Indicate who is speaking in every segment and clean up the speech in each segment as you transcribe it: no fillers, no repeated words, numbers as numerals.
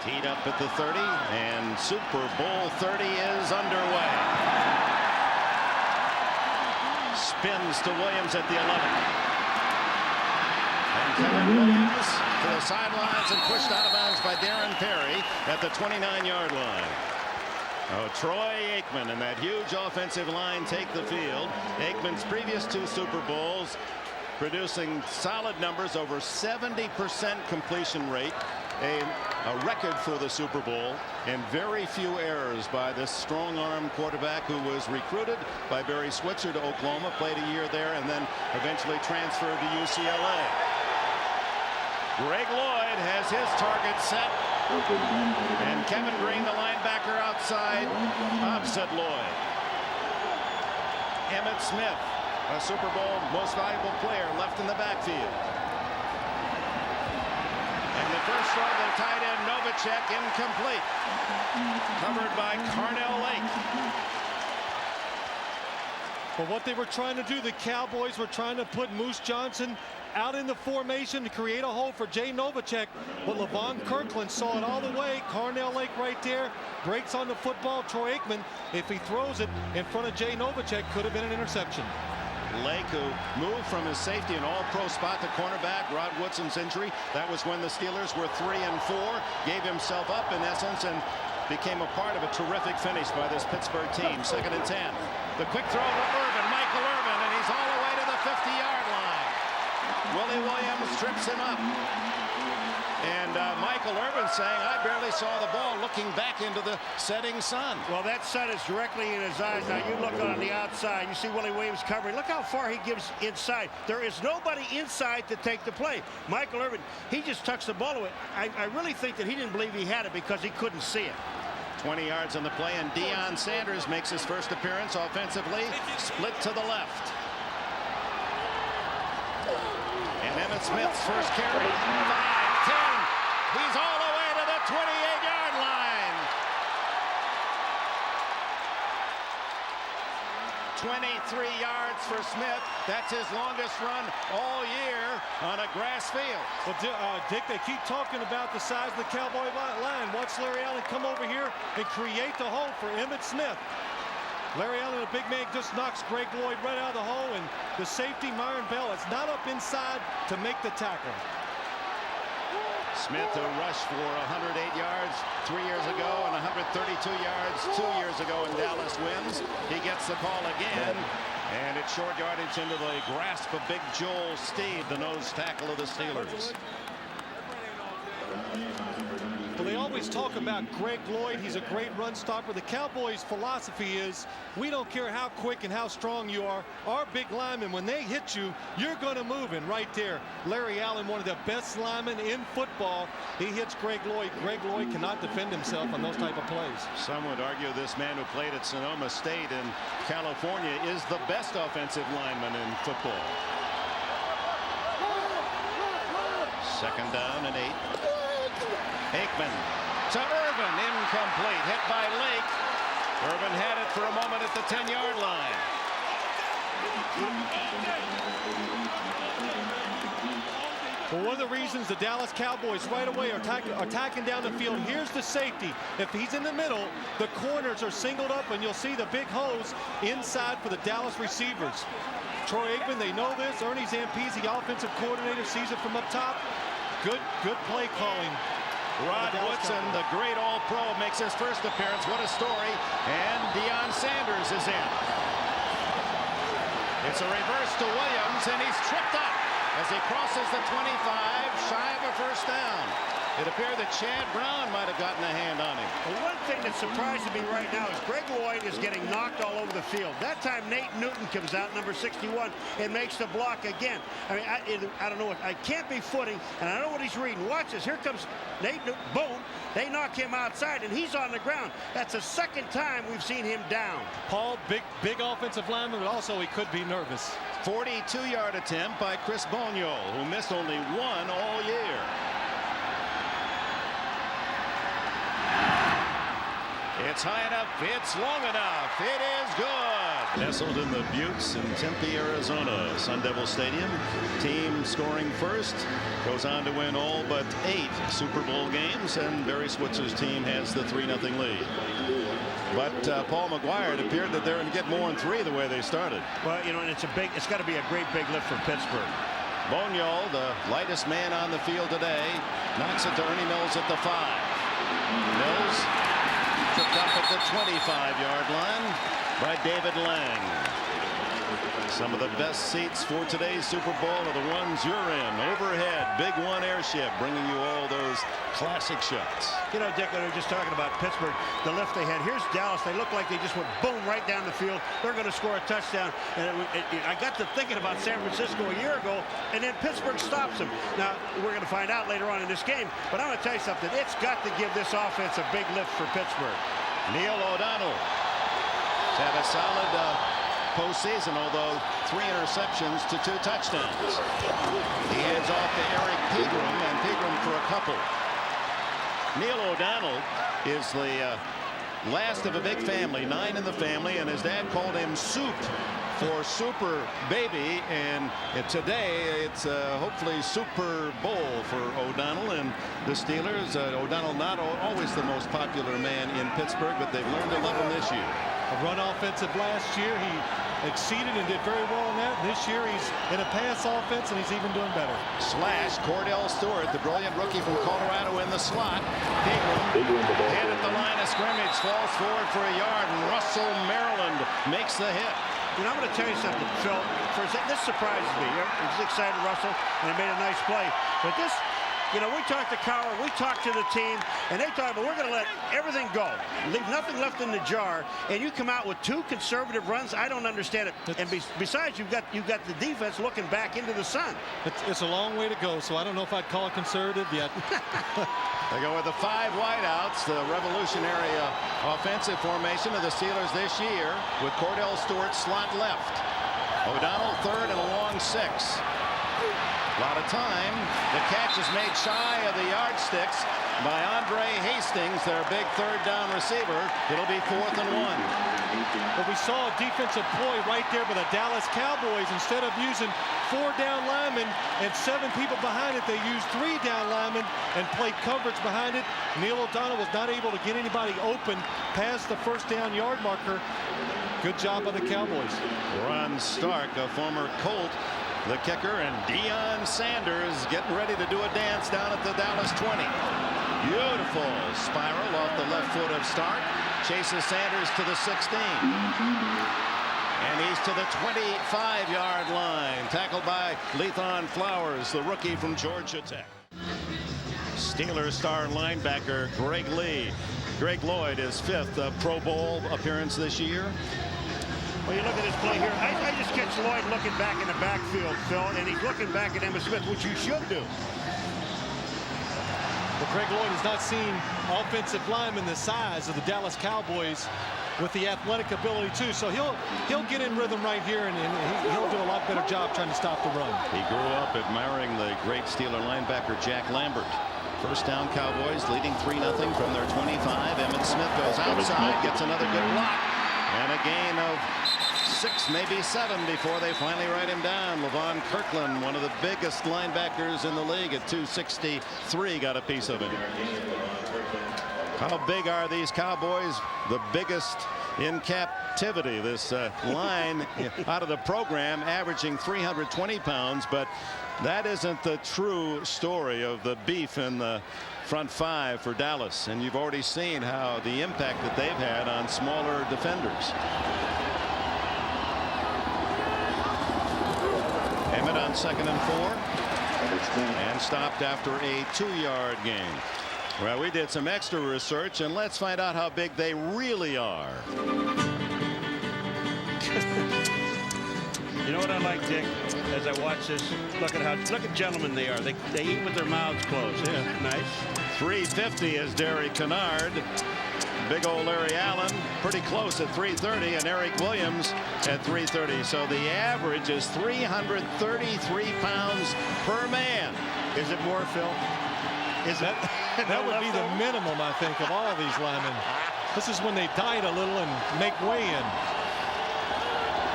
Speaker 1: Teed up at the 30, and Super Bowl 30 is underway. Spins to Williams at the 11. And Kevin Williams to the sidelines and pushed out of bounds by Darren Perry at the 29-yard line. Oh, Troy Aikman and that huge offensive line take the field. Aikman's previous 2 Super Bowls producing solid numbers, over 70% completion rate, a record for the Super Bowl, and very few errors by this strong-arm quarterback who was recruited by Barry Switzer to Oklahoma, played a year there, and then eventually transferred to UCLA. Greg Lloyd has his target set, and Kevin Green, the linebacker, outside opposite Lloyd. Emmitt Smith, a Super Bowl most valuable player, left in the backfield. And the first throw to the tight end, Novacek, incomplete. Covered by Carnell Lake.
Speaker 2: But what they were trying to do, the Cowboys were trying to put Moose Johnson out in the formation to create a hole for Jay Novacek. But Levon Kirkland saw it all the way. Carnell Lake right there, breaks on the football. Troy Aikman, if he throws it in front of Jay Novacek, could have been an interception.
Speaker 1: Lake, who moved from his safety and all-pro spot to cornerback, Rod Woodson's injury. That was when the Steelers were 3-4. Gave himself up in essence and became a part of a terrific finish by this Pittsburgh team. 2nd and 10. The quick throw to Irvin, Michael Irvin, and he's all the way to the 50-yard line. Willie Williams trips him up. And Michael Irvin saying, I barely saw the ball, looking back into the setting sun.
Speaker 3: Well, that sun is directly in his eyes. Now, you look on the outside, you see Willie Williams covering. Look how far he gives inside. There is nobody inside to take the play. Michael Irvin, he just tucks the ball away. I really think that he didn't believe he had it because he couldn't see it.
Speaker 1: 20 yards on the play, and Deion Sanders makes his first appearance offensively. Split to the left. And Emmitt Smith's first carry. 5, 10. He's all the way to the 28-yard line. 23 yards for Smith. That's his longest run all year on a grass field.
Speaker 2: Well, Dick, they keep talking about the size of the Cowboy line. Watch Larry Allen come over here and create the hole for Emmitt Smith. Larry Allen, a big man, just knocks Greg Lloyd right out of the hole, and the safety, Myron Bell, is not up inside to make the tackle.
Speaker 1: Smith, who rushed for 108 yards 3 years ago and 132 yards 2 years ago in Dallas, wins. He gets the call again, and it's short yardage into the grasp of Big Joel Steve, the nose tackle of the Steelers.
Speaker 2: Well, they always talk about Greg Lloyd. He's a great run stopper. The Cowboys' philosophy is we don't care how quick and how strong you are. Our big linemen, when they hit you, you're going to move. And right there, Larry Allen, one of the best linemen in football, he hits Greg Lloyd. Greg Lloyd cannot defend himself on those type of plays.
Speaker 1: Some would argue this man who played at Sonoma State in California is the best offensive lineman in football. 2nd down and 8. Aikman to Irvin, incomplete, hit by Lake. Irvin had it for a moment at the 10-yard line.
Speaker 2: Well, one of the reasons the Dallas Cowboys right away are attacking down the field, here's the safety. If he's in the middle, the corners are singled up, and you'll see the big holes inside for the Dallas receivers. Troy Aikman, they know this. Ernie Zampese, the offensive coordinator, sees it from up top. Good play calling.
Speaker 1: Rod Woodson, the great All-Pro, makes his first appearance. What a story. And Deion Sanders is in. It's a reverse to Williams, and he's tripped up as he crosses the 25, shy of a first down. It appeared that Chad Brown might have gotten a hand on him.
Speaker 3: Well, one thing that surprises me right now is Greg Lloyd is getting knocked all over the field. That time Nate Newton comes out, number 61, and makes the block again. I mean, I don't know what, I can't be footing, and I don't know what he's reading. Watch this. Here comes Nate Newton. Boom. They knock him outside, and he's on the ground. That's the 2nd time we've seen him down.
Speaker 2: Paul, big offensive lineman, but also he could be nervous.
Speaker 1: 42-yard attempt by Chris Boniol, who missed only 1 all year. It's high enough, it's long enough, it is good. Nestled in the Buttes in Tempe, Arizona, Sun Devil Stadium. Team scoring first goes on to win all but 8 Super Bowl games, and Barry Switzer's team has the 3-0 lead. But Paul McGuire, it appeared that they're going to get more than 3 the way they started.
Speaker 3: Well, you know, and it's got to be a great big lift for Pittsburgh.
Speaker 1: Boniol, the lightest man on the field today, knocks it to Ernie Mills at the 5. Mills tripped up at the 25-yard line by David Lang. Some of the best seats for today's Super Bowl are the ones you're in. Overhead, Big One airship, bringing you all those classic shots.
Speaker 3: You know, Dick, we were just talking about Pittsburgh, the lift they had. Here's Dallas. They look like they just went boom right down the field. They're going to score a touchdown. And I got to thinking about San Francisco a year ago, and then Pittsburgh stops them. Now, we're going to find out later on in this game, but I'm going to tell you something. It's got to give this offense a big lift for Pittsburgh.
Speaker 1: Neil O'Donnell had a solid postseason, although 3 interceptions to 2 touchdowns. He hands off to Eric Pegram, and Pegram for a couple. Neil O'Donnell is the last of a big family, 9 in the family, and his dad called him Soup for Super Baby, and today it's hopefully Super Bowl for O'Donnell and the Steelers. O'Donnell not always the most popular man in Pittsburgh, but they've learned to love him this year.
Speaker 2: A run offensive last year, he exceeded and did very well in that. This year he's in a pass offense, and he's even doing better.
Speaker 1: Slash, Cordell Stewart, the brilliant rookie from Colorado, in the slot. Pegram hit at the line of scrimmage, falls forward for a yard, and Russell Maryland makes the hit.
Speaker 3: You know, I'm going to tell you something, Phil. This surprises me. He's excited, Russell, and he made a nice play. But this, you know, we talked to Cowher, we talked to the team, and they thought, well, we're going to let everything go. Leave nothing left in the jar, and you come out with 2 conservative runs. I don't understand it. And besides, you've got the defense looking back into the sun.
Speaker 2: It's a long way to go, so I don't know if I'd call it conservative yet.
Speaker 1: They go with the 5 wideouts, the revolutionary offensive formation of the Steelers this year, with Cordell Stewart slot left. O'Donnell third and a long 6. A lot of time. The catch is made shy of the yardsticks by Andre Hastings, their big 3rd down receiver. It'll be 4th and 1.
Speaker 2: But we saw a defensive ploy right there by the Dallas Cowboys. Instead of using 4 down linemen and 7 people behind it, they used 3 down linemen and played coverage behind it. Neil O'Donnell was not able to get anybody open past the 1st down yard marker. Good job by the Cowboys.
Speaker 1: Ron Stark, a former Colt, the kicker, and Deion Sanders getting ready to do a dance down at the Dallas 20. Beautiful spiral off the left foot of Stark. Chases Sanders to the 16. And he's to the 25-yard line. Tackled by Lethon Flowers, the rookie from Georgia Tech. Steelers star linebacker Greg Lee. Greg Lloyd, his 5th Pro Bowl appearance this year.
Speaker 3: Well, you look at this play here. I just catch Lloyd looking back in the backfield, Phil, and he's looking back at Emmitt Smith, which you should do.
Speaker 2: But Greg Lloyd has not seen offensive linemen the size of the Dallas Cowboys with the athletic ability, too. So he'll get in rhythm right here, and he'll do a lot better job trying to stop the run.
Speaker 1: He grew up admiring the great Steeler linebacker Jack Lambert. 1st down Cowboys leading 3-0 from their 25. Emmitt Smith goes outside, gets another good block, and a gain of 6, maybe 7 before they finally write him down. Levon Kirkland, one of the biggest linebackers in the league at 263, got a piece of it. How big are these Cowboys? The biggest in captivity. This line out of the program averaging 320 pounds, but that isn't the true story of the beef in the front 5 for Dallas. And you've already seen how the impact that they've had on smaller defenders. Emmett on 2nd and 4, and stopped after a 2-yard gain. Well, we did some extra research, and let's find out how big they really are.
Speaker 3: You know what I like, Dick, as I watch this? Look at gentlemen they are. They eat with their mouths closed. Yeah, nice.
Speaker 1: 350 is Derek Kennard. Big old Larry Allen pretty close at 330, and Eric Williams at 330. So the average is 333 pounds per man.
Speaker 3: Is it more, Phil?
Speaker 2: Is that would be the minimum, I think, of all these linemen. This is when they diet a little and make weigh in.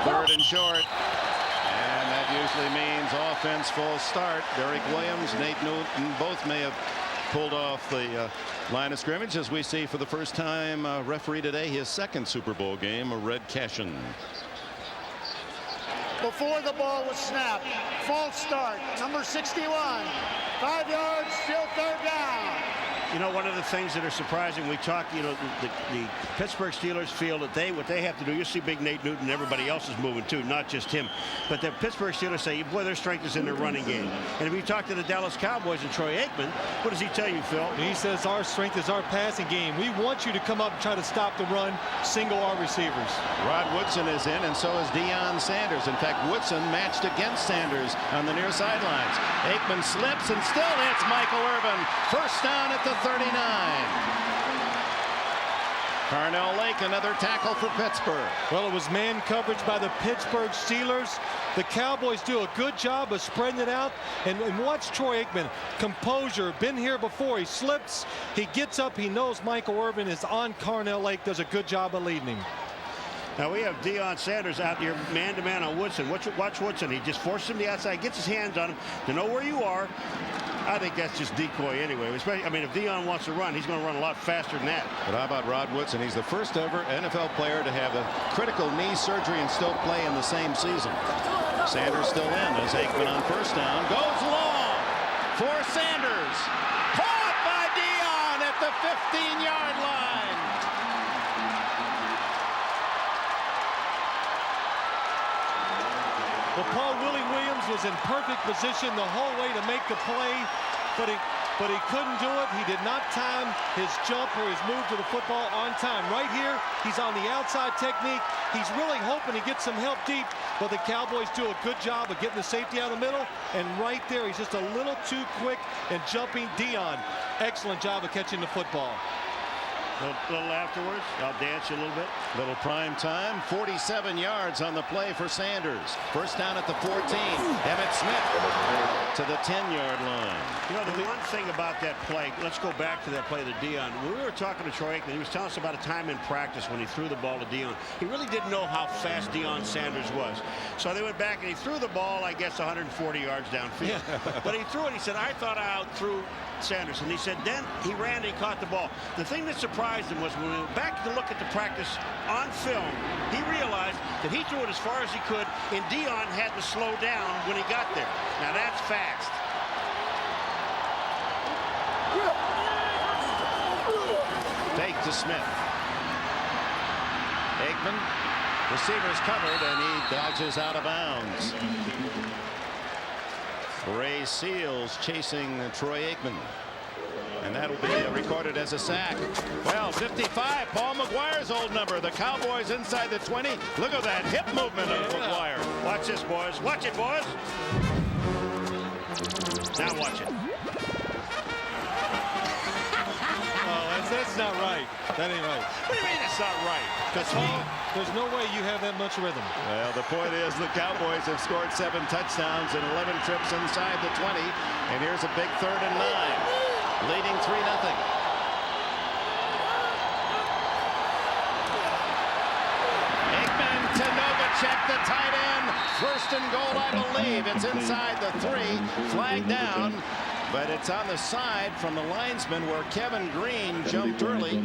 Speaker 1: 3rd and short. And that usually means offense full start. Derek Williams, Nate Newton both may have pulled off the line of scrimmage, as we see for the first time referee today his 2nd Super Bowl game, Red Cashin.
Speaker 4: Before the ball was snapped, false start, number 61, 5 yards, still 3rd down.
Speaker 3: You know, one of the things that are surprising, we talk, you know, the Pittsburgh Steelers feel that what they have to do, you see big Nate Newton, everybody else is moving too, not just him. But the Pittsburgh Steelers say, boy, their strength is in their running game. And if you talk to the Dallas Cowboys and Troy Aikman, what does he tell you, Phil?
Speaker 2: He says our strength is our passing game. We want you to come up and try to stop the run, single our receivers.
Speaker 1: Rod Woodson is in, and so is Deion Sanders. In fact, Woodson matched against Sanders on the near sidelines. Aikman slips and still hits Michael Irvin. First down at the 39. Carnell Lake, another tackle for Pittsburgh.
Speaker 2: Well, it was man coverage by the Pittsburgh Steelers. The Cowboys do a good job of spreading it out. And watch Troy Aikman. Composure, been here before. He slips, he gets up, he knows Michael Irvin is on Carnell Lake, does a good job of leading him.
Speaker 3: Now we have Deion Sanders out here man-to-man on Woodson. Watch Woodson. He just forces him to the outside, gets his hands on him to know where you are. I think that's just decoy anyway. Especially, I mean, if Deion wants to run, he's going to run a lot faster than that.
Speaker 1: But how about Rod Woodson? He's the first ever NFL player to have a critical knee surgery and still play in the same season. Sanders still in as Aikman on first down goes long for Sanders. Caught by Deion at the 15-yard line.
Speaker 2: Well, Paul Willie Williams was in perfect position the whole way to make the play, but he couldn't do it. He did not time his jump or his move to the football on time. Right here, he's on the outside technique. He's really hoping he gets some help deep, but the Cowboys do a good job of getting the safety out of the middle, and right there, he's just a little too quick and jumping. Deion, excellent job of catching the football.
Speaker 3: A little afterwards, I'll dance you a little bit.
Speaker 1: Little prime time, 47 yards on the play for Sanders. First down at the 14. Emmitt Smith to the 10-yard line.
Speaker 3: You know, the one thing about that play, let's go back to that play to Deion. When we were talking to Troy Aikman, he was telling us about a time in practice when he threw the ball to Deion. He really didn't know how fast Deion Sanders was. So they went back and he threw the ball, I guess, 140 yards downfield. But he threw it, he said, I thought I outthrew Sanders. And he said, then he ran and he caught the ball. The thing that surprised him was when we went back to look at the practice on film, he realized that he threw it as far as he could, and Deion had to slow down when he got there. Now that's fast.
Speaker 1: Fake to Smith. Aikman, receivers covered, and he dodges out of bounds. Ray Seals chasing Troy Aikman. And that'll be recorded as a sack. Well, 55, Paul McGuire's old number. The Cowboys inside the 20. Look at that hip movement of McGuire.
Speaker 3: Watch this, boys. Watch it, boys. Now watch it.
Speaker 2: Oh, that's not right. That ain't right.
Speaker 3: What do you mean it's not right?
Speaker 2: Because there's no way you have that much rhythm.
Speaker 1: Well, the point is the Cowboys have scored 7 touchdowns and 11 trips inside the 20. And here's a big 3rd and 9. Leading 3-0. Aikman to Novacek, the tight end. First and goal, I believe. It's inside the 3. Flag down. But it's on the side from the linesman where Kevin Green jumped early.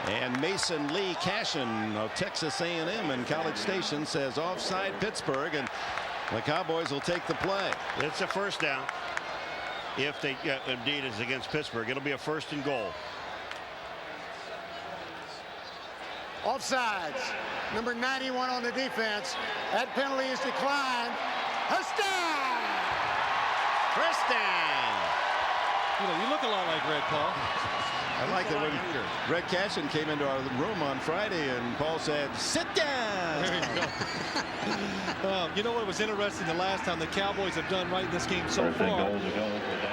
Speaker 1: And Mason Lee Cashin of Texas A&M in College Station says offside Pittsburgh. And the Cowboys will take the play.
Speaker 3: It's a first down. If they indeed is against Pittsburgh, it'll be a 1st and goal.
Speaker 4: Offsides. Number 91 on the defense. That penalty is declined. Touchdown!
Speaker 3: First down.
Speaker 2: You know, you look a lot like Red, Paul.
Speaker 1: I like that when Red Cashin came into our room on Friday and Paul said, sit down.
Speaker 2: There you go. You know what was interesting the last time the Cowboys have done right in this game so far?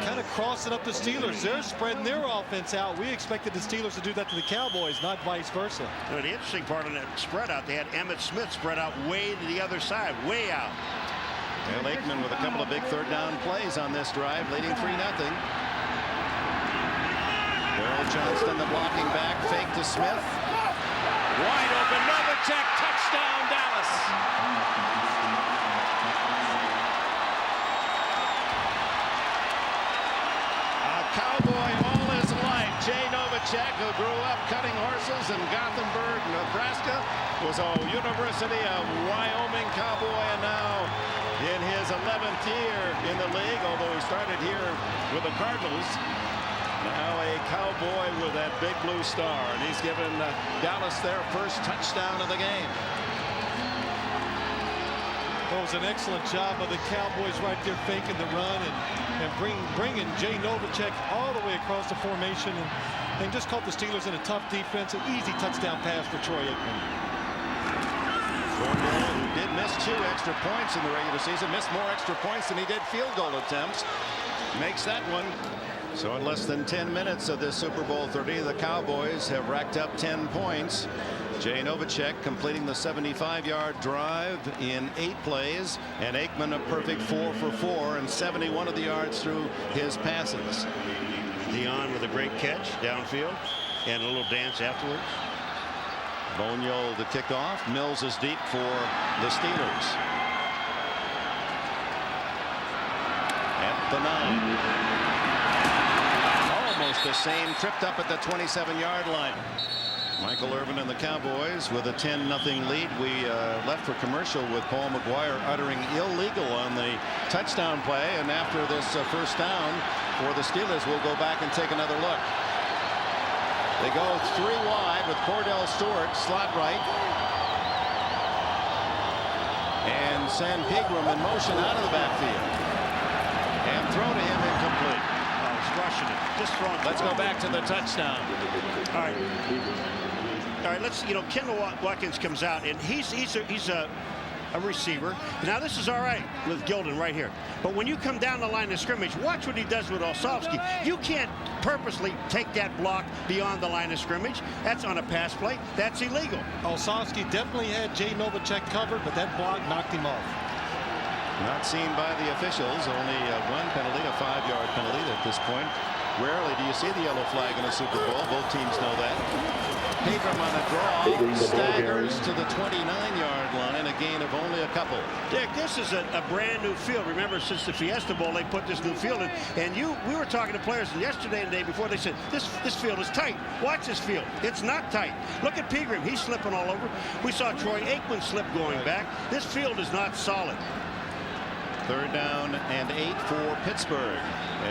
Speaker 2: Kind of crossing up the Steelers. They're spreading their offense out. We expected the Steelers to do that to the Cowboys, not vice versa.
Speaker 3: The interesting part of that spread out, they had Emmitt Smith spread out way to the other side, way out.
Speaker 1: And Aikman with a couple of big 3rd down plays on this drive, leading 3-0. Darrell Johnston, the blocking back, fake to Smith. Wide open, Novacek, touchdown, Dallas. A cowboy all his life. Jay Novacek, who grew up cutting horses in Gothenburg, Nebraska, was a University of Wyoming cowboy, and now in his 11th year in the league, although he started here with the Cardinals. Now a cowboy with that big blue star, and he's given Dallas their first touchdown of the game.
Speaker 2: Well, it was an excellent job of the Cowboys right there faking the run and bringing Jay Novacek all the way across the formation and just caught the Steelers in a tough defense. An easy touchdown pass for Troy Aikman.
Speaker 1: Who did miss 2 extra points in the regular season, missed more extra points than he did field goal attempts, makes that one. So in less than 10 minutes of this Super Bowl 30, the Cowboys have racked up 10 points. Jay Novacek completing the 75-yard drive in 8 plays, and Aikman a perfect 4 for 4 and 71 of the yards through his passes.
Speaker 3: Dion with a great catch downfield and a little dance afterwards.
Speaker 1: Boniol to kick off. Mills is deep for the Steelers. At the 9. Almost the same, tripped up at the 27-yard line. Michael Irvin and the Cowboys with a 10-0 lead. We left for commercial with Paul McGuire uttering illegal on the touchdown play, and after this first down for the Steelers, we'll go back and take another look. They go 3 wide with Cordell Stewart, slot right, and send Pegram in motion out of the backfield and throw to him incomplete.
Speaker 3: Rushing it, just throwing.
Speaker 1: Let's go back to the touchdown.
Speaker 3: All right. Let's, Kendall Watkins comes out, and he's a receiver. Now this is all right with Gilden right here, but when you come down the line of scrimmage, watch what he does with Olszewski. You can't purposely take that block beyond the line of scrimmage. That's on a pass play. That's illegal.
Speaker 2: Olszewski definitely had Jay Novacek covered, but that block knocked him off.
Speaker 1: Not seen by the officials. Only one penalty, a 5-yard penalty at this point. Rarely do you see the yellow flag in a Super Bowl. Both teams know that. Pegram on a draw, staggers to the 29-yard line, a gain of only a couple.
Speaker 3: Dick, this is a brand new field. Remember, since the Fiesta Bowl, they put this new field in. And we were talking to players yesterday and the day before. They said, this field is tight. Watch this field. It's not tight. Look at Pegram. He's slipping all over. We saw Troy Aikman slip going back. This field is not solid.
Speaker 1: 3rd down and 8 for Pittsburgh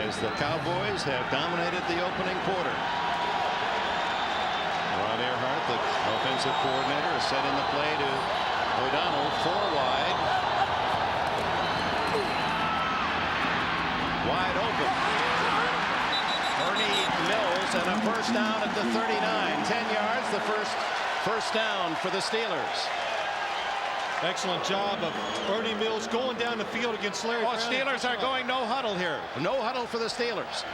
Speaker 1: as the Cowboys have dominated the opening quarter. Ron Earhart, the offensive coordinator, is setting the play to O'Donnell, 4 wide. Wide open. Ernie Mills and a first down at the 39. 10 yards, the first down for the Steelers.
Speaker 2: Excellent job of Ernie Mills going down the field against Larry Brown.
Speaker 1: Steelers are going no huddle here. No huddle for the Steelers.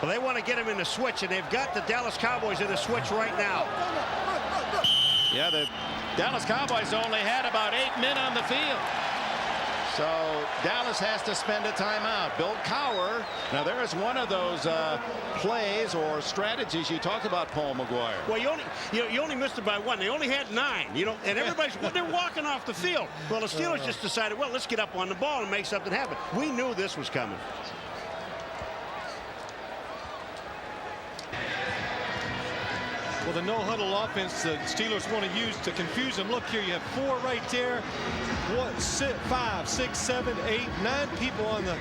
Speaker 3: Well, they want to get him in the switch, and they've got the Dallas Cowboys in the switch right now.
Speaker 1: Yeah, the Dallas Cowboys only had about 8 men on the field. So Dallas has to spend a timeout. Bill Cowher. Now there is one of those plays or strategies you talked about, Paul McGuire.
Speaker 3: Well, you only missed it by 1. They only had 9. And everybody's they're walking off the field. Well, the Steelers just decided, well, let's get up on the ball and make something happen. We knew this was coming.
Speaker 2: Well, the no-huddle offense the Steelers want to use to confuse them. Look here, you have 4 right there. 5, 6, 7, 8, 9 people on the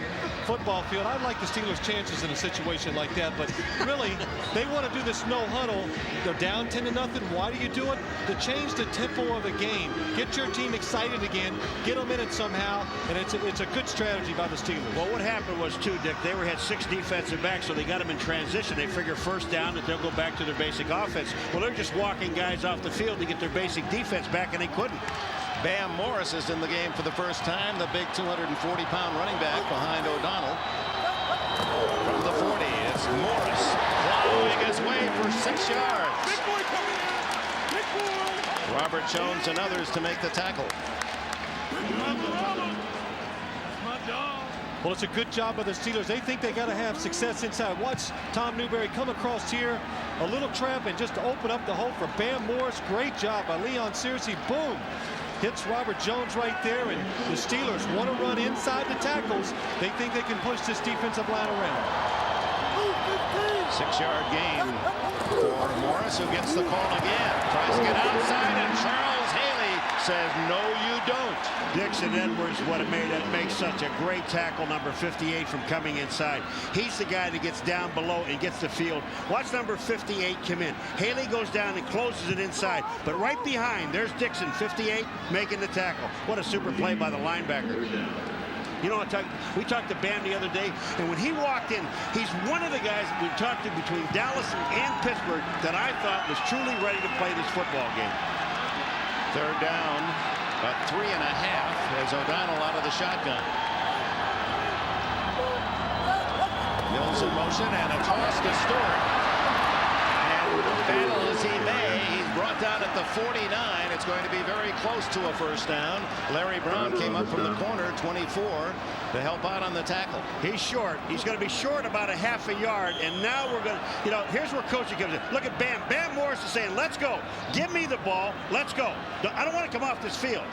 Speaker 2: football field. I like the Steelers' chances in a situation like that, but really, they want to do this no-huddle. They're down 10-0. Why do you do it? To change the tempo of the game. Get your team excited again. Get them in it somehow, and it's a good strategy by the Steelers.
Speaker 3: Well, what happened was, too, Dick, they had 6 defensive backs, so they got them in transition. They figure first down that they'll go back to their basic offense. Well, they're just walking guys off the field to get their basic defense back, and they couldn't.
Speaker 1: Bam Morris is in the game for the first time, the big 240-pound running back behind O'Donnell. From the 40, it's Morris plowing his way for 6 yards. Robert Jones and others to make the tackle.
Speaker 2: Well, it's a good job by the Steelers. They think they got to have success inside. Watch Tom Newberry come across here, a little trap, and just open up the hole for Bam Morris. Great job by Leon Searcy. Boom. Hits Robert Jones right there, and the Steelers want to run inside the tackles. They think they can push this defensive line around.
Speaker 1: 6-yard gain for Morris, who gets the call again. Tries to get outside, and Charles Haley says, no, you don't.
Speaker 3: Dixon Edwards would have makes such a great tackle, number 58, from coming inside. He's the guy that gets down below and gets the field. Watch number 58 come in. Haley goes down and closes it inside, but right behind, there's Dixon, 58, making the tackle. What a super play by the linebacker. You know, we talked to Bam the other day, and when he walked in, he's one of the guys we talked to between Dallas and Pittsburgh that I thought was truly ready to play this football game.
Speaker 1: Third down, about 3.5 as O'Donnell out of the shotgun. Mills in motion and a toss to Stewart. And battle as he may, he's brought down at the 49. It's going to be very close to a first down. Larry Brown came up from the corner, 24, to help out on the tackle.
Speaker 3: He's short. He's going to be short about a half a yard. And now we're going to, you know, here's where coaching comes in. Look at Bam. Bam Morris is saying, let's go. Give me the ball. Let's go. I don't want to come off this field.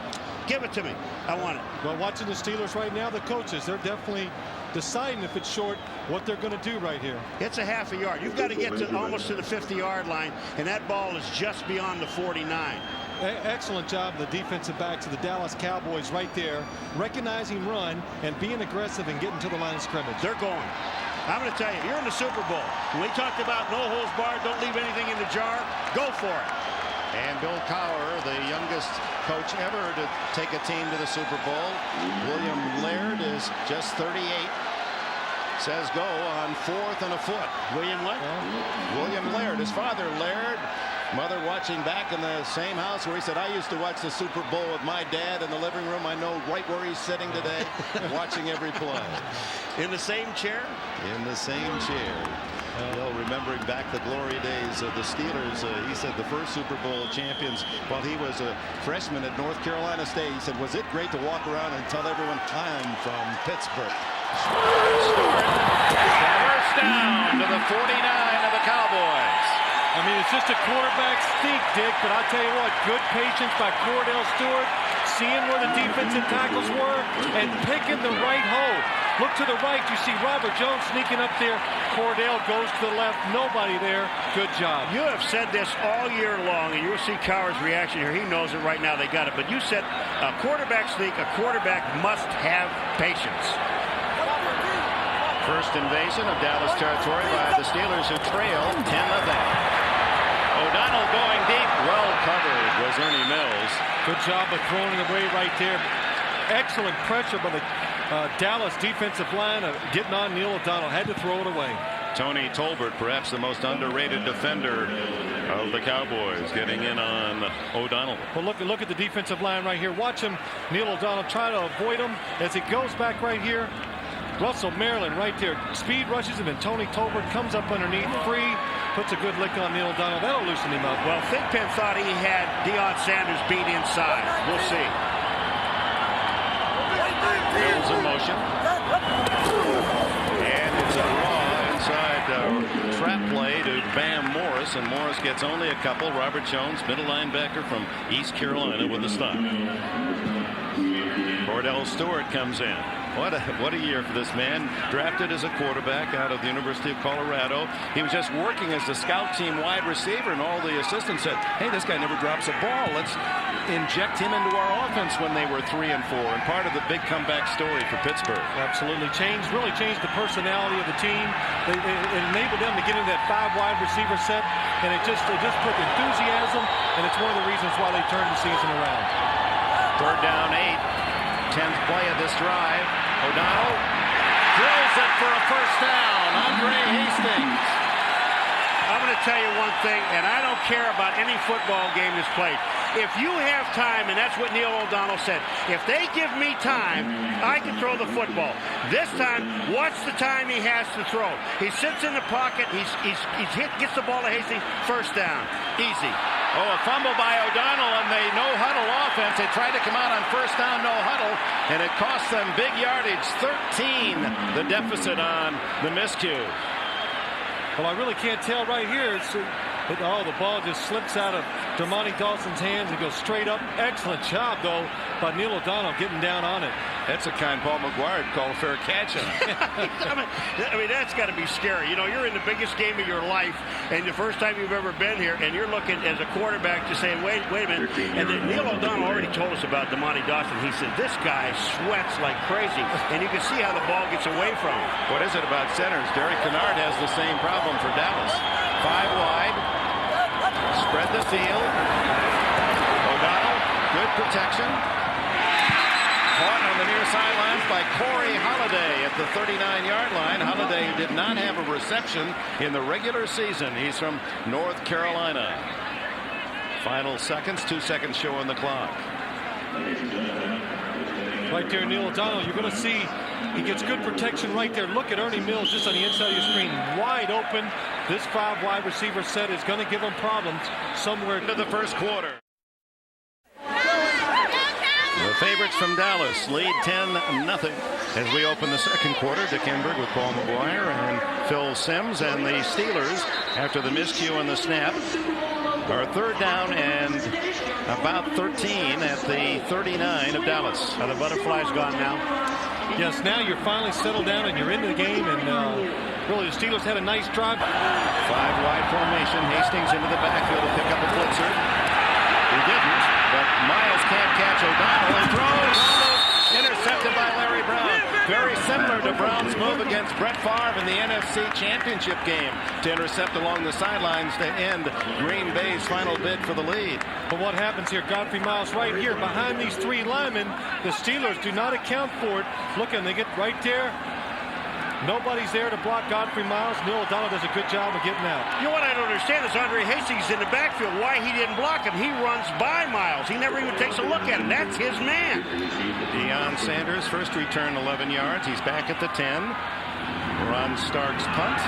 Speaker 3: Give it to me. I want it.
Speaker 2: Well, watching the Steelers right now, the coaches, they're definitely deciding if it's short, what they're going to do right here.
Speaker 3: It's a half a yard. You've got to get to almost to the 50-yard line, and that ball is just beyond the 49.
Speaker 2: Excellent job of the defensive backs of the Dallas Cowboys right there, recognizing run and being aggressive and getting to the line of scrimmage.
Speaker 3: They're going. I'm going to tell you, you're in the Super Bowl. When we talked about no holds barred, don't leave anything in the jar, go for it.
Speaker 1: And Bill Cowher, the youngest coach ever to take a team to the Super Bowl. William Laird is just 38. Says go on 4th and a foot.
Speaker 3: William what?
Speaker 1: William Laird. His father, Laird, mother watching back in the same house where he said, I used to watch the Super Bowl with my dad in the living room. I know right where he's sitting today, watching every play.
Speaker 3: In the same chair?
Speaker 1: In the same chair. Well, remembering back the glory days of the Steelers, he said the first Super Bowl champions while he was a freshman at North Carolina State. He said, was it great to walk around and tell everyone I'm from Pittsburgh. Stewart, first down to the 49 of the Cowboys.
Speaker 2: I mean, it's just a quarterback sneak, Dick, but I'll tell you what, good patience by Cordell Stewart, seeing where the defensive tackles were and picking the right hole. Look to the right, you see Robert Jones sneaking up there. Cordell goes to the left, nobody there. Good job.
Speaker 3: You have said this all year long, and you'll see Cowher's reaction here. He knows it right now. They got it. But you said a quarterback sneak, a quarterback must have patience.
Speaker 1: First invasion of Dallas territory by the Steelers, who trail 10-0. O'Donnell going deep. Well covered was Ernie Mills.
Speaker 2: Good job of throwing it away right there. Excellent pressure by the Dallas defensive line getting on Neil O'Donnell. Had to throw it away.
Speaker 1: Tony Tolbert, perhaps the most underrated defender of the Cowboys, getting in on O'Donnell.
Speaker 2: Well, look at the defensive line right here. Watch him, Neil O'Donnell, try to avoid him as he goes back right here. Russell Maryland right there. Speed rushes him, and Tony Tolbert comes up underneath free. Puts a good lick on Neil O'Donnell. That'll loosen him up.
Speaker 3: Well, Thigpen thought he had Deion Sanders beat inside. We'll see.
Speaker 1: Mills in motion. And it's a raw inside trap play to Bam Morris, and Morris gets only a couple. Robert Jones, middle linebacker from East Carolina, with a stop. Cordell Stewart comes in. What a year for this man. Drafted as a quarterback out of the University of Colorado. He was just working as the scout team wide receiver, and all the assistants said, hey, this guy never drops a ball. Let's inject him into our offense when they were 3-4, and part of the big comeback story for Pittsburgh.
Speaker 2: Absolutely really changed the personality of the team. It enabled them to get into that 5 wide receiver set, and it just put enthusiasm, and it's one of the reasons why they turned the season around.
Speaker 1: Third down, 8. 10th play of this drive. O'Donnell drills it for a first down. Andre Hastings.
Speaker 3: I'm going to tell you one thing, and I don't care about any football game that's played. If you have time, and that's what Neil O'Donnell said, if they give me time, I can throw the football. This time, what's the time he has to throw? He sits in the pocket, gets the ball to Hastings, first down. Easy.
Speaker 1: Oh, a fumble by O'Donnell, and they no-huddle offense. They tried to come out on first down, no huddle, and it cost them big yardage. 13, the deficit on the miscue.
Speaker 2: Well, I really can't tell right here. Oh, the ball just slips out of Dermontti Dawson's hands and goes straight up. Excellent job, though, by Neil O'Donnell getting down on it.
Speaker 1: That's a kind Paul McGuire would call a fair catch.
Speaker 3: I mean, that's got to be scary. You know, you're in the biggest game of your life, and the first time you've ever been here, and you're looking as a quarterback to say, wait a minute. And then Neil O'Donnell already told us about Dermontti Dawson. He said, this guy sweats like crazy, and you can see how the ball gets away from him.
Speaker 1: What is it about centers? Derek Kennard has the same problem for Dallas. 5 wide. Spread the field. O'Donnell, good protection. Caught on the near sidelines by Corey Holiday at the 39-yard line. Holiday did not have a reception in the regular season. He's from North Carolina. Final seconds, 2 seconds show on the clock.
Speaker 2: Right there, Neil O'Donnell, you're going to see he gets good protection right there. Look at Ernie Mills just on the inside of your screen. Wide open. This 5 wide receiver set is going to give him problems somewhere
Speaker 1: into the first quarter. The favorites from Dallas lead 10-0 as we open the second quarter. Dick Enberg with Paul McGuire and Phil Simms, and the Steelers, after the miscue on the snap, are third down and about 13 at the 39 of Dallas.
Speaker 3: The butterfly's gone now.
Speaker 2: Yes, now you're finally settled down and you're into the game, and really the Steelers had a nice drive.
Speaker 1: 5 wide formation. Hastings into the backfield to pick up a blitzer. He didn't, but Miles can't catch O'Donnell and throws. Intercepted by Larry Brown. Very similar to Brown's move against Brett Favre in the NFC Championship game to intercept along the sidelines to end Green Bay's final bid for the lead.
Speaker 2: But what happens here? Godfrey Miles right here behind these 3 linemen. The Steelers do not account for it. Look, and they get right there. Nobody's there to block Godfrey Miles. Neil O'Donnell does a good job of getting out.
Speaker 3: You know what I don't understand is Andre Hastings in the backfield. Why he didn't block him? He runs by Miles. He never even takes a look at him. That's his man.
Speaker 1: Deion Sanders, first return 11 yards. He's back at the 10. Ron Stark's punt.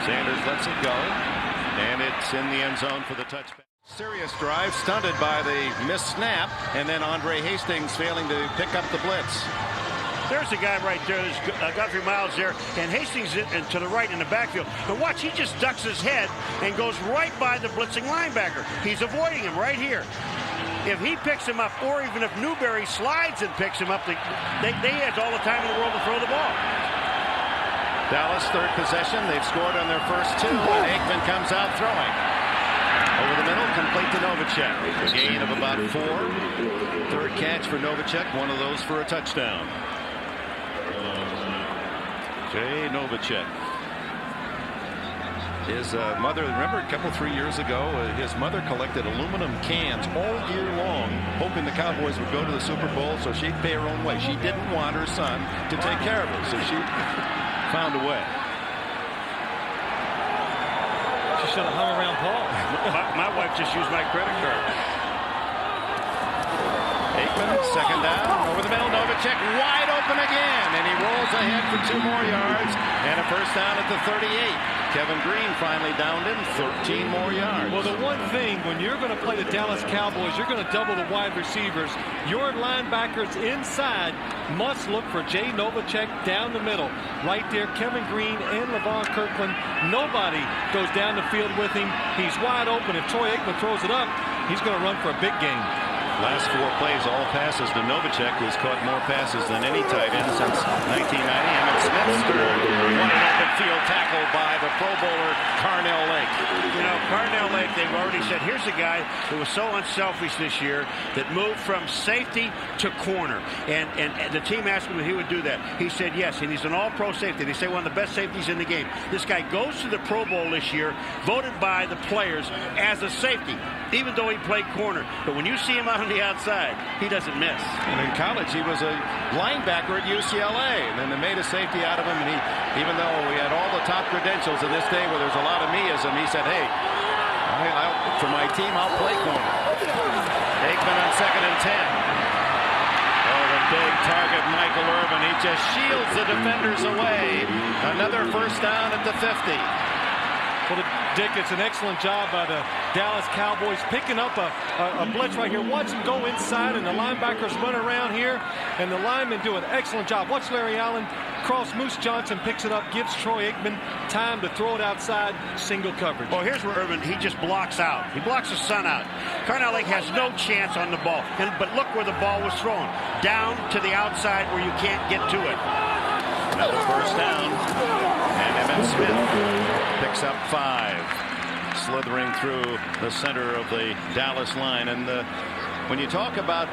Speaker 1: Sanders lets it go, and it's in the end zone for the touchback. Serious drive stunted by the missed snap, and then Andre Hastings failing to pick up the blitz.
Speaker 3: There's the guy right there. There's Godfrey Miles there, and Hastings to the right in the backfield. But watch, he just ducks his head and goes right by the blitzing linebacker. He's avoiding him right here. If he picks him up, or even if Newberry slides and picks him up, they have all the time in the world to throw the ball.
Speaker 1: Dallas third possession. They've scored on their first 2, and Aikman comes out throwing. Over the middle, complete to Novacek. A gain of about 4. Third catch for Novacek, one of those for a touchdown. Jay Novacek. His mother, remember a couple, 3 years ago, his mother collected aluminum cans all year long, hoping the Cowboys would go to the Super Bowl so she'd pay her own way. She didn't want her son to take care of her, so she found a way.
Speaker 2: She should have hung around Paul.
Speaker 3: My wife just used my credit card.
Speaker 1: Aikman, second down, over the middle, Novacek wide open again, and he rolls ahead for 2 more yards and a first down at the 38. Kevin Green finally downed him, 13 more yards.
Speaker 2: Well, the one thing, when you're going to play the Dallas Cowboys, you're going to double the wide receivers. Your linebackers inside must look for Jay Novacek down the middle. Right there, Kevin Green and LeVon Kirkland. Nobody goes down the field with him. He's wide open. If Troy Aikman throws it up, he's going to run for a big gain.
Speaker 1: Last 4 plays, all passes to Novacek, who's caught more passes than any tight end since 1990. Emmett Smith's third. One open field tackle by the Pro Bowler Carnell Lake.
Speaker 3: You know, Carnell Lake, they've already said, here's a guy who was so unselfish this year that moved from safety to corner. And the team asked him if he would do that. He said yes, and he's an all-pro safety. They say one of the best safeties in the game. This guy goes to the Pro Bowl this year, voted by the players as a safety, even though he played corner. But when you see him out on the outside, he doesn't miss.
Speaker 1: And in college, he was a linebacker at UCLA, and then they made a safety out of him. And he, even though we had all the top credentials in this day where there's a lot of meism, he said, hey, for my team, I'll play corner. Aikman on 2nd and 10. Oh, the big target, Michael Irvin. He just shields the defenders away. Another first down at the 50.
Speaker 2: Well, Dick, it's an excellent job by the Dallas Cowboys picking up a blitz right here. Watch him go inside, and the linebackers run around here, and the linemen do an excellent job. Watch Larry Allen cross. Moose Johnson picks it up, gives Troy Aikman time to throw it outside, single coverage.
Speaker 3: Well, here's where Urban, he just blocks out. He blocks the sun out. Carnell Lake has no chance on the ball. But look where the ball was thrown. Down to the outside where you can't get to it.
Speaker 1: Another first down. And Emmitt Smith picks up 5. Slithering through the center of the Dallas line. And when you talk about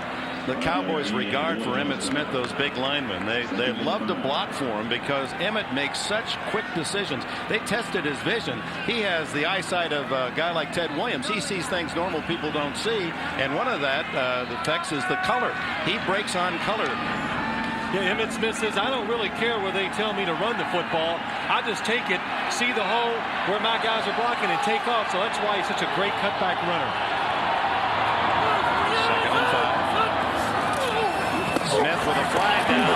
Speaker 1: the Cowboys' regard for Emmitt Smith, those big linemen, they love to block for him because Emmitt makes such quick decisions. They tested his vision. He has the eyesight of a guy like Ted Williams. He sees things normal people don't see, and one of that effects is the color. He breaks on color.
Speaker 2: Yeah, Emmitt Smith says, I don't really care where they tell me to run the football. I just take it, see the hole where my guys are blocking, and take off. So that's why he's such a great cutback runner.
Speaker 1: Second and 5. Smith with a flag down.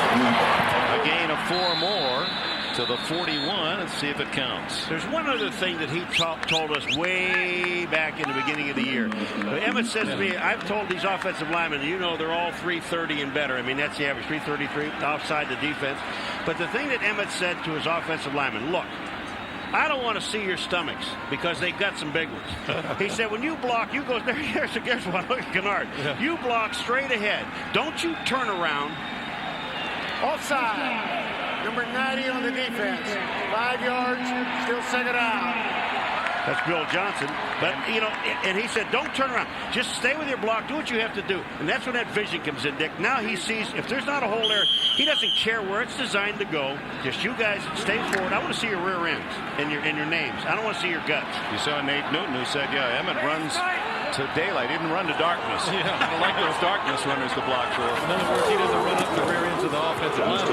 Speaker 1: A gain of 4 more to the 41. Let's see if it counts.
Speaker 3: There's one other thing that he told us way back in the beginning of the year. Emmitt says to me, I've told these offensive linemen, you know, they're all 330 and better. I mean, that's the average, 333 offside the defense. But the thing that Emmitt said to his offensive linemen, look, I don't want to see your stomachs because they've got some big ones. He said, when you block, you go, here's one, look at Kennard.
Speaker 2: Yeah.
Speaker 3: You block straight ahead. Don't you turn around.
Speaker 4: Offside. Number 90 on the defense. 5 yards, still second out.
Speaker 3: That's Bill Johnson. But, you know, and he said, don't turn around. Just stay with your block. Do what you have to do. And that's when that vision comes in, Dick. Now he sees if there's not a hole there, he doesn't care where it's designed to go. Just you guys stay forward. I want to see your rear ends and your names. I don't want to see your guts.
Speaker 1: You saw Nate Newton who said, yeah, Emmitt runs to daylight. He didn't run to darkness.
Speaker 2: Yeah.
Speaker 1: I don't like those darkness runners to block for.
Speaker 2: In other words, he doesn't run up the rear ends of the offensive line.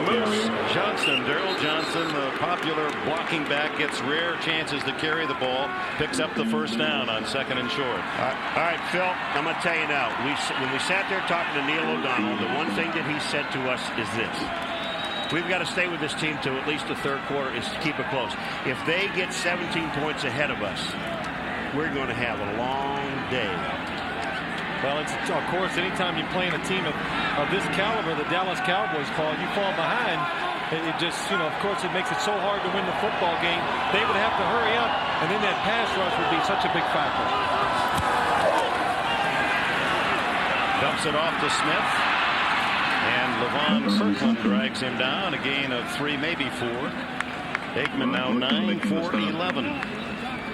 Speaker 1: Moose Johnson, Darrell Johnson, the popular blocking back, gets rare chances to carry the ball, picks up the first down on second and short.
Speaker 3: All right, Phil, I'm going to tell you now, when we sat there talking to Neil O'Donnell, the one thing that he said to us is this. We've got to stay with this team to at least the third quarter is to keep it close. If they get 17 points ahead of us, we're going to have a long day.
Speaker 2: Well, it's, of course, anytime you're playing a team of this caliber, the Dallas Cowboys, Paul, you fall behind. It just, you know, of course, it makes it so hard to win the football game. They would have to hurry up, and then that pass rush would be such a big factor.
Speaker 1: Dumps it off to Smith. And Levon Kirkland drags him down. A gain of 3, maybe 4. Aikman now 9 for 11.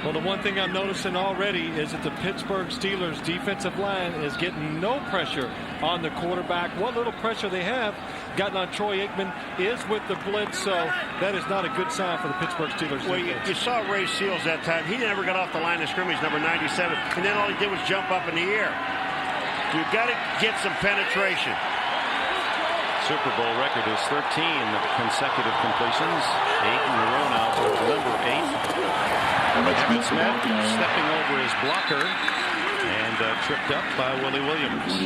Speaker 2: Well, the one thing I'm noticing already is that the Pittsburgh Steelers defensive line is getting no pressure on the quarterback. What little pressure they have gotten on Troy Aikman is with the blitz, so that is not a good sign for the Pittsburgh Steelers.
Speaker 3: Well, you saw Ray Seals that time. He never got off the line of scrimmage, number 97, and then all he did was jump up in the air. You've got to get some penetration.
Speaker 1: Super Bowl record is 13 consecutive completions. 8 in a row now for number 8. Emmitt Smith stepping over his blocker and tripped up by Willie Williams.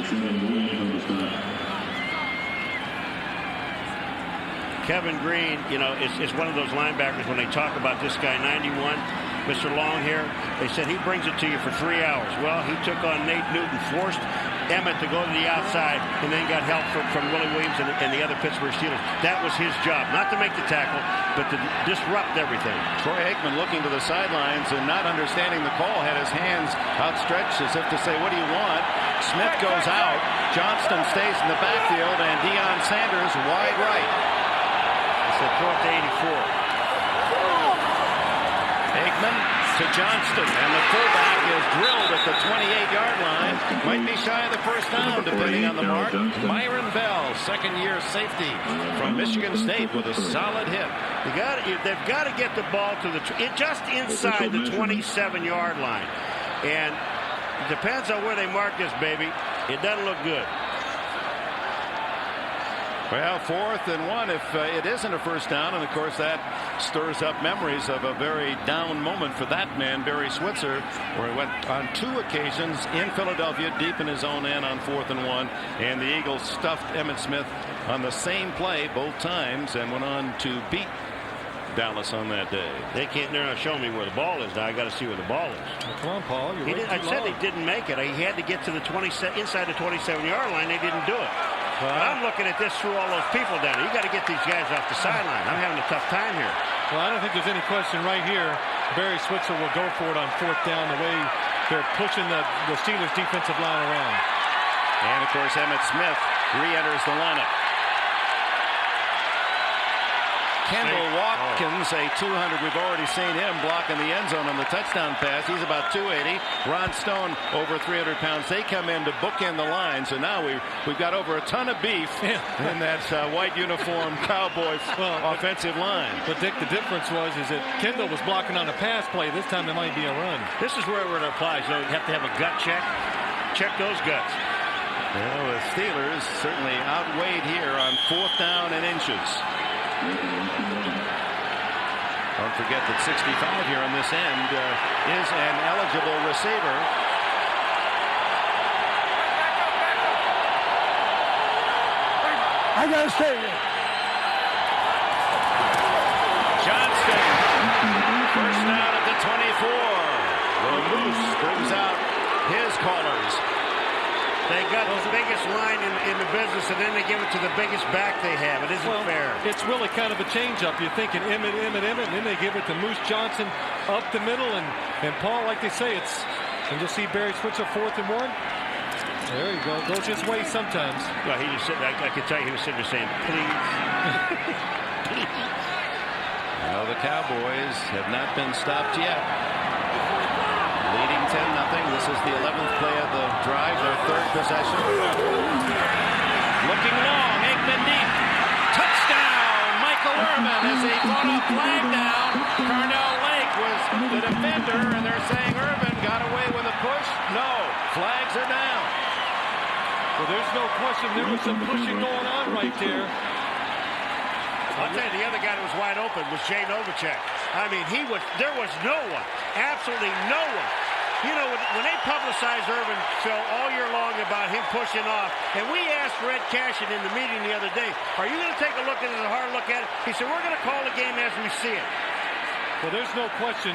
Speaker 3: Kevin Green, you know, is one of those linebackers when they talk about this guy, 91, Mr. Longhair, they said he brings it to you for 3 hours. Well, he took on Nate Newton, forced Emmitt to go to the outside, and then got help from Willie Williams and the other Pittsburgh Steelers. That was his job, not to make the tackle, but to disrupt everything.
Speaker 1: Troy Aikman looking to the sidelines and not understanding the call, had his hands outstretched as if to say, what do you want? Smith goes out. Johnston stays in the backfield, and Deion Sanders wide right.
Speaker 3: It's a 4th to 84.
Speaker 1: Aikman to Johnston, and the fullback is drilled at the 28-yard line. Might be shy of the first down, depending on the mark. Myron Bell, second-year safety from Michigan State, with a solid hit.
Speaker 3: They've got to get the ball to just inside the 27-yard line. And it depends on where they mark this, baby. It doesn't look good.
Speaker 1: Well, 4th and 1 if it isn't a first down, and of course that stirs up memories of a very down moment for that man, Barry Switzer, where he went on 2 occasions in Philadelphia deep in his own end on 4th and 1, and the Eagles stuffed Emmitt Smith on the same play both times and went on to beat Dallas on that day.
Speaker 3: They're not showing me where the ball is now. I got to see where the ball is.
Speaker 2: Well, come on, Paul.
Speaker 3: I said he didn't make it. He had to get to the inside the 27-yard line. They didn't do it. Well, I'm looking at this through all those people down there. You got to get these guys off the sideline. I'm having a tough time here.
Speaker 2: Well, I don't think there's any question right here. Barry Switzer will go for it on 4th down the way they're pushing the Steelers defensive line around.
Speaker 1: And of course, Emmitt Smith re-enters the lineup. Kendall Watkins, a 200. We've already seen him blocking the end zone on the touchdown pass. He's about 280. Ron Stone over 300 pounds. They come in to bookend the line. So now we've got over a ton of beef in that white uniform Cowboys offensive line.
Speaker 2: But Dick, the difference is that Kendall was blocking on a pass play. This time it might be a run.
Speaker 3: This is where it applies. You have to have a gut check. Check those guts.
Speaker 1: Well, the Steelers certainly outweighed here on 4th down and inches. Don't forget that 65 here on this end is an eligible receiver.
Speaker 4: I gotta stay here.
Speaker 1: Johnston, first down at the 24. The Moose brings out his callers.
Speaker 3: They got the biggest line in the business, and then they give it to the biggest back they have. It isn't fair.
Speaker 2: It's really kind of a change-up. You're thinking Emmett, and then they give it to Moose Johnson up the middle, and Paul, like they say, and you'll see Barry Switzer 4th and 1. There you go. Goes his way sometimes.
Speaker 3: Well, he just sitting. I could tell you he was sitting there saying, "Please."
Speaker 1: Well, the Cowboys have not been stopped yet. Leading 10-0. This is the 11th play of the drive, their 3rd possession. Looking long, Aikman deep. Touchdown, Michael Irvin as he fought a flag down. Carnell Lake was the defender, and they're saying Irvin got away with a push. No, flags are down.
Speaker 2: Well, there's no question there was some pushing going on right there.
Speaker 3: I'll tell you, the other guy that was wide open was Jay Novacek. I mean, there was no one, absolutely no one. You know, when they publicized Irvin, Phil, all year long about him pushing off, and we asked Red Cashin in the meeting the other day, are you going to take a look at it, a hard look at it? He said, we're going to call the game as we see it.
Speaker 2: Well, there's no question.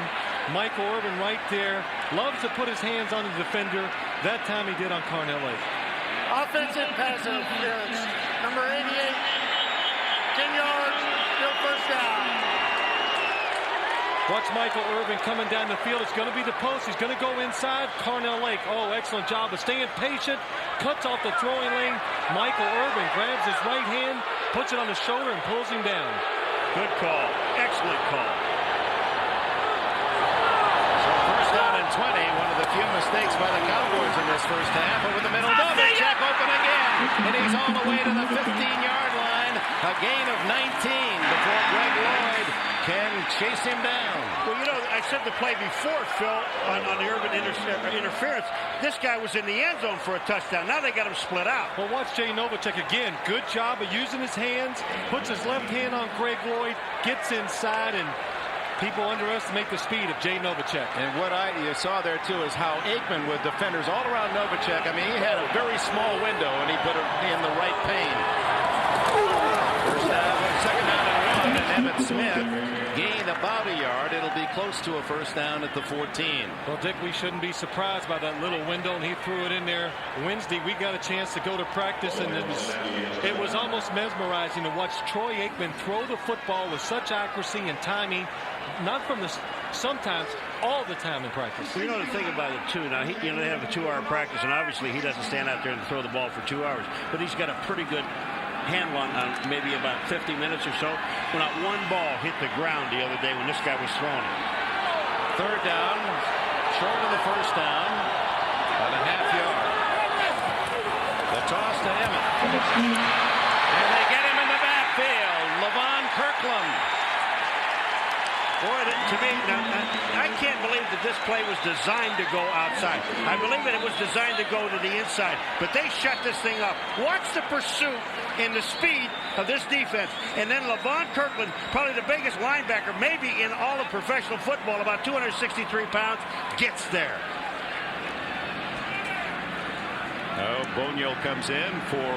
Speaker 2: Michael Irvin right there loves to put his hands on the defender. That time he did on Carnell Lake.
Speaker 4: Offensive pass interference. Number 88. 10 yards. Still first down.
Speaker 2: Watch Michael Irvin coming down the field. It's going to be the post. He's going to go inside. Carnell Lake. Oh, excellent job of staying patient. Cuts off the throwing lane. Michael Irvin grabs his right hand, puts it on his shoulder, and pulls him down.
Speaker 3: Good call. Excellent call.
Speaker 1: So first down and 20. One of the few mistakes by the Cowboys in this first half. Over the middle. Novacek open again. And he's all the way to the 15-yard line. A gain of 19 before Greg Lloyd can chase him down.
Speaker 3: Well, you know, I said the play before, Phil, on the Irvin interference. This guy was in the end zone for a touchdown. Now they got him split out.
Speaker 2: Well, watch Jay Novacek again. Good job of using his hands. Puts his left hand on Greg Lloyd. Gets inside, and people underestimate the speed of Jay Novacek.
Speaker 1: And what you saw there, too, is how Aikman with defenders all around Novacek. I mean, he had a very small window, and he put it in the right pane. First down, second down and 1, and Emmitt Smith gained about a yard. It'll be close to a first down at the 14.
Speaker 2: Well, Dick, we shouldn't be surprised by that little window, and he threw it in there. Wednesday, we got a chance to go to practice, and it was almost mesmerizing to watch Troy Aikman throw the football with such accuracy and timing. Not from sometimes, all the time in practice.
Speaker 3: Well, you know the thing about it, too. Now, they have a 2-hour practice, and obviously he doesn't stand out there and throw the ball for 2 hours. But he's got a pretty good handle on maybe about 50 minutes or so. Well, not one ball hit the ground the other day when this guy was throwing it.
Speaker 1: Third down, short of the first down, about a half yard. The toss to Emmett. And they get him in the backfield. Levon Kirkland.
Speaker 3: Boy, to me, I can't believe that this play was designed to go outside. I believe that it was designed to go to the inside, but they shut this thing up. Watch the pursuit and the speed of this defense. And then Levon Kirkland, probably the biggest linebacker maybe in all of professional football, about 263 pounds, gets there.
Speaker 1: Boniel comes in for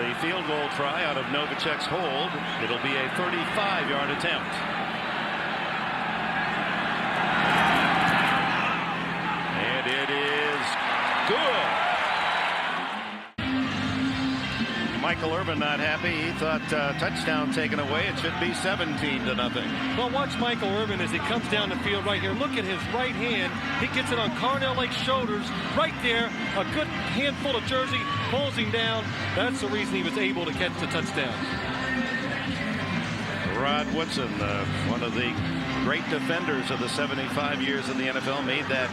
Speaker 1: the field goal try out of Novacek's hold. It'll be a 35-yard attempt. Michael Irvin not happy. He thought touchdown taken away. It should be 17-0.
Speaker 2: Well, watch Michael Irvin as he comes down the field right here. Look at his right hand. He gets it on Carnell Lake's shoulders right there. A good handful of jersey pulls him down. That's the reason he was able to catch the touchdown.
Speaker 1: Rod Woodson, one of the great defenders of the 75 years in the NFL, made that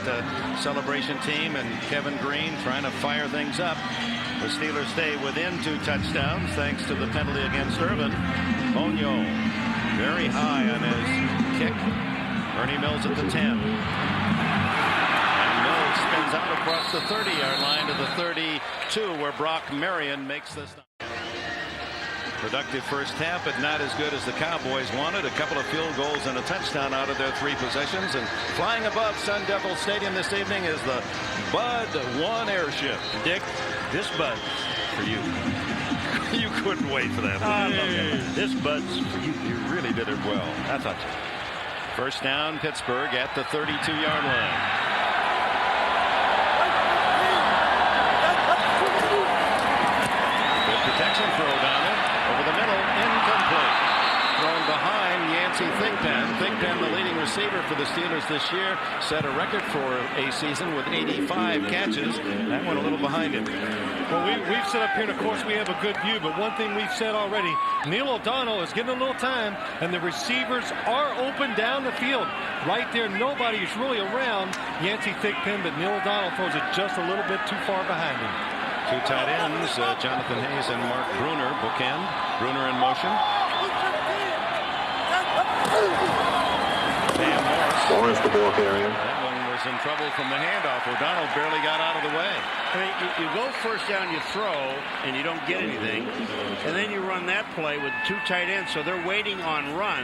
Speaker 1: celebration team, and Kevin Green trying to fire things up. The Steelers stay within 2 touchdowns thanks to the penalty against Irvin. Monyo very high on his kick. Ernie Mills at the 10. And Mills spins out across the 30-yard line to the 32, where Brock Marion makes the stop. Productive first half, but not as good as the Cowboys wanted. A couple of field goals and a touchdown out of their 3 possessions. And flying above Sun Devil Stadium this evening is the Bud 1 airship. Dick, this Bud for you. You couldn't wait for that. Hey. This Bud's for you. You really did it well. I thought so. First down, Pittsburgh at the 32-yard line. Good protection for O'Donnell. Over the middle, incomplete. Thrown behind Yancey Thigpen. Thigpen, the leading receiver for the Steelers this year, set a record for a season with 85 catches. That went a little behind him.
Speaker 2: Well, we've set up here, and of course we have a good view, but one thing we've said already, Neil O'Donnell is getting a little time, and the receivers are open down the field. Right there, nobody is really around Yancey Thigpen, but Neil O'Donnell throws it just a little bit too far behind him.
Speaker 1: 2 tight ends, Jonathan Hayes and Mark Bruner, bookend. Bruner in motion. Sam Morris.
Speaker 5: The ball carrier.
Speaker 1: That one was in trouble from the handoff. O'Donnell barely got out of the way.
Speaker 3: I mean, you go first down, you throw, and you don't get anything. And then you run that play with 2 tight ends, so they're waiting on run,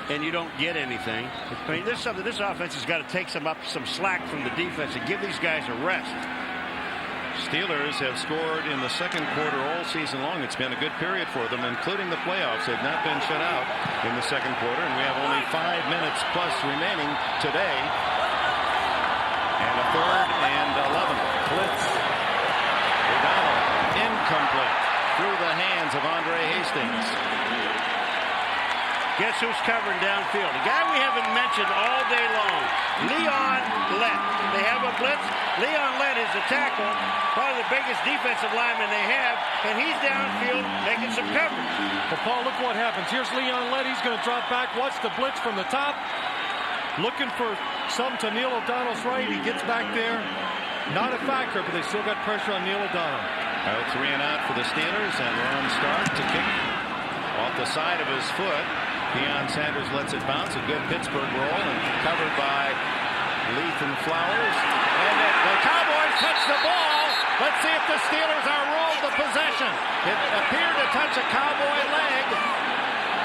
Speaker 3: and you don't get anything. I mean, this offense has got to take some slack from the defense and give these guys a rest.
Speaker 1: Steelers have scored in the second quarter all season long. It's been a good period for them, including the playoffs. They've not been shut out in the second quarter, and we have only 5 minutes plus remaining today. And a 3rd and 11. Blitz. O'Donnell incomplete through the hands of Andre Hastings.
Speaker 3: Guess who's covering downfield? A guy we haven't mentioned all day long, Leon Lett. They have a blitz. Leon Lett is the tackle, probably the biggest defensive lineman they have, and he's downfield making some coverage.
Speaker 2: Well, Paul, look what happens. Here's Leon Lett. He's going to drop back. Watch the blitz from the top. Looking for some to Neil O'Donnell's right. He gets back there. Not a factor, but they still got pressure on Neil O'Donnell.
Speaker 1: 3 and out for the Steelers, and Ron Stark to kick off the side of his foot. Deion Sanders lets it bounce. A good Pittsburgh roll, and covered by Leaf and Flowers. And the Cowboys touch the ball. Let's see if the Steelers are ruled the possession. It appeared to touch a Cowboy leg.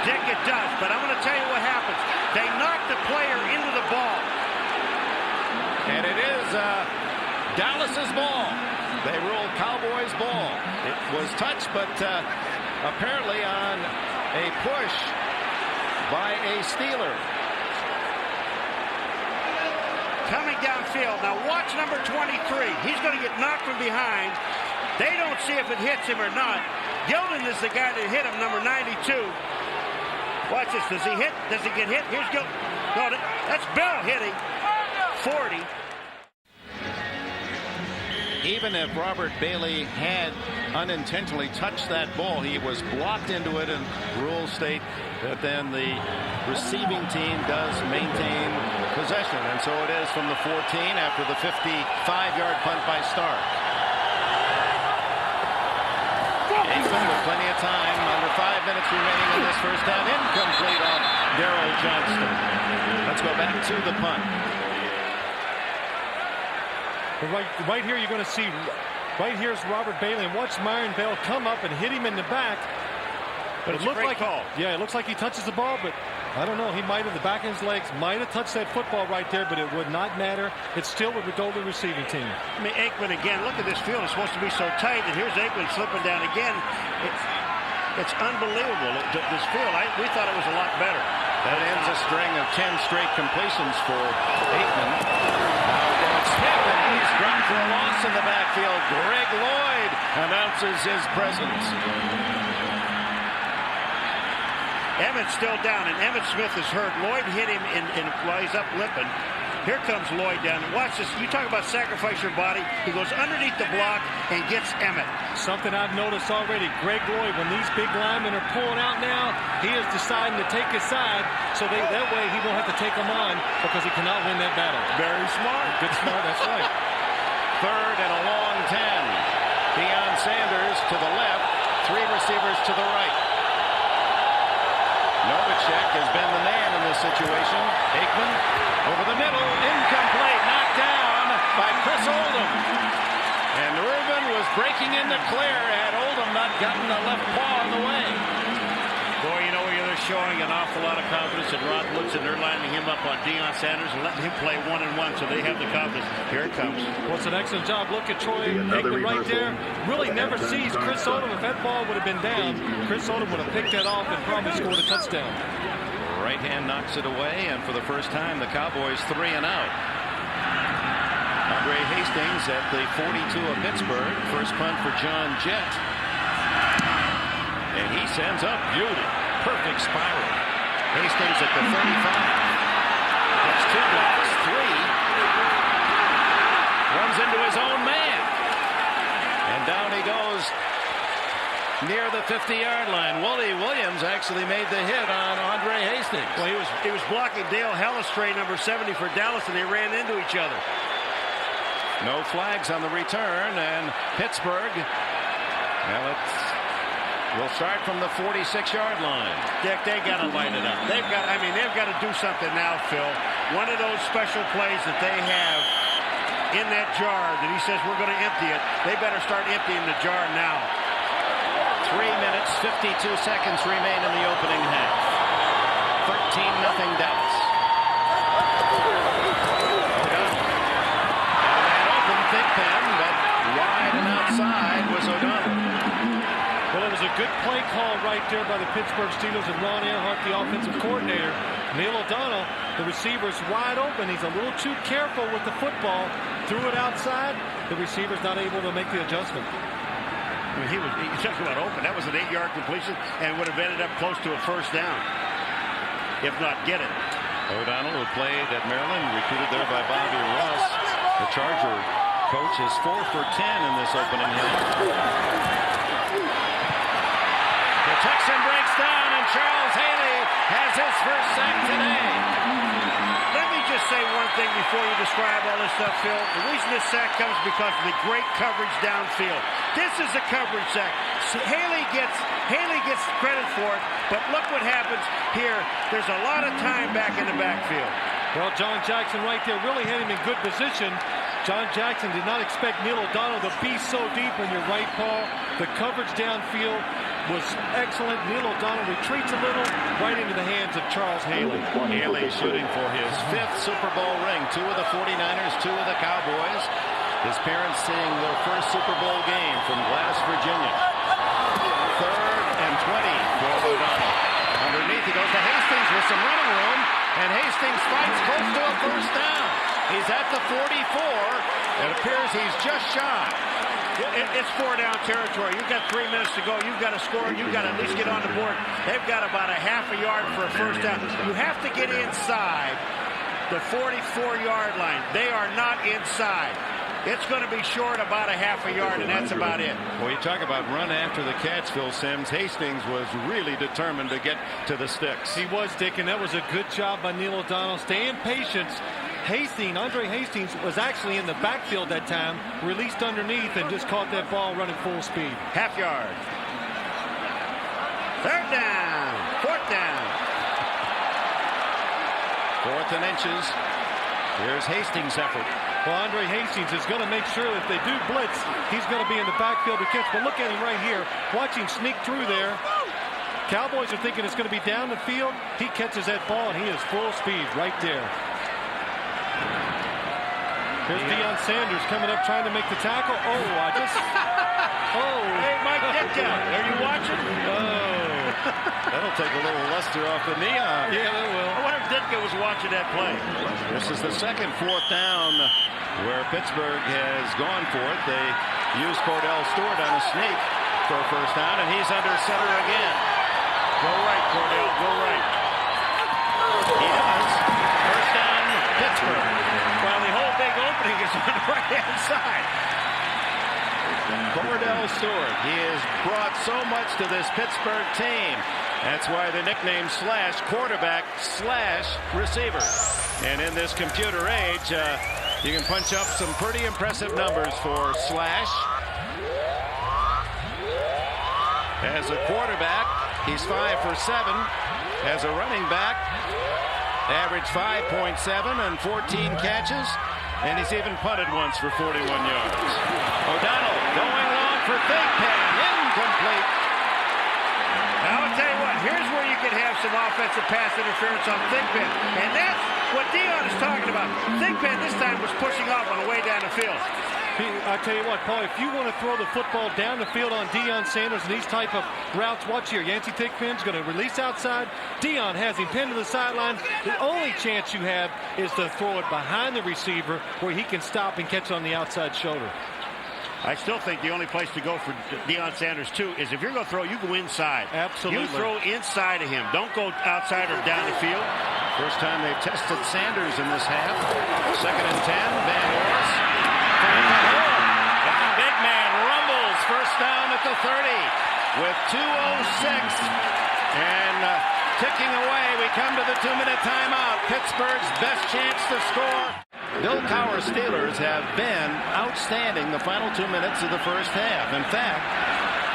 Speaker 3: Dick, it does, but I'm going to tell you what happens. They knock the player into the ball.
Speaker 1: And it is Dallas's ball. They ruled Cowboys ball. It was touched, but apparently on a push by a Steeler.
Speaker 3: Coming downfield. Now watch number 23. He's going to get knocked from behind. They don't see if it hits him or not. Gilden is the guy that hit him, number 92. Watch this. Does he hit? Does he get hit? Here's Gilden. No, that's Bill hitting. 40.
Speaker 1: Even if Robert Bailey had unintentionally touched that ball, he was blocked into it, and rules state that then the receiving team does maintain possession. And so it is from the 14 after the 55-yard punt by Stark. Aikman with plenty of time, under 5 minutes remaining in this first half. Incomplete off Darrell Johnston. Let's go back to the punt.
Speaker 2: Right here, you're going to see, right here's Robert Bailey, and watch Myron Bell come up and hit him in the back.
Speaker 3: But it looked like
Speaker 2: call. Yeah, it looks like he touches the ball, but I don't know. He might have, the back of his legs might have touched that football right there, but it would not matter. It still would go to the receiving team.
Speaker 3: I mean, Aikman again. Look at this field. It's supposed to be so tight, and here's Aikman slipping down again. It's unbelievable. This field, we thought it was a lot better.
Speaker 1: That ends a string of 10 straight completions for Aikman. Now Emmett Smith, and he's dropped for a loss in the backfield. Greg Lloyd announces his presence.
Speaker 3: Emmett's still down, and Emmitt Smith is hurt. Lloyd hit him while he's up limping. Here comes Lloyd down. Watch this. You talk about sacrifice your body. He goes underneath the block and gets Emmitt.
Speaker 2: Something I've noticed already. Greg Lloyd, when these big linemen are pulling out now, he is deciding to take his side, so that way he won't have to take them on because he cannot win that battle.
Speaker 3: Very smart.
Speaker 2: Good smart, that's right.
Speaker 1: Third and a long 10. Deion Sanders to the left, 3 receivers to the right. Novacek has been the man in this situation. Aikman over the middle, incomplete, knocked down by Chris Oldham. And Irvin was breaking into clear had Oldham not gotten the left paw in the way.
Speaker 3: Boy, you know, they're showing an awful lot of confidence in Rod Woodson. They're lining him up on Deion Sanders and letting him play 1-on-1, so they have the confidence. Here it comes.
Speaker 2: Well, it's an excellent job. Look at Troy Aikman right there. Really never sees Chris Oldham. If that ball would have been down, Chris Oldham would have picked that off and probably scored a touchdown.
Speaker 1: Right hand knocks it away, and for the first time, the Cowboys 3 and out. Andre Hastings at the 42 of Pittsburgh. First punt for John Jett. And he sends up beauty. Perfect spiral. Hastings at the 35. That's 2 blocks, 3. Runs into his own man. And down he goes near the 50-yard line. Wooly Williams actually made the hit on Andre Hastings.
Speaker 3: Well, he was blocking Dale Hellestray, number 70 for Dallas, and they ran into each other.
Speaker 1: No flags on the return, and Pittsburgh, well, we'll start from the 46-yard line.
Speaker 3: Dick, they got to light it up. They've got to do something now, Phil. One of those special plays that they have in that jar that he says we're going to empty it, they better start emptying the jar now.
Speaker 1: 3 minutes, 52 seconds remain in the opening half. 13-0 Dallas. Thick pen, but wide and outside was O'Donnell.
Speaker 2: Well, it was a good play call right there by the Pittsburgh Steelers and Ron Earhart, the offensive coordinator. Neil O'Donnell, the receiver's wide open. He's a little too careful with the football. Threw it outside. The receiver's not able to make the adjustment.
Speaker 3: I mean, he just about open. That was an 8-yard completion and would have ended up close to a first down, if not get it.
Speaker 1: O'Donnell, who played at Maryland, recruited there by Bobby Ross. The Charger coach is 4 for 10 in this opening half. The Texan breaks down, and Charles Haley has his first sack today.
Speaker 3: Let me just say one thing before you describe all this stuff, Phil. The reason this sack comes because of the great coverage downfield. This is a coverage sack. Haley gets credit for it, but look what happens here. There's a lot of time back in the backfield.
Speaker 2: Well, John Jackson right there really had him in good position. John Jackson did not expect Neil O'Donnell to be so deep in your right paw. The coverage downfield was excellent. Neil O'Donnell retreats a little right into the hands of Charles Haley.
Speaker 1: Haley shooting for his 5th Super Bowl ring. 2 of the 49ers, 2 of the Cowboys. His parents seeing their first Super Bowl game from Glass, Virginia. 3rd and 20 for O'Donnell. Underneath he goes to Hastings with some running room, and Hastings fights close to a first down. He's at the 44. It appears he's just shy.
Speaker 3: It's 4-down territory. You've got 3 minutes to go. You've got to score. You've got to at least get on the board. They've got about a half a yard for a first down. You have to get inside the 44-yard line. They are not inside. It's going to be short about a half a yard, and that's about it.
Speaker 1: Well, you talk about run after the catch, Phil Simms. Hastings was really determined to get to the sticks.
Speaker 2: He was, Dick, and that was a good job by Neil O'Donnell. Staying patient. Andre Hastings was actually in the backfield that time, released underneath, and just caught that ball running full speed.
Speaker 3: Half yard. 3rd down. 4th down.
Speaker 1: 4th and inches. Here's Hastings' effort.
Speaker 2: Well, Andre Hastings is going to make sure that if they do blitz, he's going to be in the backfield to catch. But look at him right here. Watch him sneak through there. Cowboys are thinking it's going to be down the field. He catches that ball, and he is full speed right there. Here's Deion Sanders coming up trying to make the tackle.
Speaker 3: Hey, Mike Ditka, are you watching?
Speaker 1: Oh, that'll take a little luster off the neon.
Speaker 2: Yeah, that will.
Speaker 3: I wonder if Ditka was watching that play.
Speaker 1: This is the second 4th down where Pittsburgh has gone for it. They used Cordell Stewart on a sneak for a first down, and he's under center again.
Speaker 3: Go right, Cordell, go right.
Speaker 1: He does. First down, Pittsburgh.
Speaker 3: Well, the whole big opening is on the right-hand side.
Speaker 1: Cordell Stewart, he has brought so much to this Pittsburgh team. That's why the nickname Slash, quarterback slash receiver. And in this computer age, you can punch up some pretty impressive numbers for Slash. As a quarterback, he's 5 for 7. As a running back, average 5.7 and 14 catches. And he's even punted once for 41 yards. O'Donnell going long for Thigpen. Incomplete.
Speaker 3: Now, I'll tell you what, here's where you can have some offensive pass interference on Thigpen. And that's what Dion is talking about. Thigpen this time was pushing off on the way down the field.
Speaker 2: I tell you what, Paul, if you want to throw the football down the field on Deion Sanders and these type of routes, watch here. Yancey Thigpen's going to release outside. Dion has him pinned to the sideline. The only chance you have is to throw it behind the receiver where he can stop and catch it on the outside shoulder.
Speaker 3: I still think the only place to go for Deion Sanders, too, is if you're going to throw, you go inside.
Speaker 2: Absolutely.
Speaker 3: You throw inside of him. Don't go outside or down the field.
Speaker 1: First time they've tested Sanders in this half. 2nd and 10. Van Ness. And big man rumbles. First down at the 30 with 2:06. And ticking away, we come to the 2-minute timeout. Pittsburgh's best chance to score. Bill Cowher's Steelers have been outstanding the final 2 minutes of the first half. In fact,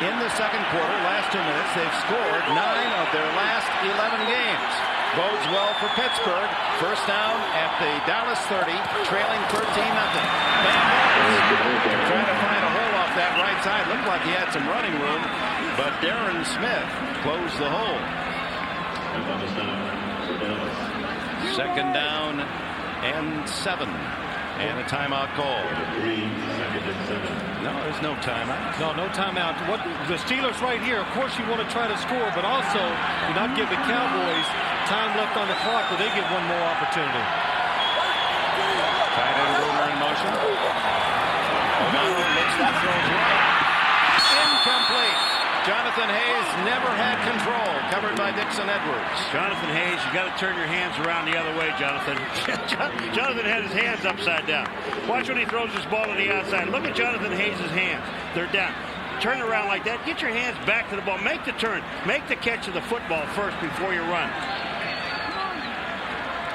Speaker 1: in the second quarter, last 2 minutes, they've scored 9 of their last 11 games. Bodes well for Pittsburgh. First down at the Dallas 30, trailing 13-0. Trying to find a hole off that right side. Looked like he had some running room, but Darren Smith closed the hole. Second down and 7. And a timeout call. No, there's no timeout.
Speaker 2: No timeout. What the Steelers right here, of course you want to try to score, but also do not give the Cowboys time left on the clock where they get one more opportunity.
Speaker 1: Tight end Ruler in motion. O'Donnell looks that throws right. Incomplete. Jonathan Hayes never had control. Covered by Dixon Edwards.
Speaker 3: Jonathan Hayes, you got to turn your hands around the other way, Jonathan. Jonathan had his hands upside down. Watch when he throws this ball to the outside. Look at Jonathan Hayes' hands. They're down. Turn around like that. Get your hands back to the ball. Make the turn. Make the catch of the football first before you run.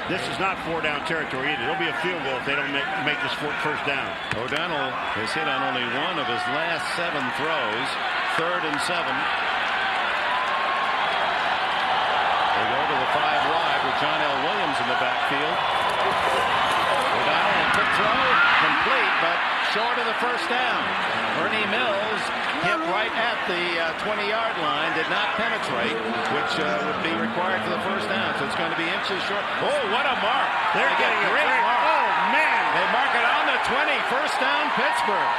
Speaker 3: This is not 4-down territory either. It'll be a field goal if they don't make this first down.
Speaker 1: O'Donnell has hit on only one of his last 7 throws. 3rd and 7. They go to the 5 wide with John L. Williams in the backfield. O'Donnell, a quick throw, complete, but short of the first down. Ernie Mills hit right at the 20-yard line, did not penetrate, which would be required for the first down. So it's going to be inches short. Oh, what a mark.
Speaker 3: They're getting a great mark. Oh, man.
Speaker 1: They mark it on the 20. First down, Pittsburgh.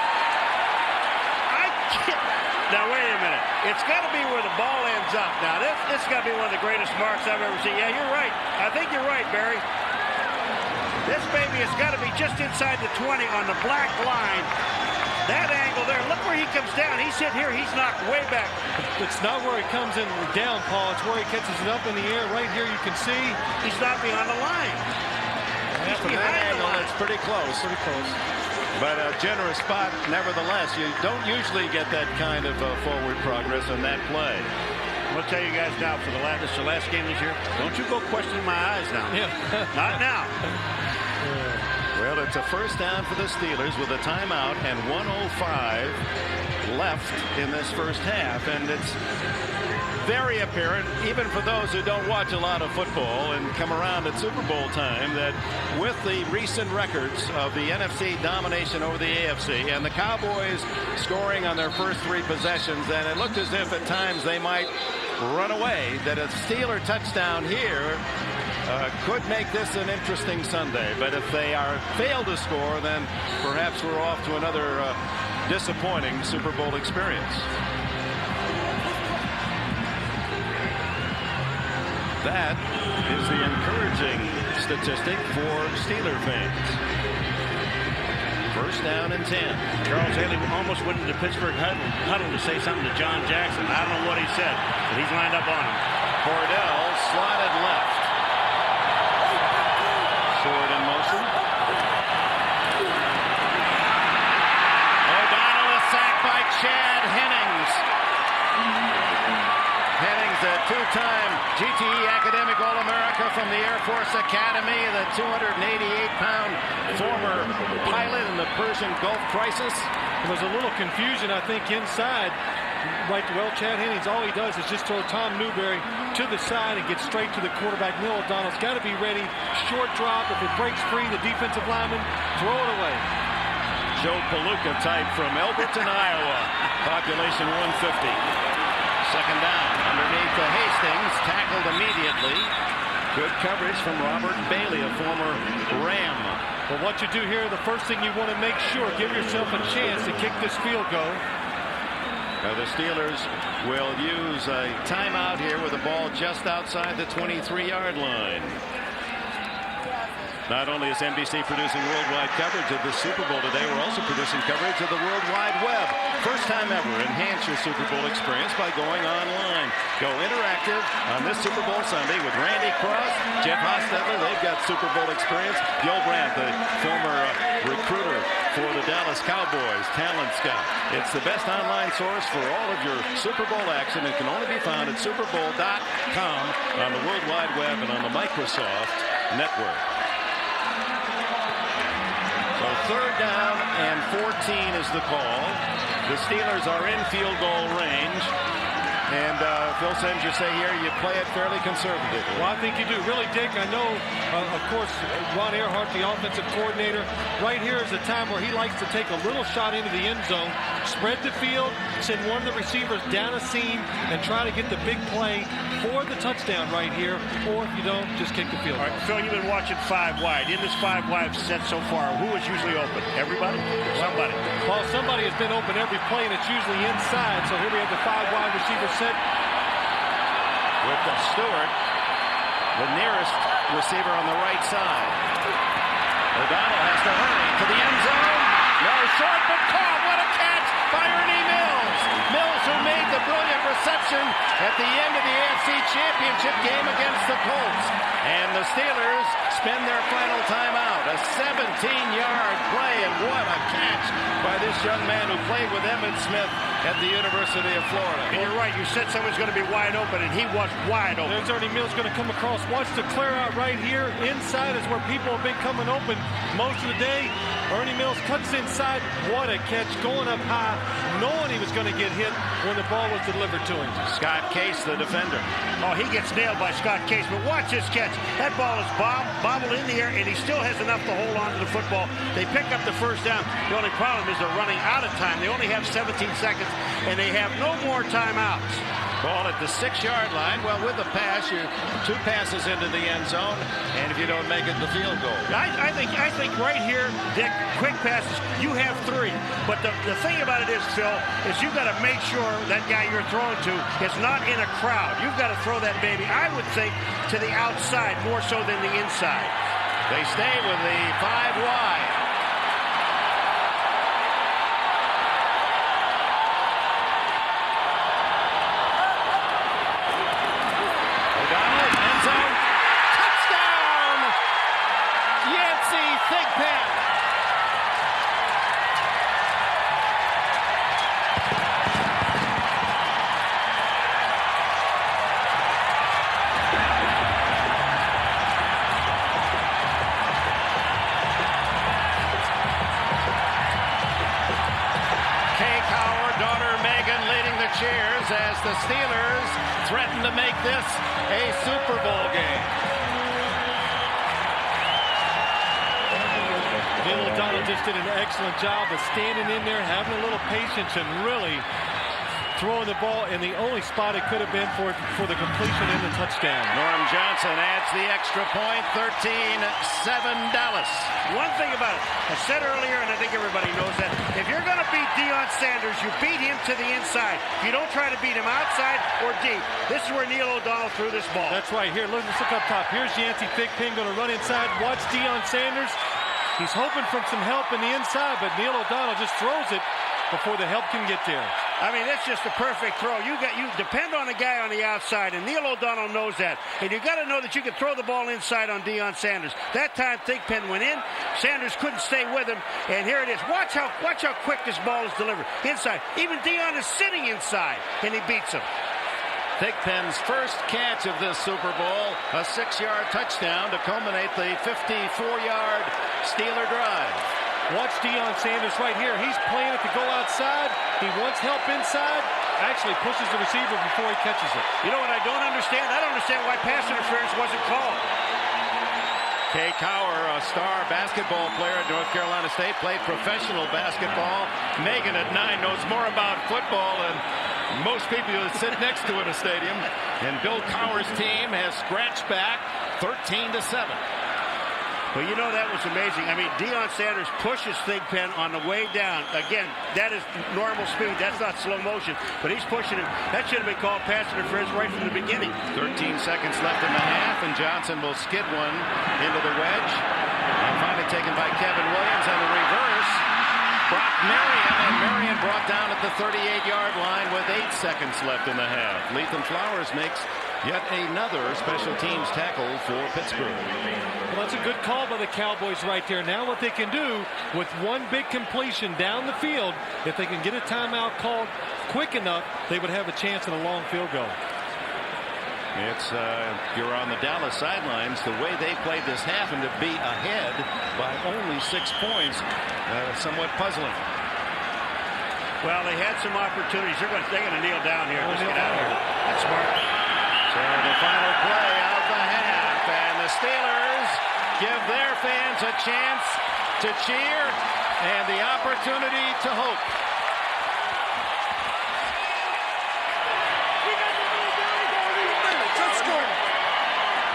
Speaker 3: Now, wait a minute. It's got to be where the ball ends up. Now, this has got to be one of the greatest marks I've ever seen. Yeah, you're right. I think you're right, Barry. This baby has got to be just inside the 20 on the black line. That angle there. Look where he comes down. He's hit here. He's knocked way back.
Speaker 2: It's not where he comes in down, Paul. It's where he catches it up in the air. Right here, you can see.
Speaker 3: He's not beyond the line. He's
Speaker 1: From that
Speaker 3: behind the
Speaker 1: angle,
Speaker 3: line.
Speaker 1: it's pretty close. Pretty close. But a generous spot, nevertheless. You don't usually get that kind of forward progress on that play.
Speaker 3: I'm going to tell you guys now, for this is the last game this year, don't you go questioning my eyes now.
Speaker 2: Yeah.
Speaker 3: Not now.
Speaker 1: Well, it's a first down for the Steelers with a timeout and 1:05 left in this first half. And it's very apparent, even for those who don't watch a lot of football and come around at Super Bowl time, that with the recent records of the NFC domination over the AFC and the Cowboys scoring on their first 3 possessions, and it looked as if at times they might run away, that a Steeler touchdown here could make this an interesting Sunday. But if they fail to score, then perhaps we're off to another disappointing Super Bowl experience. That is the encouraging encouraging statistic for Steeler fans. First down and 10.
Speaker 3: Charles Haley almost went into the Pittsburgh huddle to say something to John Jackson. I don't know what he said, but he's lined up on him.
Speaker 1: Cordell slotted left. Short in motion. O'Donnell is sacked by Chad Hennings. Hennings, a two-time GTE Academic All-America from the Air Force Academy, the 288-pound former pilot in the Persian Gulf crisis.
Speaker 2: There was a little confusion, I think, inside. Right, well, Chad Hennings, all he does is just throw Tom Newberry to the side and get straight to the quarterback. Neil O'Donnell's got to be ready. Short drop. If it breaks free, the defensive lineman, throw it away.
Speaker 1: Joe Palooka type from Elberton, Iowa. Population 150. Second down underneath the Hastings, tackled immediately. Good coverage from Robert Bailey, a former Ram.
Speaker 2: Well, what you do here, the first thing you want to make sure, give yourself a chance to kick this field goal.
Speaker 1: The Steelers will use a timeout here with the ball just outside the 23-yard line. Not only is NBC producing worldwide coverage of the Super Bowl today, we're also producing coverage of the World Wide Web. First time ever, enhance your Super Bowl experience by going online. Go interactive on this Super Bowl Sunday with Randy Cross, Jeff Hostetler. They've got Super Bowl experience. Gil Brandt, the former recruiter for the Dallas Cowboys, talent scout. It's the best online source for all of your Super Bowl action. It can only be found at superbowl.com on the World Wide Web and on the Microsoft Network. So third down and 14 is the call. The Steelers are in field goal range. And Phil Singer say here you play it fairly conservatively.
Speaker 2: Well, I think you do. Really, Dick, I know, of course, Ron Earhart, the offensive coordinator, right here is a time where he likes to take a little shot into the end zone, spread the field, send one of the receivers down a seam, and try to get the big play for the touchdown right here. Or if you don't, just kick the field.
Speaker 3: All right, Phil, you've been watching 5 wide. In this 5 wide set so far, who is usually open? Everybody? Somebody.
Speaker 2: Well, somebody has been open every play, and it's usually inside. So here we have the 5 wide receiver set.
Speaker 1: With the Stewart, the nearest receiver on the right side. O'Donnell has to hurry to the end zone. No, short but caught. What a catch by Ernie Mills. Mills, who made the brilliant reception at the end of the AFC Championship game against the Colts. And the Steelers spend their final timeout. A 17-yard play, and what a catch by this young man who played with Emmitt Smith at the University of Florida.
Speaker 3: And you're right, you said someone's going to be wide open, and he was wide open.
Speaker 2: There's Ernie Mills going to come across, wants to clear out right here. Inside is where people have been coming open most of the day. Ernie Mills cuts inside. What a catch, going up high, knowing he was going to get hit when the ball was delivered to him.
Speaker 1: Scott Case, the defender.
Speaker 3: Oh, he gets nailed by Scott Case, but watch this catch. That ball is bobbled in the air, and he still has enough to hold on to the football. They pick up the first down. The only problem is they're running out of time. They only have 17 seconds, and they have no more timeouts.
Speaker 1: Ball at the 6-yard line. Well, with the pass, you 2 passes into the end zone, and if you don't make it, the field goal.
Speaker 3: I think right here, Dick, quick passes, you have 3. But the thing about it is, Phil, is you've got to make sure that guy you're throwing to is not in a crowd. You've got to throw that baby, I would think, to the outside more so than the inside.
Speaker 1: They stay with the 5 wide. Cheers as the Steelers threaten to make this a Super Bowl game.
Speaker 2: Neil O'Donnell just did an excellent job of standing in there, having a little patience, and really throwing the ball in the only spot it could have been for the completion and the touchdown.
Speaker 1: Norm Johnson adds the extra point. 13-7 Dallas.
Speaker 3: One thing about it, I said earlier, and I think everybody knows that, if you're going to beat Deion Sanders, you beat him to the inside. You don't try to beat him outside or deep. This is where Neil O'Donnell threw this ball.
Speaker 2: That's right. Here, let's look up top. Here's Yancey Thigpen going to run inside. Watch Deion Sanders. He's hoping for some help in the inside, but Neil O'Donnell just throws it before the help can get there.
Speaker 3: I mean, that's just a perfect throw. You depend on a guy on the outside, and Neil O'Donnell knows that. And you got to know that you can throw the ball inside on Deion Sanders. That time, Thigpen went in. Sanders couldn't stay with him, and here it is. Watch how quick this ball is delivered inside. Even Deion is sitting inside, and he beats him.
Speaker 1: Thigpen's first catch of this Super Bowl, a 6-yard touchdown to culminate the 54-yard Steeler drive.
Speaker 2: Watch Deion Sanders right here. He's playing it to go outside. He wants help inside. Actually pushes the receiver before he catches it.
Speaker 3: You know what I don't understand? I don't understand why pass interference wasn't called.
Speaker 1: Kay Cower, a star basketball player at North Carolina State, played professional basketball. Megan at 9 knows more about football than most people that sit next to in a stadium. And Bill Cower's team has scratched back 13-7.
Speaker 3: Well, you know, that was amazing. I mean, Deion Sanders pushes Thigpen on the way down. Again, that is normal speed. That's not slow motion. But he's pushing him. That should have been called pass interference right from the beginning.
Speaker 1: 13 seconds left in the half, and Johnson will skid one into the wedge. And finally taken by Kevin Williams on the reverse. Brock Marion, and Marion brought down at the 38-yard line with 8 seconds left in the half. Lethan Flowers makes yet another special teams tackle for Pittsburgh.
Speaker 2: Well, that's a good call by the Cowboys right there. Now what they can do with one big completion down the field, if they can get a timeout called quick enough, they would have a chance at a long field goal.
Speaker 1: It's you're on the Dallas sidelines. The way they played this half and to be ahead by only 6 points, somewhat puzzling.
Speaker 3: Well, they had some opportunities. They're going to kneel down here. Just get out of here. That's smart.
Speaker 1: So the final play of the half, and the Steelers give their fans a chance to cheer and the opportunity to hope.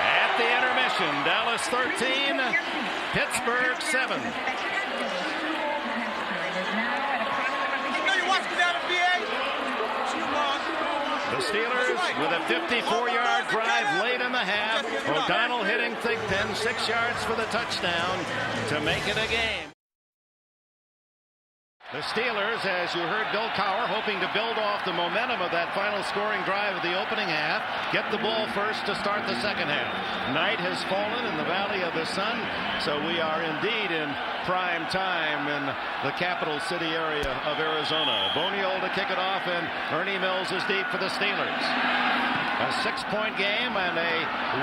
Speaker 1: At the intermission, Dallas 13, Pittsburgh 7. The Steelers with a 54-yard drive late in the half. O'Donnell hitting Thigpen 6 yards for the touchdown to make it a game. The Steelers, as you heard Bill Cower, hoping to build off the momentum of that final scoring drive of the opening half, get the ball first to start the second half. Night has fallen in the Valley of the Sun, so we are indeed in prime time in the capital city area of Arizona. Boniol to kick it off, and Ernie Mills is deep for the Steelers. A 6-point game, and a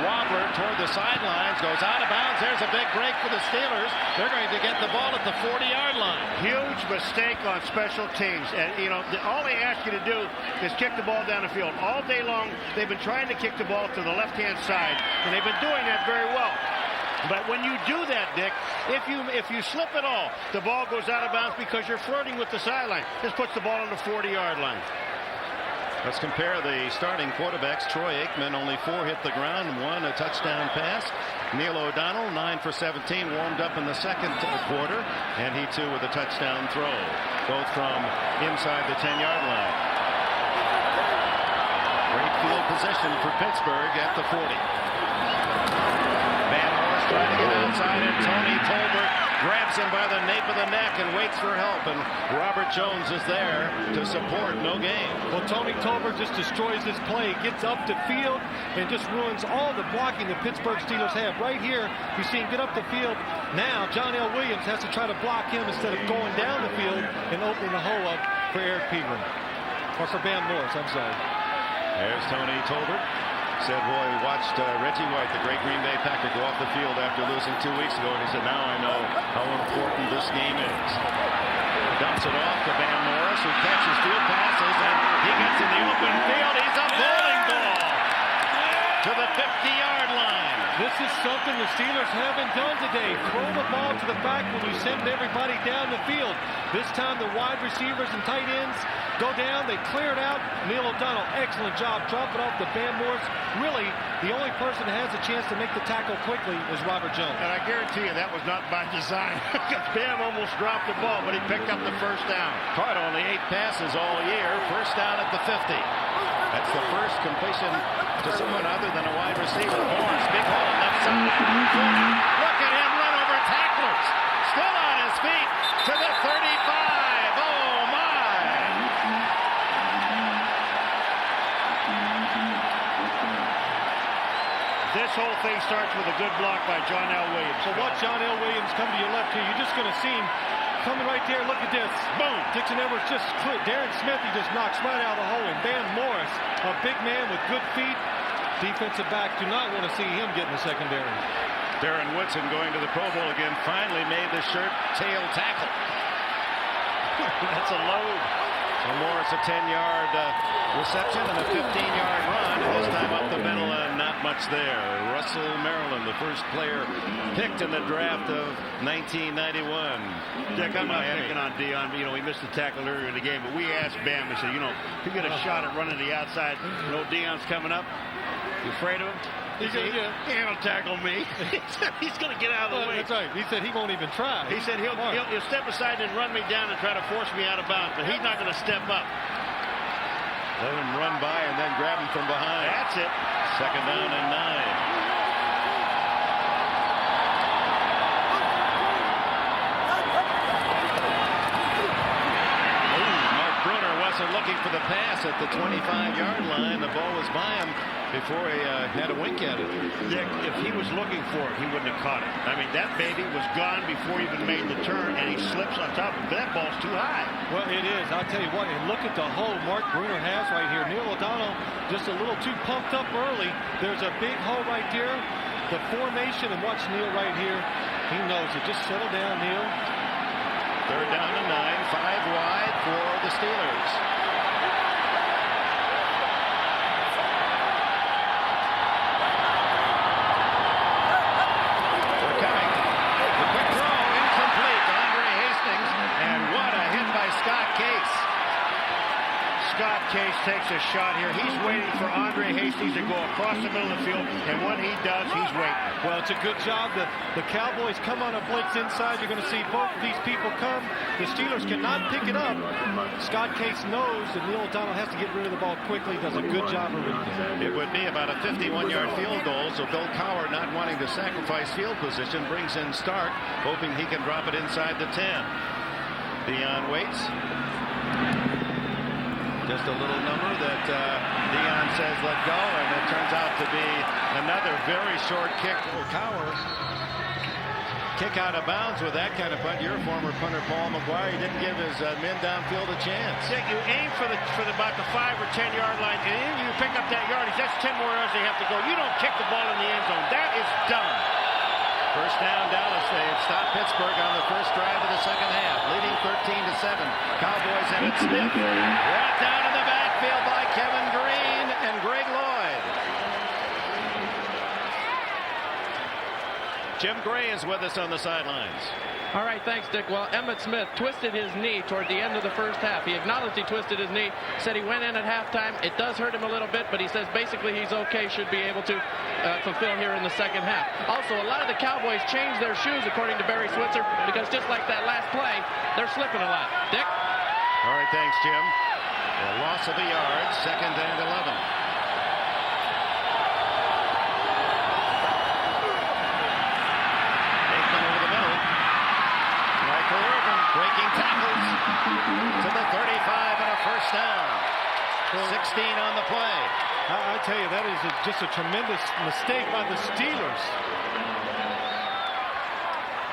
Speaker 1: wobbler toward the sidelines, goes out of bounds. There's a big break for the Steelers. They're going to get the ball at the 40-yard line.
Speaker 3: Huge mistake on special teams. And, you know, all they ask you to do is kick the ball down the field. All day long, they've been trying to kick the ball to the left-hand side, and they've been doing that very well. But when you do that, Dick, if you slip at all, the ball goes out of bounds because you're flirting with the sideline. This puts the ball on the 40-yard line.
Speaker 1: Let's compare the starting quarterbacks. Troy Aikman, only 4 hit the ground, 1 a touchdown pass. Neil O'Donnell, 9 for 17, warmed up in the second quarter, and he too with a touchdown throw, both from inside the 10-yard line. Great field position for Pittsburgh at the 40. Van Horst trying to get outside, and Tony Tolbert grabs him by the nape of the neck and waits for help, and Robert Jones is there to support. No gain.
Speaker 2: Well, Tony Tolbert just destroys this play, gets up the field, and just ruins all the blocking the Pittsburgh Steelers have. Right here, you see him get up the field. Now, John L. Williams has to try to block him instead of going down the field and opening the hole up for Eric Pegram. Or for Bam Norris, I'm sorry.
Speaker 1: There's Tony Tolbert. Said, boy, we watched Reggie White, the great Green Bay Packer, go off the field after losing 2 weeks ago, and he said, now I know how important this game is. Dumps it off to Bam Norris, who catches 2 passes, and he gets in the open field. He's a bowling ball to the 50-yard line.
Speaker 2: This is something the Steelers haven't done today. Throw the ball to the back when you send everybody down the field. This time the wide receivers and tight ends go down. They clear it out. Neil O'Donnell, excellent job. Drop it off to Bam Morris. Really, the only person that has a chance to make the tackle quickly is Robert Jones.
Speaker 3: And I guarantee you that was not by design. Because Bam almost dropped the ball, but he picked up the first down.
Speaker 1: Caught only 8 passes all year. First down at the 50. That's the first completion to someone other than a wide receiver. Morris, big hole, left side. Look at him run over tacklers. Still on his feet to the 35. Oh, my.
Speaker 3: This whole thing starts with a good block by John L. Williams.
Speaker 2: So watch John L. Williams come to your left here. You're just going to see him coming right there. Look at this. Boom. Dixon Edwards just clear. Darren Smith, he just knocks right out of the hole. And Bam Morris, a big man with good feet. Defensive backs do not want to see him get in the secondary.
Speaker 1: Darren Woodson going to the Pro Bowl again. Finally made the shirt tail tackle.
Speaker 3: That's a load.
Speaker 1: So Morris a 10-yard reception and a 15-yard run. And this time up the middle, not much there. Russell Maryland, the first player picked in the draft of 1991.
Speaker 3: Dick, I'm not picking on Deion. You know, he missed the tackle earlier in the game, but we asked Bam, we said, you know, if you get a shot at running the outside, you know, Deion's coming up. You afraid of him? He said, he ain't gonna tackle me. He's gonna get out of the way.
Speaker 2: That's right. He said he won't even try.
Speaker 3: He said he'll step aside and run me down and try to force me out of bounds, but he's not gonna step up.
Speaker 1: Let him run by and then grab him from behind.
Speaker 3: That's it.
Speaker 1: Second down and 9. Looking for the pass at the 25-yard line. The ball was by him before he had a wink at it.
Speaker 3: Dick, if he was looking for it, he wouldn't have caught it. I mean, that baby was gone before he even made the turn, and he slips on top of it. That ball's too high.
Speaker 2: Well, it is. I'll tell you what, and look at the hole Mark Bruner has right here. Neil O'Donnell just a little too pumped up early. There's a big hole right there. The formation, and watch Neil right here. He knows it. Just settle down, Neil.
Speaker 1: Third down and 9, 5 wide for the Steelers. They're coming. The quick throw, incomplete to Andre Hastings, and what a hit by Scott Case.
Speaker 3: Scott Case takes a shot here. He's waiting for Andre Hastings to go across the middle of the field, and when he does, he's waiting.
Speaker 2: Well, it's a good job. The Cowboys come on a blitz inside. You're going to see both of these people come. The Steelers cannot pick it up. Scott Case knows that Neil O'Donnell has to get rid of the ball quickly. Does a good job of reading it.
Speaker 1: It would be about a 51-yard field goal, so Bill Cowher, not wanting to sacrifice field position, brings in Stark, hoping he can drop it inside the 10. Deion waits. Just a little number that Deion says let go, and it turns out to be another very short kick. Cowher kick out of bounds with that kind of punt. Your former punter Paul McGuire, he didn't give his men downfield a chance.
Speaker 3: Dick, you aim for about the 5 or 10 yard line, and you pick up that yardage. That's 10 more yards they have to go. You don't kick the ball in the end zone. That is dumb.
Speaker 1: First down, Dallas. They stopped Pittsburgh on the first drive of the second half, leading 13-7. Cowboys have it Smith. Brought down in the backfield by Kevin Green and Greg Lloyd. Jim Gray is with us on the sidelines.
Speaker 5: All right, thanks, Dick. Well, Emmitt Smith twisted his knee toward the end of the first half. He acknowledged he twisted his knee, said he went in at halftime. It does hurt him a little bit, but he says basically he's okay, should be able to fulfill here in the second half. Also, a lot of the Cowboys changed their shoes, according to Barry Switzer, because just like that last play, they're slipping a lot. Dick?
Speaker 1: All right, thanks, Jim. A loss of a yard, second and 11. Breaking tackles to the 35 and a first down. 16 on the play.
Speaker 2: I tell you, that is just a tremendous mistake by the Steelers.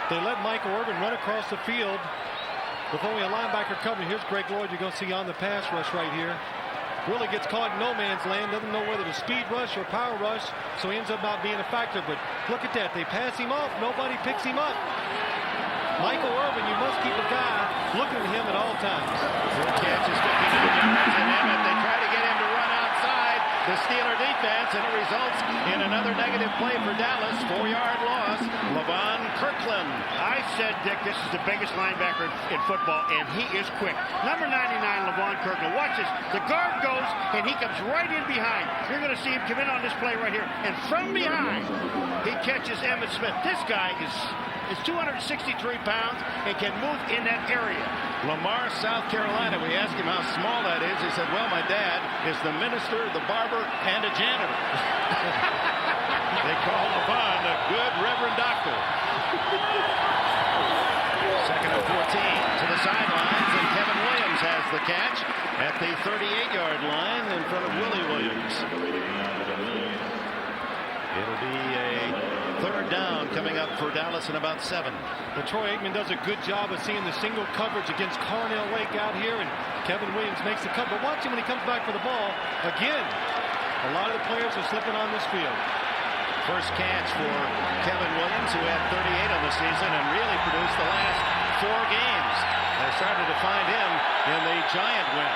Speaker 2: They let Michael Irvin run across the field with only a linebacker covering. Here's Greg Lloyd. You're going to see on the pass rush right here. Really gets caught in no man's land. Doesn't know whether to speed rush or power rush, so he ends up not being a factor. But look at that. They pass him off. Nobody picks him up. Michael Irvin, you must keep a guy looking at him at all times.
Speaker 1: Good catch is 59 yards, and Emmitt, they try to get him to run outside. the Steeler defense, and it results in another negative play for Dallas. 4-yard loss. Levon Kirkland.
Speaker 3: I said, Dick, this is the biggest linebacker in football, and he is quick. Number 99, Levon Kirkland. Watch this. The guard goes, and he comes right in behind. You're going to see him come in on this play right here. And from behind, he catches Emmitt Smith. This guy is 263 pounds and can move in that area.
Speaker 1: Lamar, South Carolina. We asked him how small that is. He said, well, my dad is the minister, the barber, and a janitor. They call Levon a good reverend doctor. Second and 14 to the sidelines, and Kevin Williams has the catch at the 38-yard line in front of Willie Williams. It'll be a third down coming up for Dallas in about 7.
Speaker 2: Well, Troy Aikman does a good job of seeing the single coverage against Carnell Lake out here, and Kevin Williams makes the cut. But watch him when he comes back for the ball. Again, a lot of the players are slipping on this field.
Speaker 1: First catch for Kevin Williams, who had 38 on the season and really produced the last 4 games. They started to find him in the Giant win.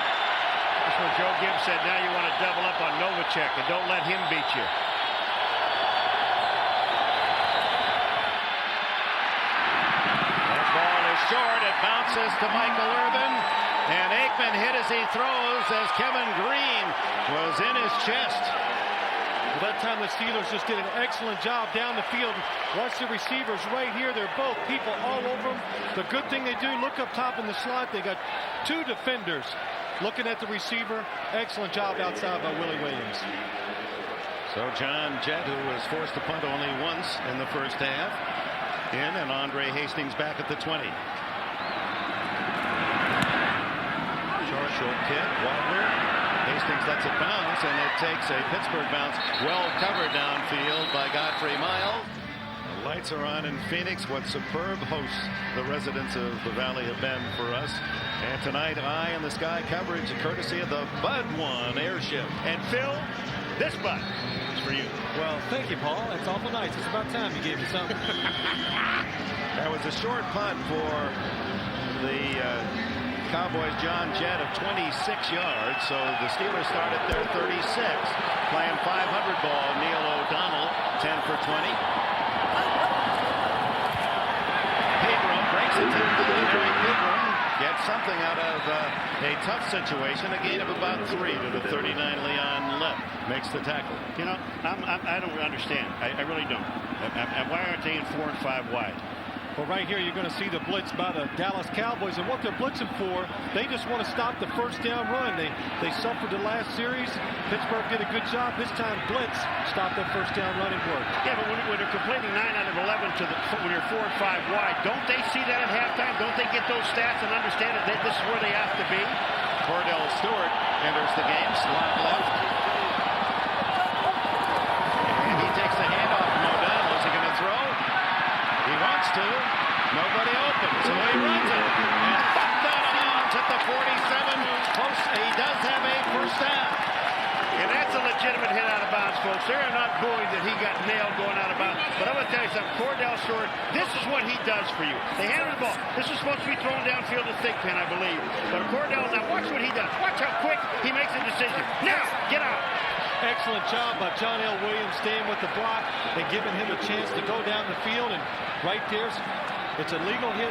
Speaker 3: That's when Joe Gibbs said, now you want to double up on Novacek and don't let him beat you.
Speaker 1: Short, it bounces to Michael Irvin, and Aikman hit as he throws as Kevin Green was in his chest.
Speaker 2: Well, that time the Steelers just did an excellent job down the field. Watch the receivers right here. They're both people all over them. The good thing they do, look up top in the slot. They got 2 defenders looking at the receiver. Excellent job outside by Willie Williams.
Speaker 1: So John Jett, who was forced to punt only once in the first half, in, and Andre Hastings back at the 20. Short kick, Wadler. Hastings lets it bounce, and it takes a Pittsburgh bounce, well covered downfield by Godfrey Miles. The lights are on in Phoenix. What superb hosts the residents of the Valley have been for us. And tonight, eye in the sky coverage courtesy of the Bud One airship.
Speaker 3: And Phil, this Bud is for you.
Speaker 2: Well, thank you, Paul. That's awful nice. It's about time you gave me something.
Speaker 1: That was a short punt for the Cowboys' John Jett of 26 yards. So the Steelers start at their 36. Playing 500 ball, Neil O'Donnell, 10 for 20. Pegram breaks it to Larry Pegram. Gets something out of a tough situation. A gain of about 3 to the 39. Leon Lett makes the tackle.
Speaker 3: You know, I don't understand. I really don't. Why aren't they in 4 and 5 wide?
Speaker 2: Well, right here, you're going to see the blitz by the Dallas Cowboys. And what they're blitzing for, they just want to stop the first down run. They suffered the last series. Pittsburgh did a good job. This time, blitz stopped that first down run and worked.
Speaker 3: Yeah, but when they're completing 9 out of 11 when you're 4 and 5 wide, don't they see that at halftime? Don't they get those stats and understand that this is where they have to be?
Speaker 1: Cordell Stewart enters the game, slot left. And he takes the handoff from O'Donnell. Is he going to throw? He wants to. Nobody open. So he runs it. And bumped out of bounds at the 47. Close. He does have a first down.
Speaker 3: And that's a legitimate hit out of bounds, folks. They're not booing that he got nailed going out of bounds. But I'm going to tell you something. Cordell Stewart, this is what he does for you. They hand him the ball. This is supposed to be thrown downfield to Thigpen, I believe. But Cordell, now watch what he does. Watch how quick he makes a decision. Now, get out.
Speaker 2: Excellent job by John L. Williams staying with the block and giving him a chance to go down the field. And right there, it's a legal hit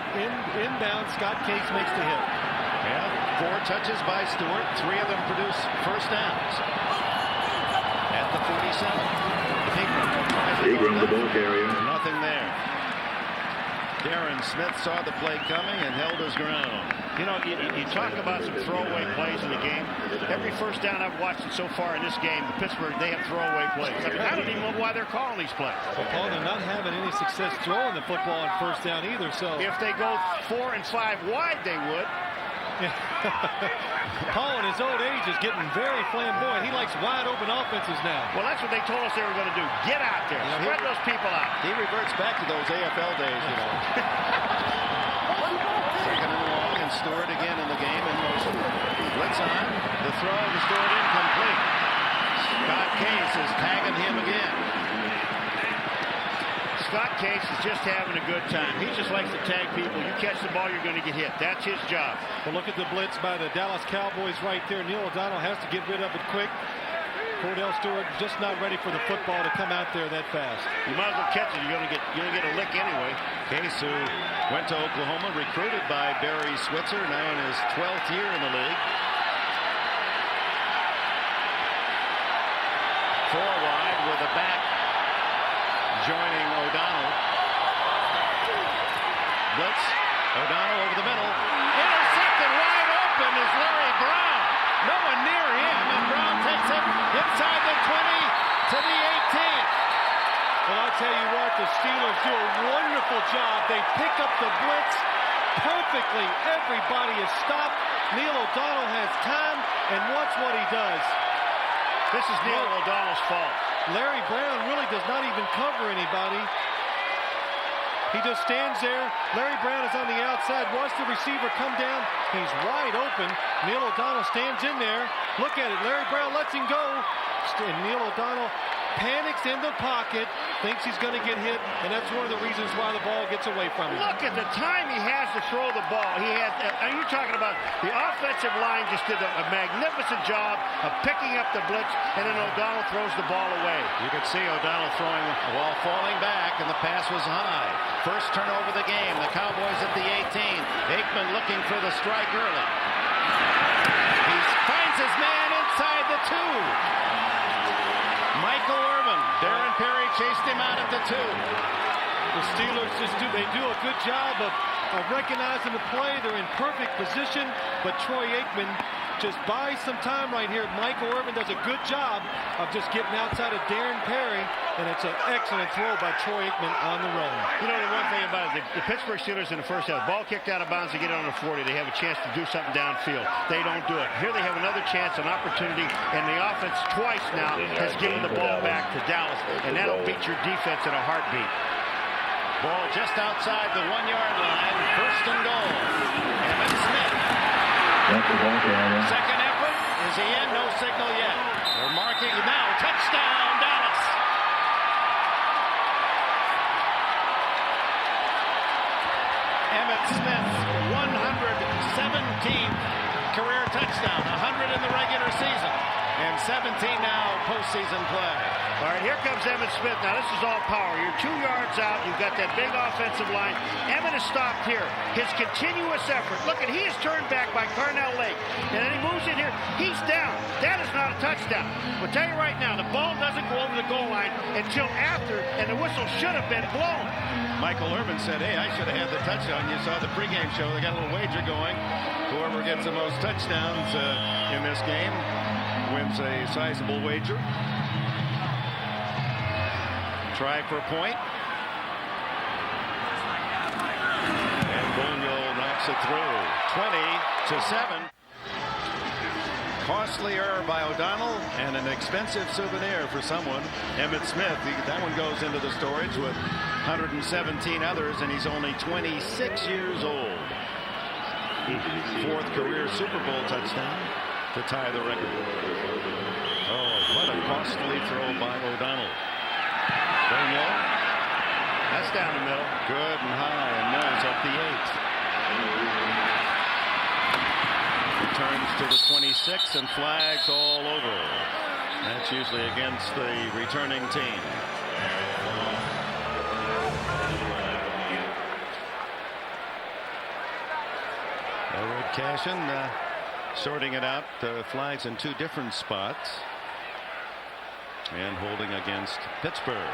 Speaker 2: inbound. Scott Case makes the hit.
Speaker 1: Yeah, 4 touches by Stewart. 3 of them produce first downs. At the 47.
Speaker 6: Pegram, the ball carrier.
Speaker 1: Nothing there. Darren Smith saw the play coming and held his ground.
Speaker 3: You know, you talk about some throwaway plays in the game. Every first down I've watched it so far in this game, the Pittsburgh, they have throwaway plays. I mean, I don't even know why they're calling these plays.
Speaker 2: Well, Paul, they're not having any success throwing the football on first down either. So
Speaker 3: if they go 4 and 5 wide, they would.
Speaker 2: Paul, in his old age, is getting very flamboyant. He likes wide open offenses now.
Speaker 3: Well, that's what they told us they were going to do. Get out there. Spread those people out.
Speaker 1: He reverts back to those AFL days, you know. Second and long, and Stewart again in the game in motion. Blitz on. The throw to Stewart incomplete. Scott Case is tagging him again.
Speaker 3: Scott Case is just having a good time. He just likes to tag people. You catch the ball, you're going to get hit. That's his job.
Speaker 2: Well, look at the blitz by the Dallas Cowboys right there. Neil O'Donnell has to get rid of it quick. Cordell Stewart just not ready for the football to come out there that fast.
Speaker 3: You might as well catch it. You're gonna get a lick anyway.
Speaker 1: Case, who went to Oklahoma, recruited by Barry Switzer, now in his 12th year in the league. 4 wide with a back joining O'Donnell. Blitz. O'Donnell over the middle. Intercepted wide open is Larry Brown. No one near him, and Brown takes it inside the 20 to the 18.
Speaker 2: Well, I'll tell you what, the Steelers do a wonderful job. They pick up the blitz perfectly. Everybody is stopped. Neil O'Donnell has time, and watch what he does.
Speaker 3: This is Neil O'Donnell's fault.
Speaker 2: Larry Brown really does not even cover anybody. He just stands there. Larry Brown is on the outside. Watch the receiver come down. He's wide open. Neil O'Donnell stands in there. Look at it. Larry Brown lets him go. And Neil O'Donnell panics in the pocket, thinks he's going to get hit, and that's one of the reasons why the ball gets away from him.
Speaker 3: Look at the time he has to throw the ball. And you're talking about the offensive line just did a magnificent job of picking up the blitz, and then O'Donnell throws the ball away.
Speaker 1: You could see O'Donnell throwing while falling back, and the pass was high. First turnover of the game. The Cowboys at the 18. Aikman looking for the strike early. He finds his man inside the 2. Michael Irvin. Darren Perry chased him out at the 2.
Speaker 2: The Steelers they do a good job of recognizing the play. They're in perfect position, but Troy Aikman just buys some time right here. Michael Irvin does a good job of just getting outside of Darren Perry, and it's an excellent throw by Troy Aikman on the run.
Speaker 3: You know, the one thing about it, the Pittsburgh Steelers in the first half, ball kicked out of bounds, they get on the 40, they have a chance to do something downfield. They don't do it. Here they have another chance, an opportunity, and the offense twice now has given the ball back to Dallas, and that'll beat your defense in a heartbeat.
Speaker 1: Ball just outside the 1-yard line. First and goal. Emmitt Smith. Second effort. Is he in? No signal yet. They're marking now. Touchdown, Dallas. Emmitt Smith, 117th career touchdown. 100 in the regular season. And 17 now postseason play.
Speaker 3: All right, here comes Emmitt Smith. Now, this is all power. You're 2 yards out. You've got that big offensive line. Emmitt is stopped here. His continuous effort. Look, he is turned back by Carnell Lake. And then he moves in here. He's down. That is not a touchdown. I'll tell you right now, the ball doesn't go over the goal line until after, and the whistle should have been blown.
Speaker 1: Michael Irvin said, hey, I should have had the touchdown. You saw the pregame show. They got a little wager going. Whoever gets the most touchdowns in this game wins a sizable wager. Try for a point. And Boniol knocks it through. 20-7. Costly error by O'Donnell and an expensive souvenir for someone. Emmitt Smith, that one goes into the storage with 117 others, and he's only 26 years old. 4th career Super Bowl touchdown to tie the record. Oh, what a costly throw by O'Donnell. Boniol.
Speaker 3: That's down the middle.
Speaker 1: Good and high, and Mills up the 8. Returns to the 26 and flags all over. That's usually against the returning team. Red Cashin sorting it out. Flags in 2 different spots. And holding against Pittsburgh.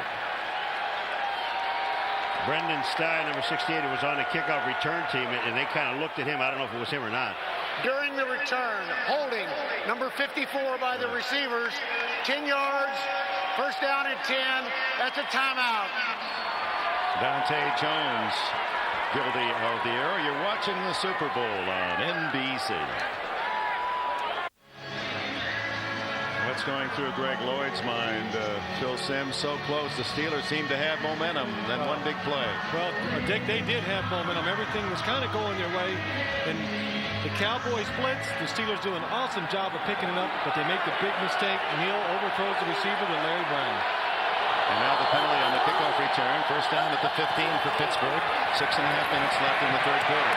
Speaker 3: Brendan Stein, number 68, who was on the kickoff return team, and they kind of looked at him. I don't know if it was him or not.
Speaker 4: During the return, holding number 54 by the receivers, 10 yards, first down and 10. That's a timeout.
Speaker 1: Dante Jones guilty of the error. You're watching the Super Bowl on NBC. What's going through Greg Lloyd's mind? Phil Simms so close. The Steelers seem to have momentum. Then one big play.
Speaker 2: Well, Dick, they did have momentum. Everything was kind of going their way. And the Cowboys blitz. The Steelers do an awesome job of picking it up, but they make the big mistake. Neal overthrows the receiver to Larry Brown.
Speaker 1: And now the penalty on the kickoff return. First down at the 15 for Pittsburgh. 6.5 minutes left in the 3rd quarter.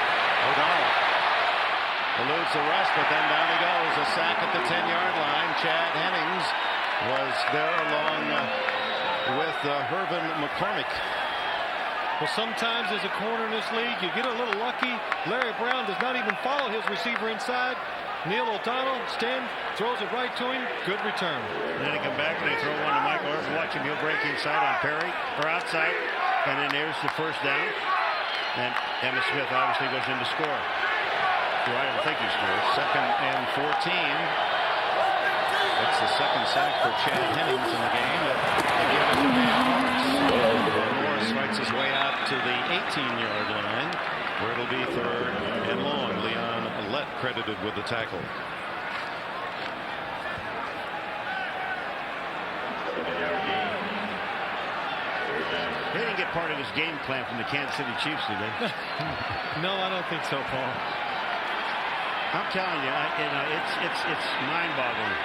Speaker 1: O'Donnell eludes the rush, but then down he goes. A sack at the 10-yard line. Chad Hennings was there along with Hervin McCormick.
Speaker 2: Well, sometimes as a corner in this league, you get a little lucky. Larry Brown does not even follow his receiver inside. Neil O'Donnell throws it right to him. Good return.
Speaker 3: And then they come back and they throw one to Michael Irvin. Watch him. He'll break inside on Perry, or outside. And then there's the first down. And Emmitt Smith obviously goes in to score. I don't think he scores.
Speaker 1: 2nd and 14. That's the second sack for Chad Hennings in the game. Morris fights his way out to the 18-yard line, where it'll be 3rd and long. Leon Lett credited with the tackle.
Speaker 3: They didn't get part of this game plan from the Kansas City Chiefs, did they?
Speaker 2: No, I don't think so, Paul.
Speaker 3: I'm telling you, it's mind-boggling.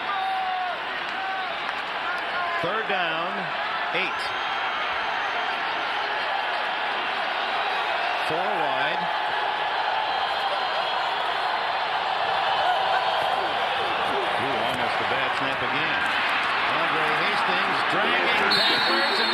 Speaker 1: 3rd down, 8. 4 wide. Ooh, almost a bad snap again. Andre Hastings dragging backwards and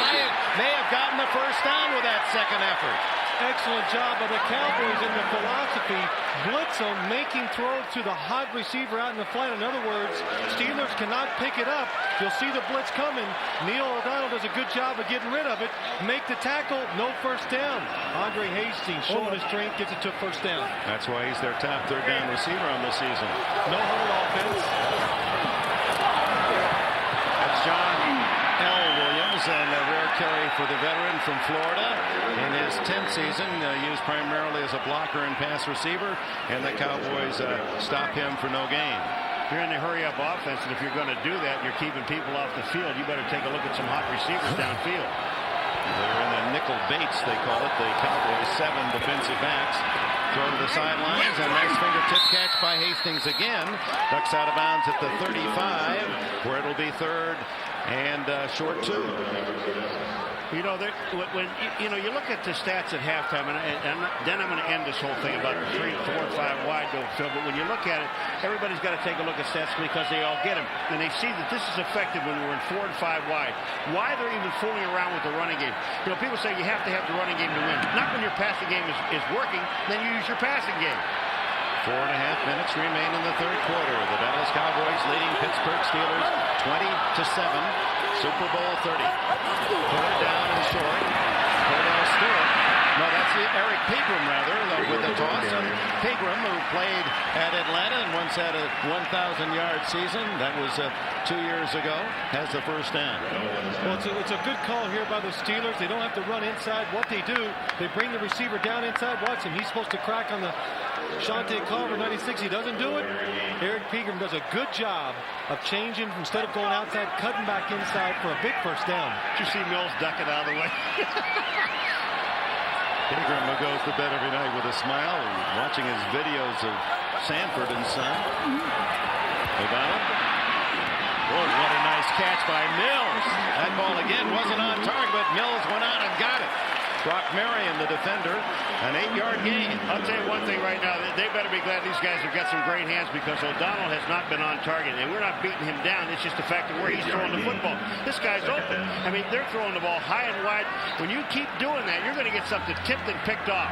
Speaker 1: may have gotten the first down with that second effort.
Speaker 2: Excellent job by the Cowboys in the philosophy. Blitz them, making throws to the hot receiver out in the flat. In other words, Steelers cannot pick it up. You'll see the blitz coming. Neil O'Donnell does a good job of getting rid of it. Make the tackle, no first down. Andre Hastings showing his strength, gets it to first down.
Speaker 1: That's why he's their top 3rd down receiver on the season.
Speaker 2: No huddle offense.
Speaker 1: That's John L. Williams, and a rare carry for the veteran from Florida in his 10th season, used primarily as a blocker and pass receiver, and the Cowboys stop him for no gain.
Speaker 3: You're in a hurry-up offense, and if you're going to do that, you're keeping people off the field. You better take a look at some hot receivers downfield.
Speaker 1: They're in the nickel baits, they call it. The Cowboys 7 defensive backs. Throw to the sidelines, a nice fingertip catch by Hastings again. Ducks out of bounds at the 35, where it'll be 3rd and short 2.
Speaker 3: You know, when you look at the stats at halftime, and then I'm going to end this whole thing about 3, 4, and 5 wide, Phil. But when you look at it, everybody's got to take a look at stats because they all get them, and they see that this is effective when we're in 4 and 5 wide. Why they're even fooling around with the running game? You know, people say you have to have the running game to win. Not when your passing game is working, then you use your passing game.
Speaker 1: 4.5 minutes remain in the 3rd quarter. The Dallas Cowboys leading Pittsburgh Steelers 20-7. Super Bowl 30. 4th down and short. Cordell Stewart. No, that's Eric Pegram, rather, with the toss. And Pegram, who played at Atlanta and once had a 1,000-yard season. That was 2 years ago. Has the first down.
Speaker 2: Well, it's a good call here by the Steelers. They don't have to run inside. What they do, they bring the receiver down inside. Watch him. He's supposed to crack on the Shante Carver 96. He doesn't do it. Eric Pegram does a good job of changing. Instead of going outside, cutting back inside for a big first down.
Speaker 3: Did you see Mills duck it out of the way?
Speaker 1: Pegram goes to bed every night with a smile, watching his videos of Sanford and Son. O'Donnell. Oh, what a nice catch by Mills. That ball again wasn't on target, but Mills went out and got it. Brock Marion, the defender, an 8-yard gain.
Speaker 3: I'll tell you one thing right now. They better be glad these guys have got some great hands because O'Donnell has not been on target. And we're not beating him down. It's just the fact of where he's throwing the football. This guy's open. I mean, they're throwing the ball high and wide. When you keep doing that, you're going to get something tipped and picked off.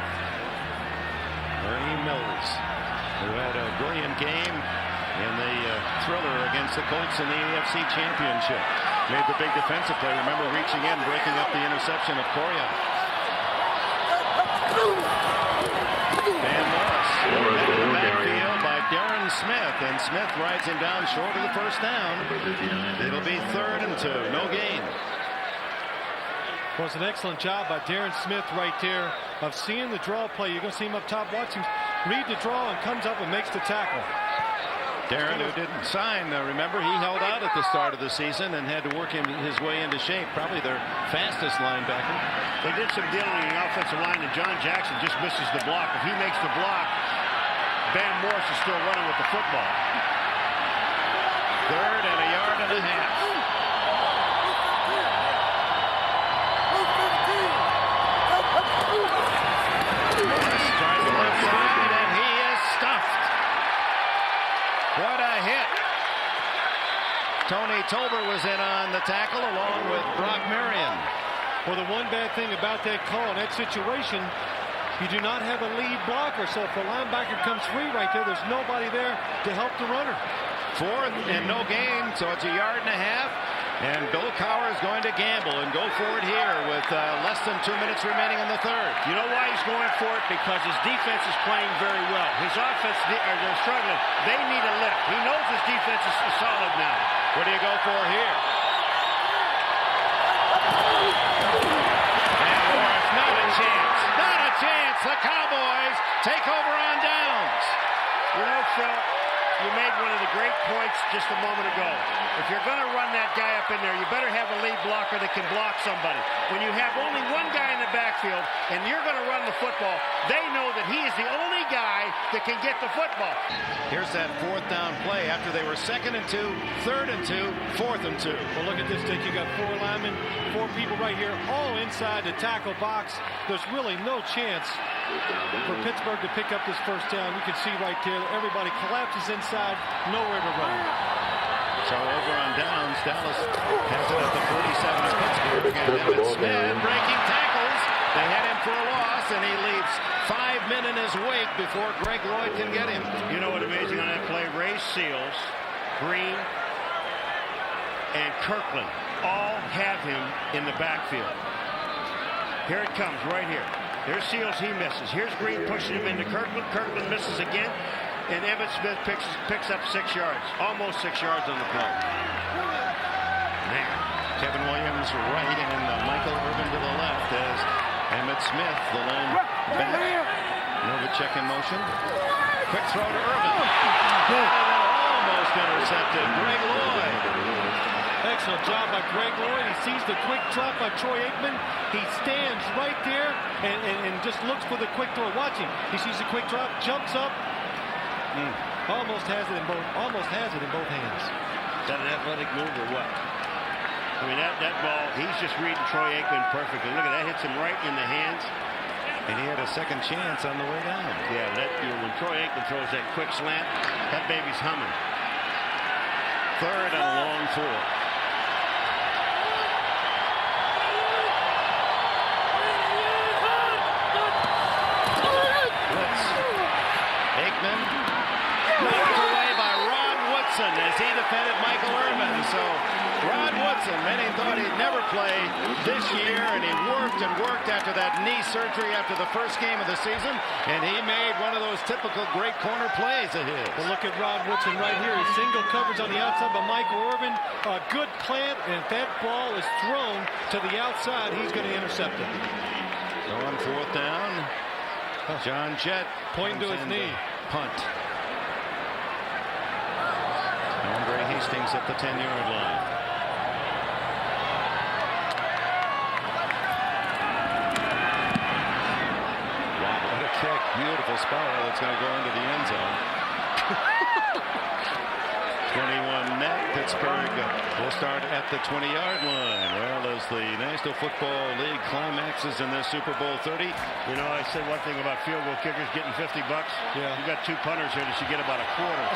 Speaker 1: Ernie Mills, who had a brilliant game in the thriller against the Colts in the AFC Championship. Made the big defensive play. Remember reaching in, breaking up the interception of Coria. Van Morris in the backfield by Darren Smith, and Smith rides him down short of the first down. It'll be 3rd and 2, no gain.
Speaker 2: Well, it's an excellent job by Darren Smith right there of seeing the draw play. You're going to see him up top. Watch him read the draw and comes up and makes the tackle.
Speaker 1: Darren, who didn't sign, remember, he held out at the start of the season and had to work his way into shape. Probably their fastest linebacker.
Speaker 3: They did some dealing in the offensive line, and John Jackson just misses the block. If he makes the block, Van Morris is still running with the football.
Speaker 1: 3rd and a yard and a half. Morris tries the left side, and he is stuffed. What a hit. Tony Tober was in on the tackle along with Brock Marion.
Speaker 2: Well, the one bad thing about that call in that situation, you do not have a lead blocker. So if a linebacker comes free right there, there's nobody there to help the runner.
Speaker 1: 4th and no gain, so it's a 1.5 yards. And Bill Cowher is going to gamble and go for it here with less than 2 minutes remaining in the 3rd.
Speaker 3: You know why he's going for it? Because his defense is playing very well. His offense, they're struggling. They need a lift. He knows his defense is solid now.
Speaker 1: What do you go for here? And Morris, not a chance. Not a chance. The Cowboys take over on downs.
Speaker 3: You know, Phil, you made one of the great points just a moment ago. If you're going to run that guy up in there, you better have a lead blocker that can block somebody. When you have only one guy in the backfield and you're going to run the football, they know that he is the only guy that can get the football.
Speaker 1: Here's that 4th down play after they were 2nd and 2, 3rd and 2, 4th and 2.
Speaker 2: Well, look at this, Dick. You got 4 linemen, 4 people right here, all inside the tackle box. There's really no chance for Pittsburgh to pick up this 1st down. You can see right there, everybody collapses inside, nowhere to run.
Speaker 1: So over on downs, Dallas has it at the 47 of Pittsburgh. And Emmitt Smith breaking tackles. They had him for a loss, and he leaves 5 men in his wake before Greg Lloyd can get him.
Speaker 3: You know what amazing on that play? Ray Seals, Green, and Kirkland all have him in the backfield. Here it comes, right here. There's Seals, he misses. Here's Green pushing him into Kirkland. Kirkland misses again. And Emmitt Smith picks up 6 yards. Almost 6 yards on the play.
Speaker 1: Man, Kevin Williams right and Michael Irvin to the left as Emmitt Smith, the lone back. Novacek in motion. Quick throw to Irvin. Almost intercepted. Greg Lloyd.
Speaker 2: Excellent job by Greg Lloyd. He sees the quick drop by Troy Aikman. He stands right there and just looks for the quick throw. Watch him. He sees the quick drop, jumps up. Almost has it in both hands.
Speaker 3: Is that an athletic move or what? I mean, that ball, he's just reading Troy Aikman perfectly. Look at that, hits him right in the hands.
Speaker 1: And he had a second chance on the way down.
Speaker 3: Yeah, when Troy Aikman throws that quick slant, that baby's humming.
Speaker 1: 3rd and a long 4. Aikman knocked away by Rod Woodson as he defended Michael Irvin. So Rod Woodson, many thought he'd never play this year, and he worked and worked after that knee surgery after the 1st game of the season, and he made one of those typical great corner plays of his.
Speaker 2: Well, look at Rod Woodson right here. He's single coverage on the outside by Michael Irvin. A good plant, and if that ball is thrown to the outside, he's going to intercept it.
Speaker 1: So on 4th down, John Jett
Speaker 2: pointing to his knee.
Speaker 1: Punt. Andre Hastings at the 10-yard line. Wow, what a kick. Beautiful spiral that's going to go into the end zone. 21 net. Pittsburgh will start at the 20-yard line. Well, as the National Football League climaxes in this Super Bowl 30.
Speaker 3: You know, I said one thing about field goal kickers getting $50.
Speaker 2: Yeah.
Speaker 3: You got 2 punters here that should get about a quarter.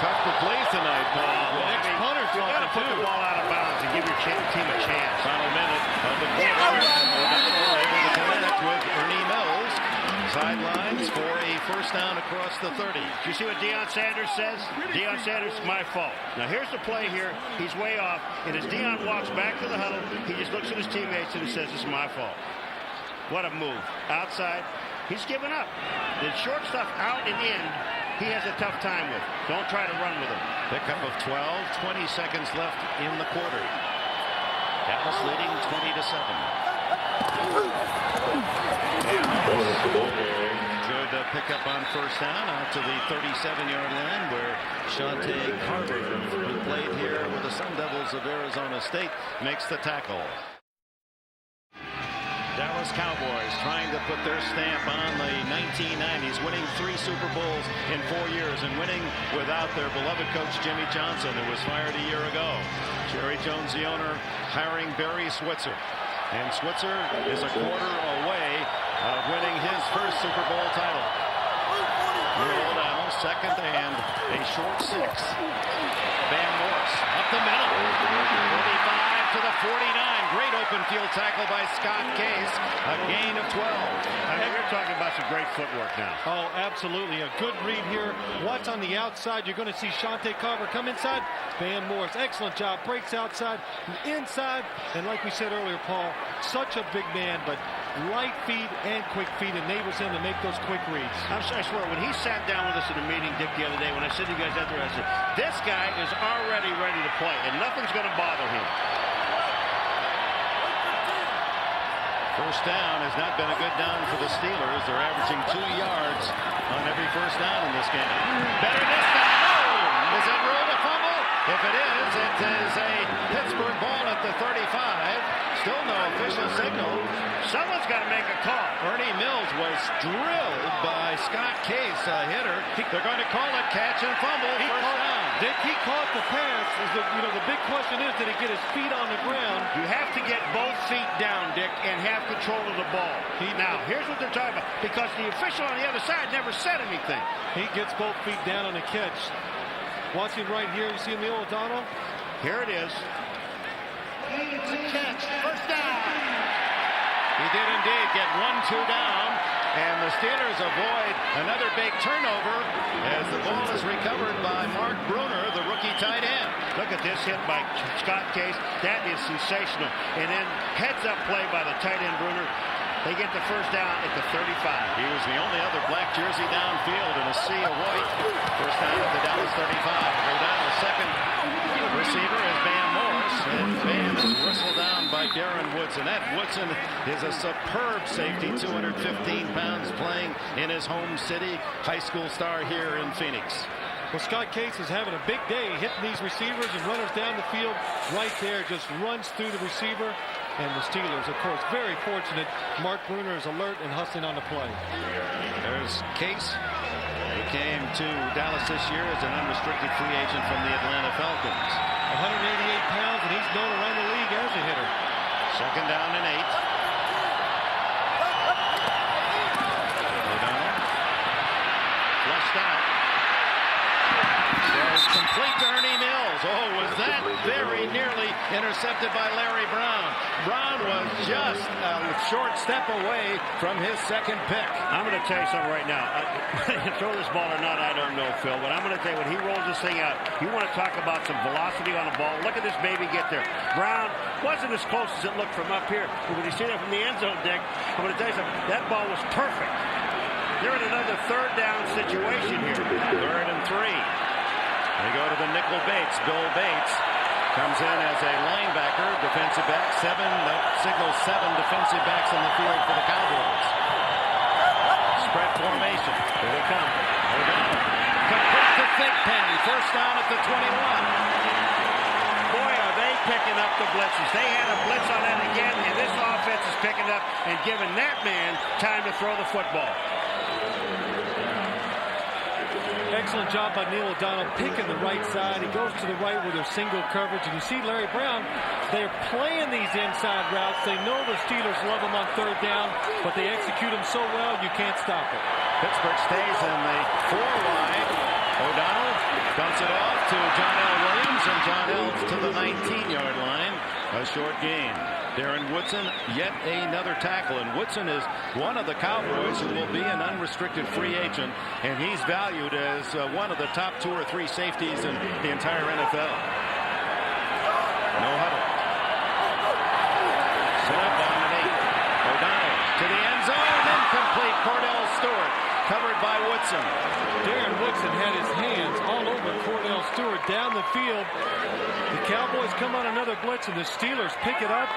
Speaker 1: Tough to please tonight, Paul.
Speaker 2: The next punter's
Speaker 3: You got to put the ball out of bounds and give your team a chance.
Speaker 1: Final minute of the quarter. O'Donnell able to connect with Ernie Mills. Sidelines for a 1st down across the 30.
Speaker 3: Do you see what Deion Sanders says? Deion Sanders, my fault. Now here's the play here. He's way off. And as Deion walks back to the huddle, he just looks at his teammates and he says, "It's my fault." What a move. Outside. He's given up. The short stuff out and in, he has a tough time with. Don't try to run with him.
Speaker 1: Pickup of 12, 20 seconds left in the quarter. Dallas leading 20-7. Good pickup on 1st down out to the 37-yard line where Shante Carver, who played here with the Sun Devils of Arizona State, makes the tackle. Dallas Cowboys trying to put their stamp on the 1990s, winning 3 Super Bowls in 4 years and winning without their beloved coach Jimmy Johnson, who was fired a year ago. Jerry Jones, the owner, hiring Barry Switzer. And Switzer is a quarter away of winning his first Super Bowl title. Roll down. second and a short 6. Van Morse up the middle. 45 to the 49. Great open field tackle by Scott Case. A gain of 12.
Speaker 3: I mean, you're talking about some great footwork now.
Speaker 2: Oh, absolutely. A good read here. Watch on the outside. You're going to see Shante Carver come inside. Van Morse, excellent job. Breaks outside, inside. And like we said earlier, Paul, such a big man, but light feet and quick feet enables him to make those quick reads.
Speaker 3: I swear, when he sat down with us in a meeting, Dick, the other day, when I said to you guys out there, I said, this guy is already ready to play, and nothing's going to bother him.
Speaker 1: First down has not been a good down for the Steelers. They're averaging 2 yards on every first down in this game. Better this time. Oh! Is it ruled a fumble? If it is a Pittsburgh ball at the 35. Still no official signal.
Speaker 3: Someone's got to make a call.
Speaker 1: Ernie Mills was drilled by Scott Case, a hitter. They're going to call it catch and fumble. First down.
Speaker 2: Dick, he caught the pass. The big question is, did he get his feet on the ground?
Speaker 3: You have to get both feet down, Dick, and have control of the ball. Now, here's what they're talking about. Because the official on the other side never said anything.
Speaker 2: He gets both feet down on the catch. Watching right here, you see Neil O'Donnell?
Speaker 3: Here it is.
Speaker 4: It's a catch. First down.
Speaker 1: He did indeed get 1-2 down, and the Steelers avoid another big turnover as the ball is recovered by Mark Bruner, the rookie tight end.
Speaker 3: Look at this hit by Scott Case. That is sensational. And then heads-up play by the tight end Bruner. They get the first down at the 35.
Speaker 1: He was the only other black jersey downfield in a sea of white. First down at the Dallas 35. O'Donnell's second receiver is Van Morse. And Van is whistled down by Darren Woodson. That Woodson is a superb safety, 215 pounds, playing in his home city. High school star here in Phoenix.
Speaker 2: Well, Scott Case is having a big day, hitting these receivers and runners down the field right there, just runs through the receiver. And the Steelers, of course, very fortunate. Mark Bruner is alert and hustling on the play.
Speaker 1: There's Case, who came to Dallas this year as an unrestricted free agent from the Atlanta Falcons.
Speaker 2: 188 pounds, and he's known around the league as a hitter.
Speaker 1: Second down and 8. O'Donnell flushed out. Complete to Ernie Mills. Oh, was that very nearly intercepted by Larry Brown. Brown was just a short step away from his second pick.
Speaker 3: I'm going to tell you something right now. Throw this ball or not, I don't know, Phil, but I'm going to tell you, when he rolls this thing out, you want to talk about some velocity on the ball. Look at this baby get there. Brown wasn't as close as it looked from up here, but when you see that from the end zone, Dick, I'm going to tell you something, that ball was perfect. They're in another third down situation here.
Speaker 1: 3rd and 3. They go to the nickel Bates. Bill Bates comes in as a linebacker, defensive back. That signals 7 defensive backs in the field for the Cowboys. Spread formation. Here they come. O'Donnell. Complete to Thigpen. First down at the 21.
Speaker 3: Boy, are they picking up the blitzes. They had a blitz on that again, and this offense is picking up and giving that man time to throw the football.
Speaker 2: Excellent job by Neil O'Donnell picking the right side. He goes to the right with their single coverage. And you see Larry Brown, they're playing these inside routes. They know the Steelers love them on 3rd down, but they execute them so well, you can't stop it.
Speaker 1: Pittsburgh stays in the 4 wide. O'Donnell dumps it off to John L. Williams, and John L's to the 19-yard line. A short gain. Darren Woodson, yet another tackle. And Woodson is one of the Cowboys who will be an unrestricted free agent, and he's valued as one of the top 2 or 3 safeties in the entire NFL. No huddle. Set up on an 8. O'Donnell to the end zone. Incomplete. Cordell Stewart covered by Woodson.
Speaker 2: Darren Woodson had his hands all over Cordell Stewart down the field. The Cowboys come on another blitz, and the Steelers pick it up.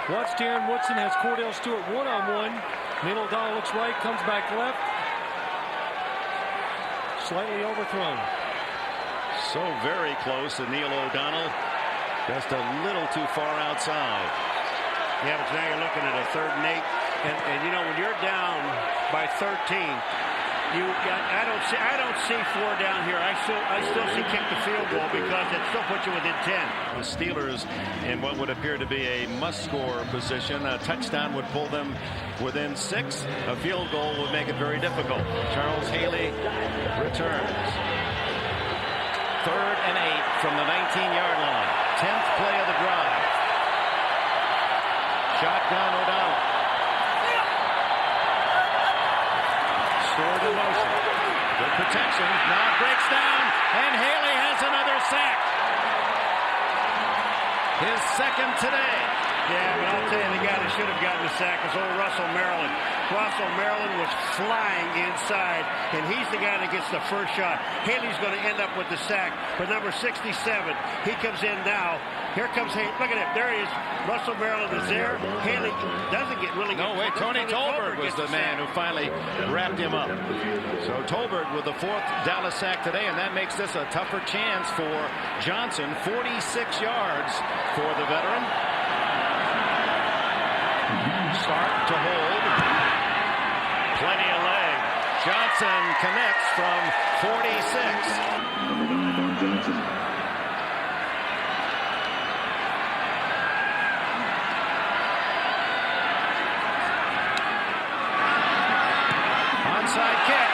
Speaker 2: Watch, Darren Woodson has Cordell Stewart one-on-one. Neil O'Donnell looks right, comes back left. Slightly overthrown.
Speaker 1: So very close to Neil O'Donnell. Just a little too far outside.
Speaker 3: Yeah, but now you're looking at a 3rd and 8. And you know, when you're down by 13, I don't see 4 down here. I still see kick the field goal because it still puts you within 10.
Speaker 1: The Steelers in what would appear to be a must-score position. A touchdown would pull them within 6. A field goal would make it very difficult. Charles Haley returns. 3rd and 8 from the 19-yard line. 10th play of the drive. Shotgun O'Donnell. Stored in motion. Good protection. Now breaks down, and Haley has another sack. His 2nd today.
Speaker 3: Yeah, but I'll tell you, the guy that should have gotten the sack is old Russell Maryland. Russell Maryland was flying inside, and he's the guy that gets the first shot. Haley's going to end up with the sack. But number 67, he comes in now. Here comes Haley. Look at it. There he is. Russell Maryland is there. Haley doesn't get really.
Speaker 1: No way. Tony Tolbert was the man who finally wrapped him up. So Tolbert with the 4th Dallas sack today, and that makes this a tougher chance for Johnson. 46 yards for the veteran. Start to hold. Plenty of leg. Johnson connects from 46. Onside kick.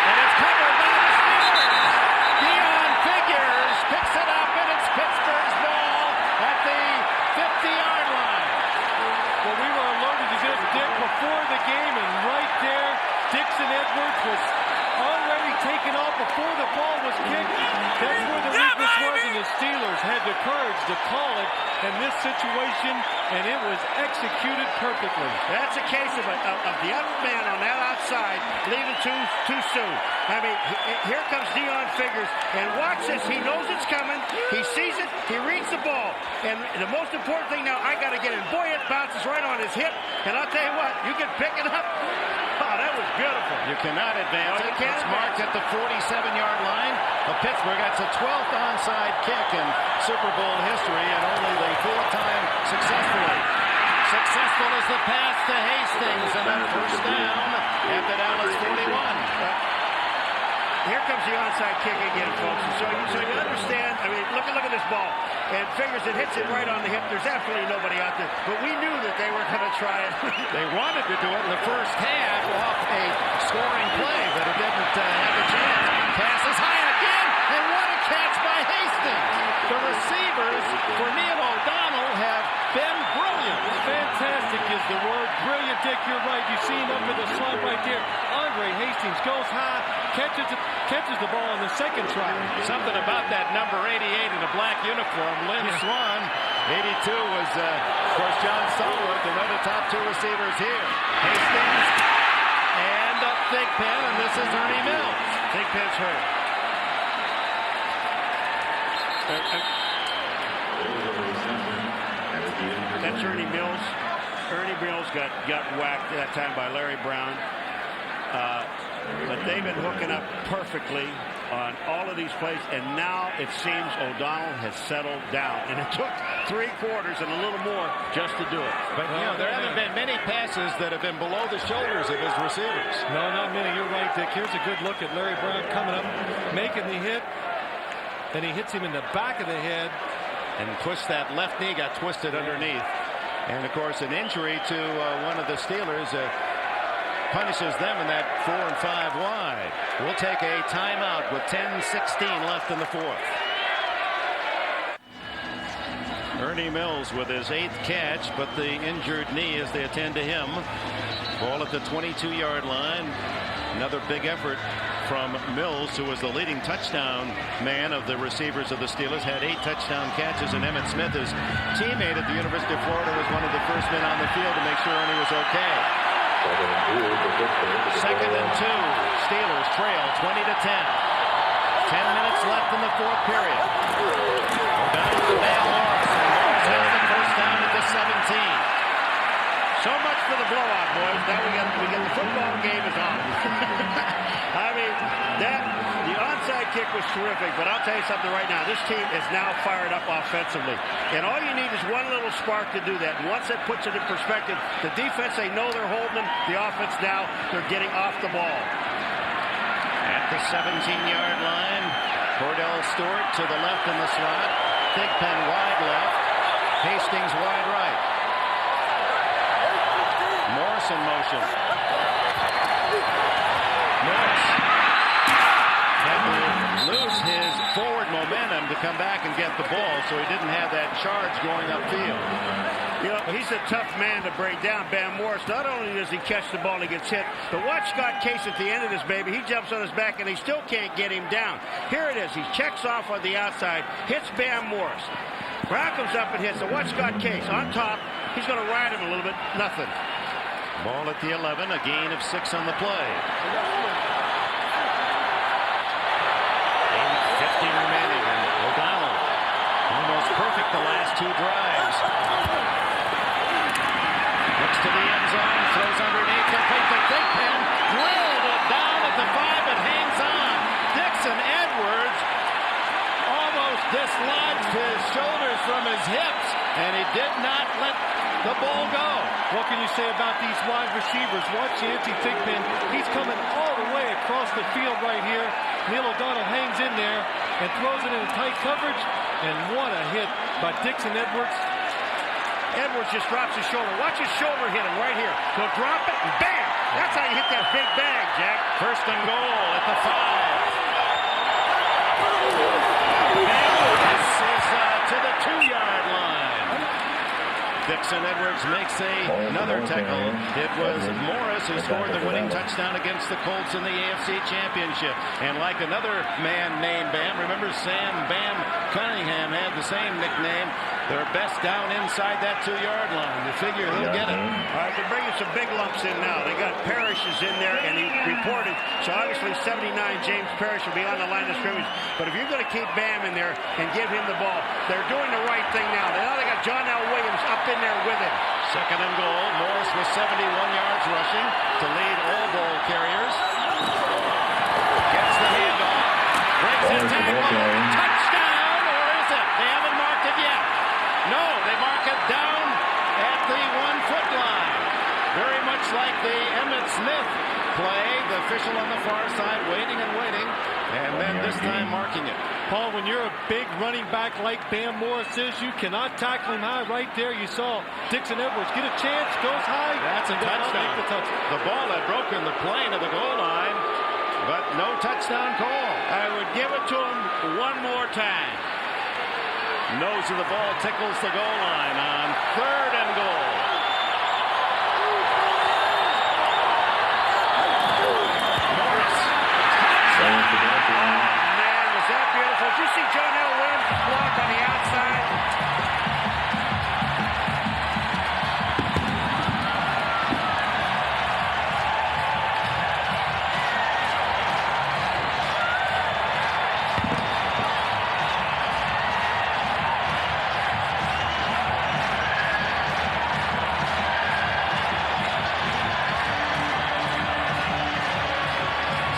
Speaker 1: And it's covered by the Steelers. Dion Figures picks it up, and it's Pittsburgh's ball at the 50-yard line.
Speaker 2: Well, we were alerted to this, Dick, before the game, and right there, Dixon Edwards was already taken off before the ball was kicked. That's where the weakness was, and the Steelers had the courage to call it in this situation, and it was executed perfectly.
Speaker 3: That's a case of the other man on that outside leaving too soon. I mean, here comes Dion Figures, and watch this. He knows it's coming. He sees it. He reads the ball. And the most important thing now, I got to get in. Boy, it bounces right on his hip. And I'll tell you what, you can pick it up. Oh, that was beautiful.
Speaker 1: You cannot advance it. It's marked at the 47-yard line of Pittsburgh. That's the 12th onside kick in Super Bowl history, and only the 4th time successfully. Successful is the pass to Hastings, and then 1st down at the Dallas 41.
Speaker 3: Here comes the onside kick again, folks. So you understand, I mean, look at this ball. And Figures, it hits it right on the hip. There's absolutely nobody out there. But we knew that they were going to try it.
Speaker 1: They wanted to do it in the first half off a scoring play, but it didn't have a chance. Pass is high again, and what a catch by Hastings. The receivers for Neil O'Donnell have been brilliant.
Speaker 2: Fantastic is the word. Brilliant, Dick, you're right. You see him up in the slot right there. Andre Hastings goes high, catches the ball on the 2nd try.
Speaker 1: Something about that number 88 in a black uniform. Lynn Swan, 82 was, of course, John Stallworth, another top 2 receivers here. Hastings and Thigpen, and this is Ernie Mills.
Speaker 3: Thigpen's hurt. That's Ernie Mills. Ernie Mills got whacked that time by Larry Brown. But they've been hooking up perfectly on all of these plays, and now it seems O'Donnell has settled down. And it took 3 quarters and a little more just to do it.
Speaker 1: But, you know, there haven't been many passes that have been below the shoulders of his receivers.
Speaker 2: No, not many. You're right, Dick. Here's a good look at Larry Brown coming up, making the hit. Then he hits him in the back of the head.
Speaker 1: And pushed that left knee, got twisted underneath. And, of course, an injury to one of the Steelers punishes them in that 4 and 5 wide. We'll take a timeout with 10:16 left in the 4th. Ernie Mills with his 8th catch, but the injured knee as they attend to him. Ball at the 22-yard line. Another big effort from Mills, who was the leading touchdown man of the receivers of the Steelers, had 8 touchdown catches, and Emmitt Smith, his teammate at the University of Florida, was one of the first men on the field to make sure Ernie was okay. 2nd and 2. Steelers trail 20-10. 10 minutes left in the 4th period. O'Donnell to Van Morris, and Morris has the 1st down at the 17.
Speaker 3: So much for the blowout, boys. Now we get the football game is on. I mean, the onside kick was terrific, but I'll tell you something right now. This team is now fired up offensively. And all you need is one little spark to do that. And once that puts it in perspective, the defense, they know they're holding them. The offense now, they're getting off the ball.
Speaker 1: At the 17-yard line, Cordell Stewart to the left in the slot. Thigpen wide left. Hastings wide right. Morris in motion. Morris had to lose his forward momentum to come back and get the ball, so he didn't have that charge going upfield.
Speaker 3: You know, he's a tough man to break down, Bam Morris. Not only does he catch the ball and he gets hit, but watch Scott Case at the end of this, baby. He jumps on his back and he still can't get him down. Here it is. He checks off on the outside, hits Bam Morris. Brown comes up and hits. So watch Scott Case on top. He's going to ride him a little bit. Nothing.
Speaker 1: Ball at the 11, a gain of 6 on the play. 8:50 remaining, and O'Donnell almost perfect the last 2 drives. Looks to the end zone, throws underneath, complete to Thigpen, drilled it down at the 5, it hangs on. Dixon Edwards almost dislodged his shoulders from his hips, and he did not let the ball go.
Speaker 2: What can you say about these wide receivers? Watch Yancey Thigpen. He's coming all the way across the field right here. Neil O'Donnell hangs in there and throws it into tight coverage. And what a hit by Dixon Edwards.
Speaker 3: Edwards just drops his shoulder. Watch his shoulder hit him right here. He'll drop it and bam! That's how you hit that big bag, Jack.
Speaker 1: First and goal at the 5. This is to the 2-yard line. Dixon Edwards makes another tackle. It was Morris who scored the winning touchdown against the Colts in the AFC Championship. And like another man named Bam, remember Sam Bam Cunningham had the same nickname. They're best down inside that 2-yard line. You figure he'll get it.
Speaker 3: All right, they're bringing some big lumps in now. They got Parrish is in there, and he reported. So obviously 79, James Parrish will be on the line of scrimmage. But if you're going to keep Bam in there and give him the ball, they're doing the right thing now. Now they got John L. Williams up in there with him.
Speaker 1: Second and goal. Morris with 71 yards rushing to lead all ball carriers. Gets the handoff. Brings it down. Touchdown, or is it? They haven't marked it yet. No, they mark it down at the 1-foot line. Very much like the Emmitt Smith play. The official on the far side waiting and waiting. And then this time marking it.
Speaker 2: Paul, when you're a big running back like Bam Morris is, you cannot tackle him high right there. You saw Dixon Edwards get a chance, goes high.
Speaker 1: That's a touchdown. The ball had broken the plane of the goal line, but no touchdown call.
Speaker 3: I would give it to him one more time.
Speaker 1: Nose of the ball tickles the goal line on 3rd and goal.
Speaker 3: Did you see John L. Williams' block on the outside?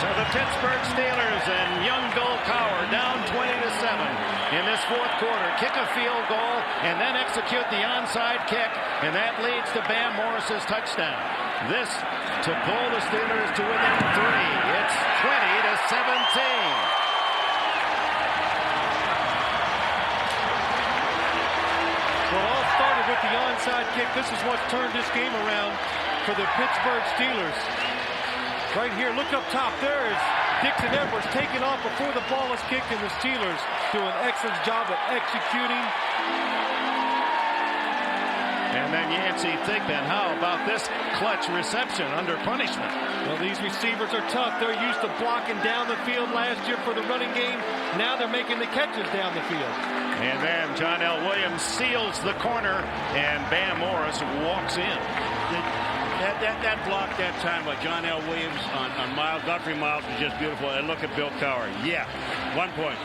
Speaker 1: So the Pittsburgh Steelers and young Bill Cowher down 20-7 in this 4th quarter. Kick a field goal and then execute the onside kick, and that leads to Bam Morris's touchdown. This to pull the Steelers to within 3. It's 20-17.
Speaker 2: Well, all started with the onside kick. This is what turned this game around for the Pittsburgh Steelers. Right here, look up top. There is Dixon Edwards taking off before the ball is kicked, and the Steelers do an excellent job of executing.
Speaker 1: And then Yancey Thigpen, how about this clutch reception under punishment?
Speaker 2: Well, these receivers are tough. They're used to blocking down the field last year for the running game. Now they're making the catches down the field.
Speaker 1: And then John L. Williams seals the corner, and Bam Morris walks in.
Speaker 3: That block that time by John L. Williams on Miles, Godfrey Miles was just beautiful. And look at Bill Cowher. Yeah, 1 point.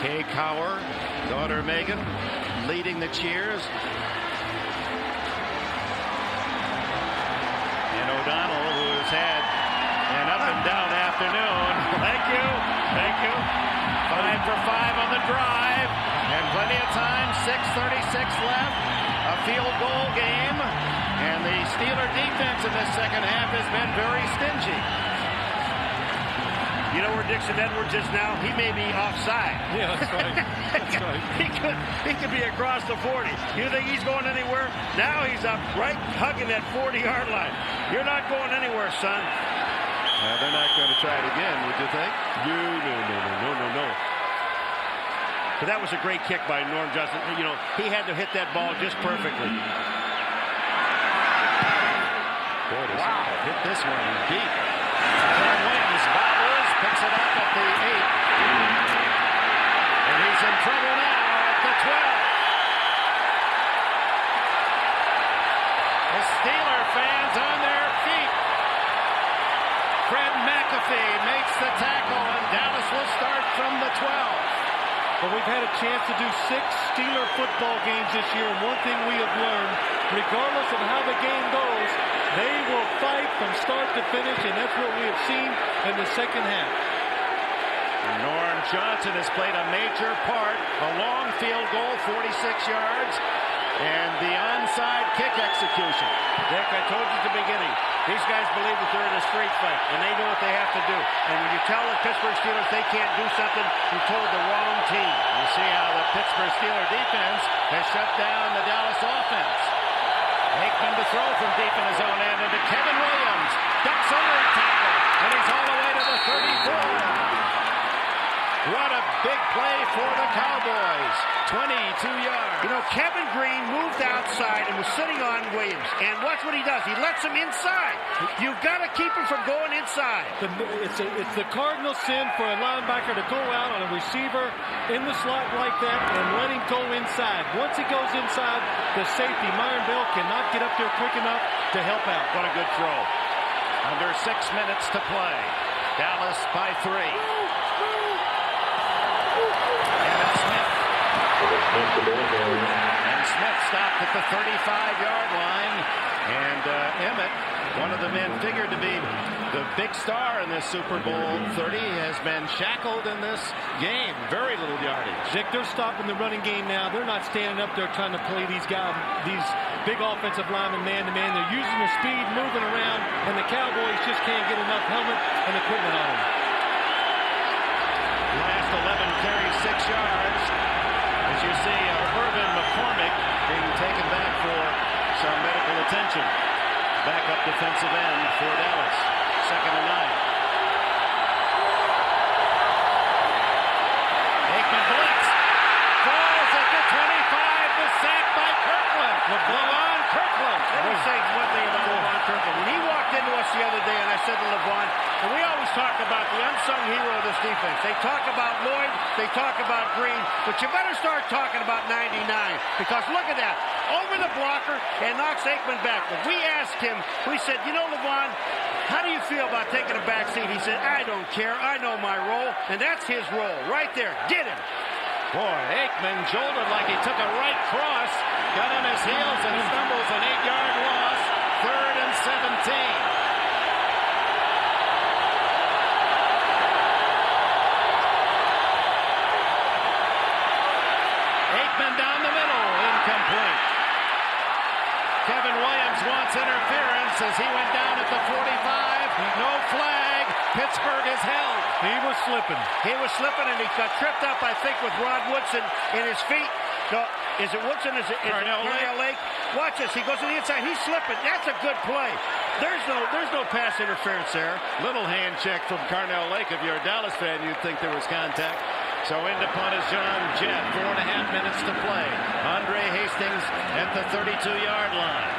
Speaker 1: Kay Cowher, daughter Megan, leading the cheers. And O'Donnell, who has had an up and down afternoon. Thank you. Thank you. 5 for 5 on the drive. And plenty of time. 6:36 left. A field goal game. And the Steeler defense in this second half has been very stingy.
Speaker 3: You know where Dixon Edwards is now? He may be offside.
Speaker 2: Yeah, that's right. That's right.
Speaker 3: He could be across the 40. You think he's going anywhere? Now he's up right hugging that 40-yard line. You're not going anywhere, son.
Speaker 1: They're not going to try it again, would you think?
Speaker 3: No. But that was a great kick by Norm Johnson. You know, he had to hit that ball just perfectly.
Speaker 1: Boy, wow. Hit this one deep. Kevin Williams bobbles, picks it up at the 8. And he's in trouble now at the 12. The Steeler fans on their feet. Fred McAfee makes the tackle, and Dallas will start from the 12.
Speaker 2: But we've had a chance to do 6 Steeler football games this year, and one thing we have learned, regardless of how the game goes, they will fight from start to finish, and that's what we have seen in the second half.
Speaker 1: Norm Johnson has played a major part. A long field goal, 46 yards, and the onside kick execution.
Speaker 3: Dick, I told you at the beginning, these guys believe that they're in a street fight, and they know what they have to do. And when you tell the Pittsburgh Steelers they can't do something, you told the wrong team.
Speaker 1: You see how the Pittsburgh Steelers defense has shut down the Dallas offense. Aikman to throw from deep in his own end into Kevin Williams. Ducks under a tackle, and he's all the way to the 34. What a big play for the Cowboys. 22 yards.
Speaker 3: You know, Kevin Green moved outside and was sitting on Williams. And watch what he does. He lets him inside. You've got to keep him from going inside.
Speaker 2: It's the cardinal sin for a linebacker to go out on a receiver in the slot like that and let him go inside. Once he goes inside, the safety, Myron Bell, cannot get up there quick enough to help out.
Speaker 1: What a good throw. Under 6 minutes to play. Dallas by 3. And Smith stopped at the 35-yard line. And Emmett, one of the men figured to be the big star in this Super Bowl 30, has been shackled in this game. Very little yardage.
Speaker 2: Dick, they're stopping the running game now. They're not standing up there trying to play these guys, these big offensive linemen man-to-man. They're using their speed, moving around, and the Cowboys just can't get enough helmet and equipment on them.
Speaker 1: Last 11 carries, 6 yards. As you see, Irvin McCormick being taken back for some medical attention. Backup defensive end for Dallas. 2nd and 9. Aikman blitz. Falls at the 25. The sack by Kirkland. LeVon Kirkland.
Speaker 3: Let me say one thing about LeVon Kirkland. When he walked into us the other day, and I said to LeVon, and we always talk about the unsung hero of this defense. They talk about Lloyd, they talk about Green, but you better start talking about 99, because look at that. Over the blocker and knocks Aikman back. But we asked him, we said, you know, LeVon, how do you feel about taking a back seat? He said, I don't care. I know my role, and that's his role. Right there. Get him.
Speaker 1: Boy, Aikman jolted like he took a right cross, got on his heels and stumbles, an 8-yard loss, 3rd and 17. Aikman down the middle, incomplete. Kevin Williams wants interference as he went down at the 45. No flag. Pittsburgh is held.
Speaker 2: He was slipping.
Speaker 3: He was slipping, and he got tripped up, I think, with Rod Woodson in his feet. No, is it Woodson? Is it Carnell Lake? Watch this. He goes to the inside. He's slipping. That's a good play. There's no pass interference there.
Speaker 1: Little hand check from Carnell Lake. If you're a Dallas fan, you'd think there was contact. So into punt is John Jett. 4.5 minutes to play. Andre Hastings at the 32-yard line.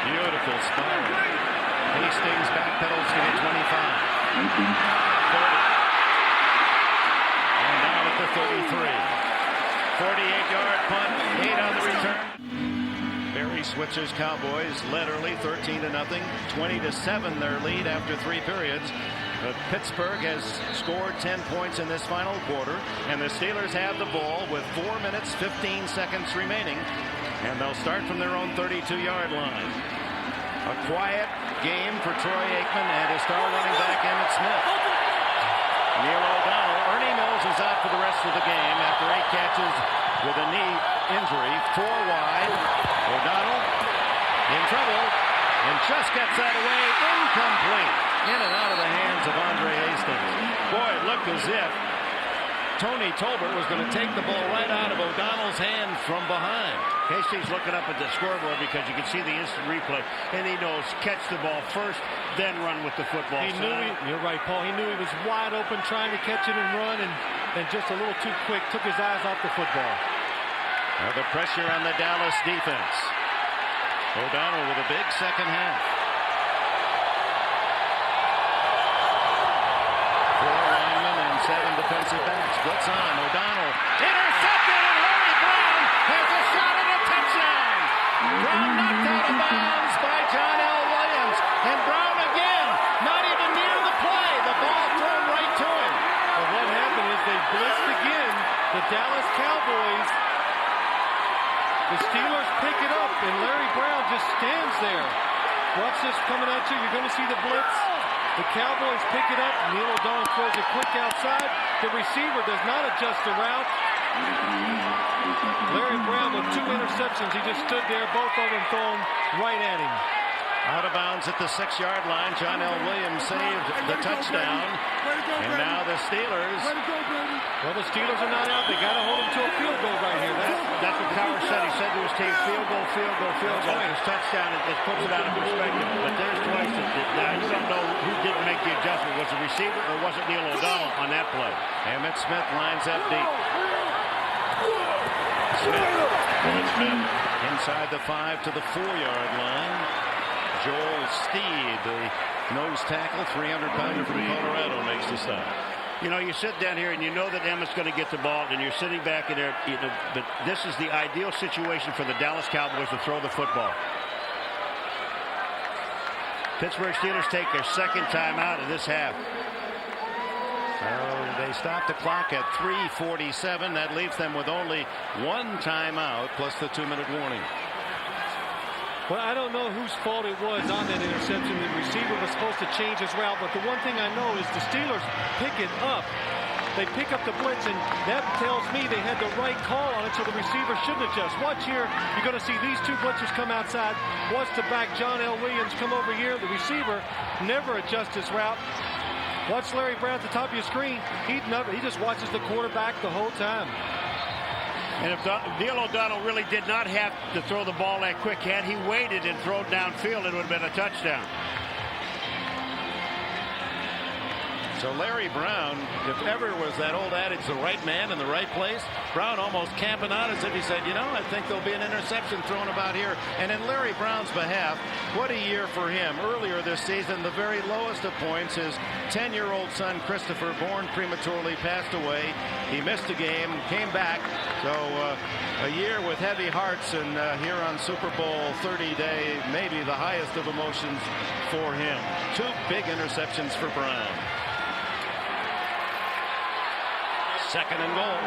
Speaker 1: Beautiful spot. Hastings backpedals to get 25. 30. And down at the 33. 48-yard punt. 8 on the return. Barry Switzer's Cowboys led early 13-0. 20-7 their lead after 3 periods. Pittsburgh has scored 10 points in this final quarter, and the Steelers have the ball with 4 minutes 15 seconds remaining, and they'll start from their own 32-yard line. A quiet game for Troy Aikman and his star running back Emmitt Smith. Neil O'Donnell. Ernie Mills is out for the rest of the game after 8 catches with a knee injury. 4 wide. O'Donnell in trouble and just gets that away. Incomplete. In and out of the hands of Andre Hastings. Boy, it looked as if Tony Tolbert was going to take the ball right out of O'Donnell's hand from behind.
Speaker 3: Hastings looking up at the scoreboard because you can see the instant replay, and he knows catch the ball first, then run with the football.
Speaker 2: You're right, Paul. He knew he was wide open trying to catch it and run, and just a little too quick, took his eyes off the football.
Speaker 1: Now the pressure on the Dallas defense. O'Donnell with a big second half. 4 linemen and 7 defensive backs. Blitz on. O'Donnell intercepted, and Larry Brown has a shot at a touchdown. Brown knocked out of bounds by John L. Williams. And Brown again, not even near the play. The ball thrown right to him.
Speaker 2: But what happened is they blitzed again. The Dallas Cowboys. The Steelers pick it up, and Larry Brown just stands there. Watch this coming at you. You're going to see the blitz. The Cowboys pick it up. Neil O'Donnell throws it quick outside. The receiver does not adjust the route. Larry Brown with 2 interceptions. He just stood there, both of them thrown right at him.
Speaker 1: Out of bounds at the 6-yard line. John L. Williams saved the touchdown. And now the Steelers.
Speaker 2: Well, the Steelers are not out. They got to hold him to a field goal right here.
Speaker 3: That's what Cowher said. He said to his team, field goal, field goal, field goal. His touchdown, it puts it out of perspective. But there's twice. Now, you don't know who didn't make the adjustment. Was it receiver or was it Neil O'Donnell on that play?
Speaker 1: Emmitt Smith lines up deep. Smith inside the 5 to the 4-yard line. Joel Steed, the nose tackle, 300-pounder from Colorado, makes the stop.
Speaker 3: You know, you sit down here and you know that Emmitt's going to get the ball, and you're sitting back in there. You know, but this is the ideal situation for the Dallas Cowboys to throw the football. Pittsburgh Steelers take their second timeout of this half.
Speaker 1: So they stop the clock at 3:47. That leaves them with only 1 timeout plus the 2-minute warning.
Speaker 2: Well, I don't know whose fault it was on that interception. The receiver was supposed to change his route, but the one thing I know is the Steelers pick it up. They pick up the blitz, and that tells me they had the right call on it, so the receiver shouldn't adjust. Watch here. You're going to see these 2 blitzers come outside. Watch the back, John L. Williams, come over here. The receiver never adjusts his route. Watch Larry Brown at the top of your screen. He just watches the quarterback the whole time.
Speaker 3: And if Neil O'Donnell really did not have to throw the ball that quick, had he waited and thrown downfield, it would have been a touchdown.
Speaker 1: So Larry Brown, if ever was that old adage, the right man in the right place, Brown almost camping out as if he said, you know, I think there'll be an interception thrown about here. And in Larry Brown's behalf, what a year for him. Earlier this season, the very lowest of points, his 10-year-old son, Christopher, born prematurely, passed away. He missed a game, came back. So a year with heavy hearts, and here on Super Bowl 30 Day, maybe the highest of emotions for him. 2 big interceptions for Brown. Second and goal.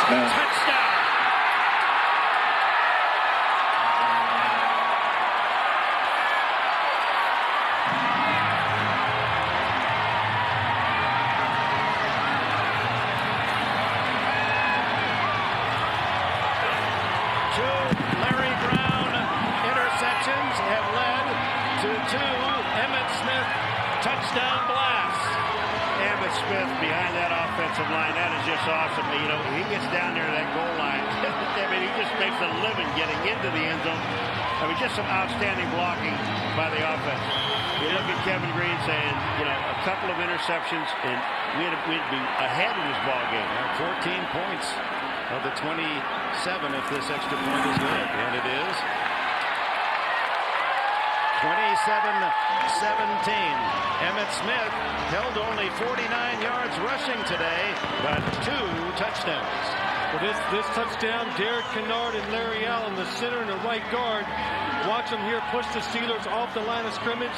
Speaker 1: Touchdown. Have led to 2 Emmitt Smith touchdown blasts.
Speaker 3: Emmitt Smith behind that offensive line, that is just awesome. You know, he gets down there to that goal line. I mean, he just makes a living getting into the end zone. I mean, just some outstanding blocking by the offense. You look at Kevin Green saying, you know, a couple of interceptions, and we'd be ahead in this ball game.
Speaker 1: 14 points of the 27 if this extra point is good, and it is. 27-17. Emmitt Smith held only 49 yards rushing today, but 2 touchdowns.
Speaker 2: Well, this touchdown, Derek Kennard and Larry Allen, the center and the right guard. Watch them here push the Steelers off the line of scrimmage.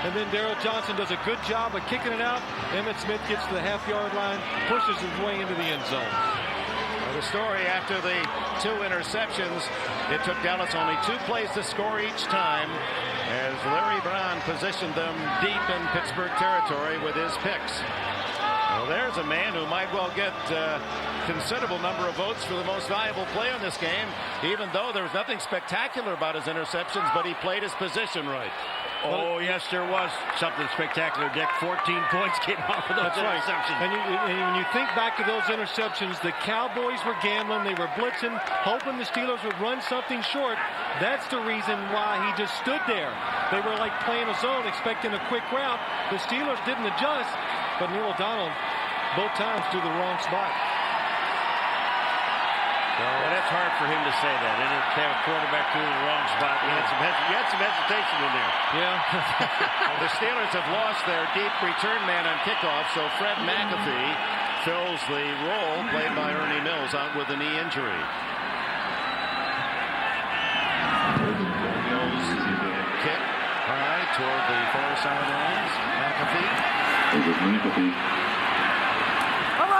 Speaker 2: And then Darrell Johnson does a good job of kicking it out. Emmitt Smith gets to the half-yard line, pushes his way into the end zone.
Speaker 1: Well, the story after the 2 interceptions, it took Dallas only 2 plays to score each time as Larry Brown positioned them deep in Pittsburgh territory with his picks. Well, there's a man who might well get considerable number of votes for the most valuable play in this game, even though there was nothing spectacular about his interceptions, but he played his position right.
Speaker 3: Oh, yes, there was something spectacular, Dick. 14 points came off of those interceptions.
Speaker 2: And when you think back to those interceptions, the Cowboys were gambling. They were blitzing, hoping the Steelers would run something short. That's the reason why he just stood there. They were like playing a zone, expecting a quick route. The Steelers didn't adjust, but Neil O'Donnell both times to the wrong spot.
Speaker 3: Well, that's hard for him to say that. And to have a quarterback to the wrong spot. You had some hesitation in there.
Speaker 2: Yeah.
Speaker 1: Well, the Steelers have lost their deep return man on kickoff, so Fred McAfee fills the role played by Ernie Mills out with a knee injury. Mills kick high toward the far sidelines. McAfee.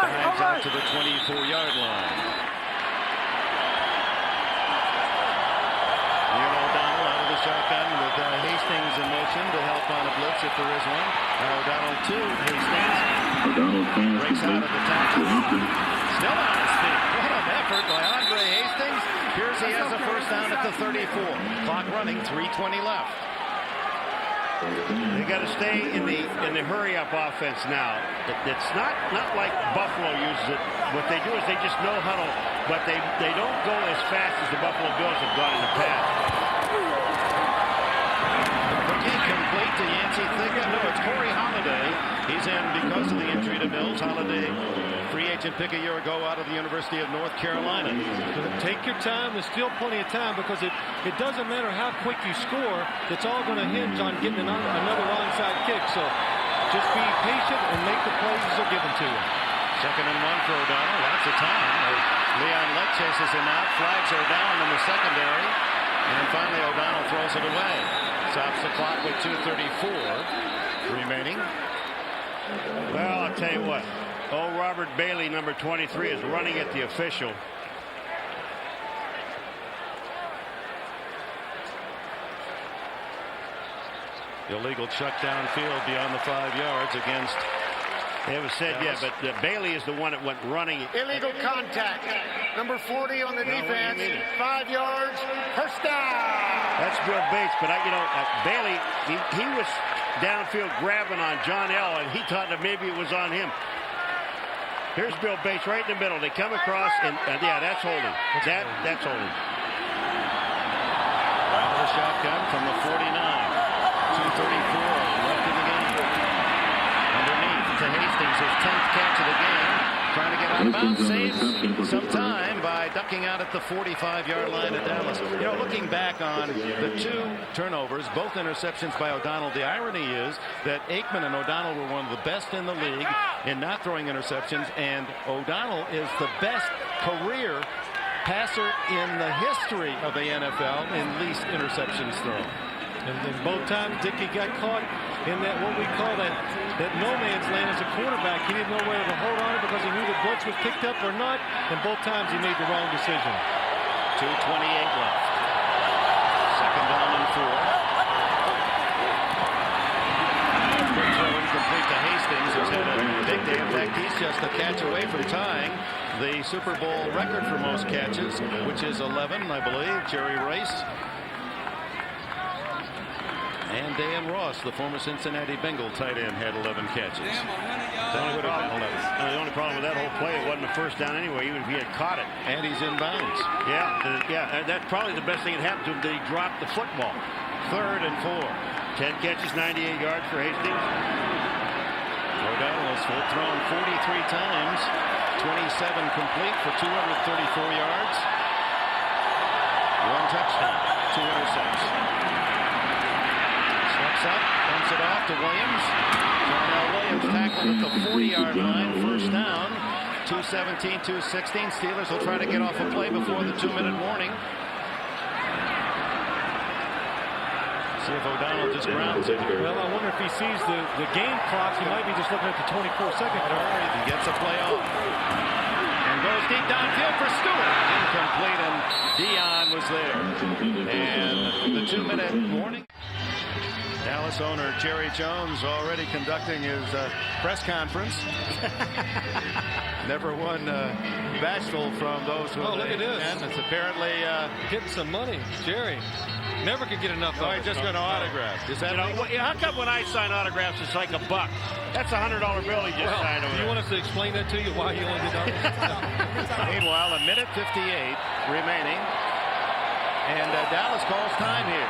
Speaker 1: Dives out to the 24-yard line. Shotgun with Hastings in motion to help on a blitz if there is one. Now O'Donnell to Hastings. Breaks out of the tackle. Still on his feet. What an effort by Andre Hastings. Here's he has a first down at the 34. Clock running, 3:20 left.
Speaker 3: They got to stay in the hurry-up offense now. It's not like Buffalo uses it. What they do is they just no huddle, but they don't go as fast as the Buffalo Bills have gone in the past.
Speaker 1: Complete to Yancey Thigpen. No, it's Corey Holiday. He's in because of the injury to Mills. Holiday, free agent pick a year ago out of the University of North Carolina.
Speaker 2: Take your time. There's still plenty of time because it doesn't matter how quick you score. It's all going to hinge on getting another onside kick. So just be patient and make the plays as they're given to you.
Speaker 1: 2nd and 1 for O'Donnell. Lots of time. Leon Lett chases him out. Flags are down in the secondary. And finally O'Donnell throws it away. Stops the clock with 2:34 remaining.
Speaker 3: Well, I'll tell you what. Oh, Robert Bailey, number 23, is running at the official.
Speaker 1: Illegal chuck downfield beyond the 5 yards against.
Speaker 3: They haven't said yet, but Bailey is the one that went running.
Speaker 4: Illegal contact. Number 40 on the defense. 5 yards. First down.
Speaker 3: That's Bill Bates, but Bailey, he was downfield grabbing on John L, and he thought that maybe it was on him. Here's Bill Bates right in the middle. They come across, and yeah, that's holding. That's holding.
Speaker 1: Out of the shotgun from the 49. 2:34 left in the game. Underneath to Hastings, his 10th catch of the game. Trying to get out of bounds, saves some time by ducking out at the 45-yard line of Dallas. Looking back on the 2 turnovers, both interceptions by O'Donnell, the irony is that Aikman and O'Donnell were one of the best in the league in not throwing interceptions, and O'Donnell is the best career passer in the history of the NFL in least interceptions thrown.
Speaker 2: And both times Dickey got caught in that what we call that no man's land as a quarterback. He didn't know whether to hold on it because he knew the blitz was picked up or not. And both times he made the wrong decision.
Speaker 1: 2:28 left. 2nd down and 4. Quick throw incomplete to Hastings, who's had a big day. In fact, he's just a catch away from tying the Super Bowl record for most catches, which is 11, I believe. Jerry Rice. And Dan Ross, the former Cincinnati Bengal tight end, had 11 catches.
Speaker 3: The only problem with that whole play, it wasn't a first down anyway, even if he had caught it.
Speaker 1: And he's in bounds.
Speaker 3: Yeah, that's probably the best thing that happened to him, that he dropped the football.
Speaker 1: 3rd and 4.
Speaker 3: 10 catches, 98 yards for Hastings.
Speaker 1: O'Donnell has thrown 43 times, 27 complete for 234 yards. 1 touchdown, 2 interceptions. Steps up, dumps it off to Williams. John L. Williams tackled at the 40-yard line. First down. 2:17, 2:16. Steelers will try to get off a play before the 2-minute warning. See if O'Donnell just grounds it.
Speaker 2: Well, I wonder if he sees the game clock. He might be just looking at the 24-second mark.
Speaker 1: He gets a play off. And goes deep downfield for Stewart. Incomplete, and Dion was there. And the 2-minute warning. Dallas owner Jerry Jones already conducting his press conference. Never one bashful from those who.
Speaker 2: Oh, look at this.
Speaker 1: And it's apparently
Speaker 2: getting some money. Jerry never could get enough.
Speaker 1: Oh, he's just going to autograph. Is that
Speaker 3: how come when I sign autographs it's like $1? That's a $100 bill he just signed over.
Speaker 2: Do you want us to explain that to you why you only did that?
Speaker 1: Meanwhile, 1:58 remaining, and Dallas calls time here.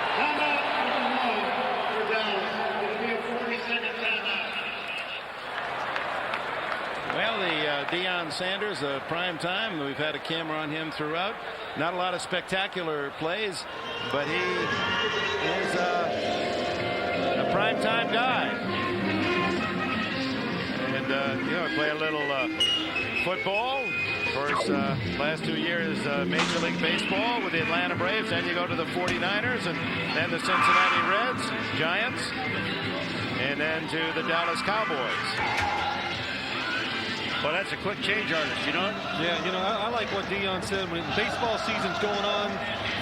Speaker 1: Well, the Deion Sanders, prime time. We've had a camera on him throughout. Not a lot of spectacular plays, but he is a prime time guy. And you know, play a little football. Of course, last 2 years Major League Baseball with the Atlanta Braves. Then you go to the 49ers, and then the Cincinnati Reds, Giants, and then to the Dallas Cowboys.
Speaker 3: Well, that's a quick change artist, you know?
Speaker 2: Yeah, you know, I like what Deion said. When baseball season's going on,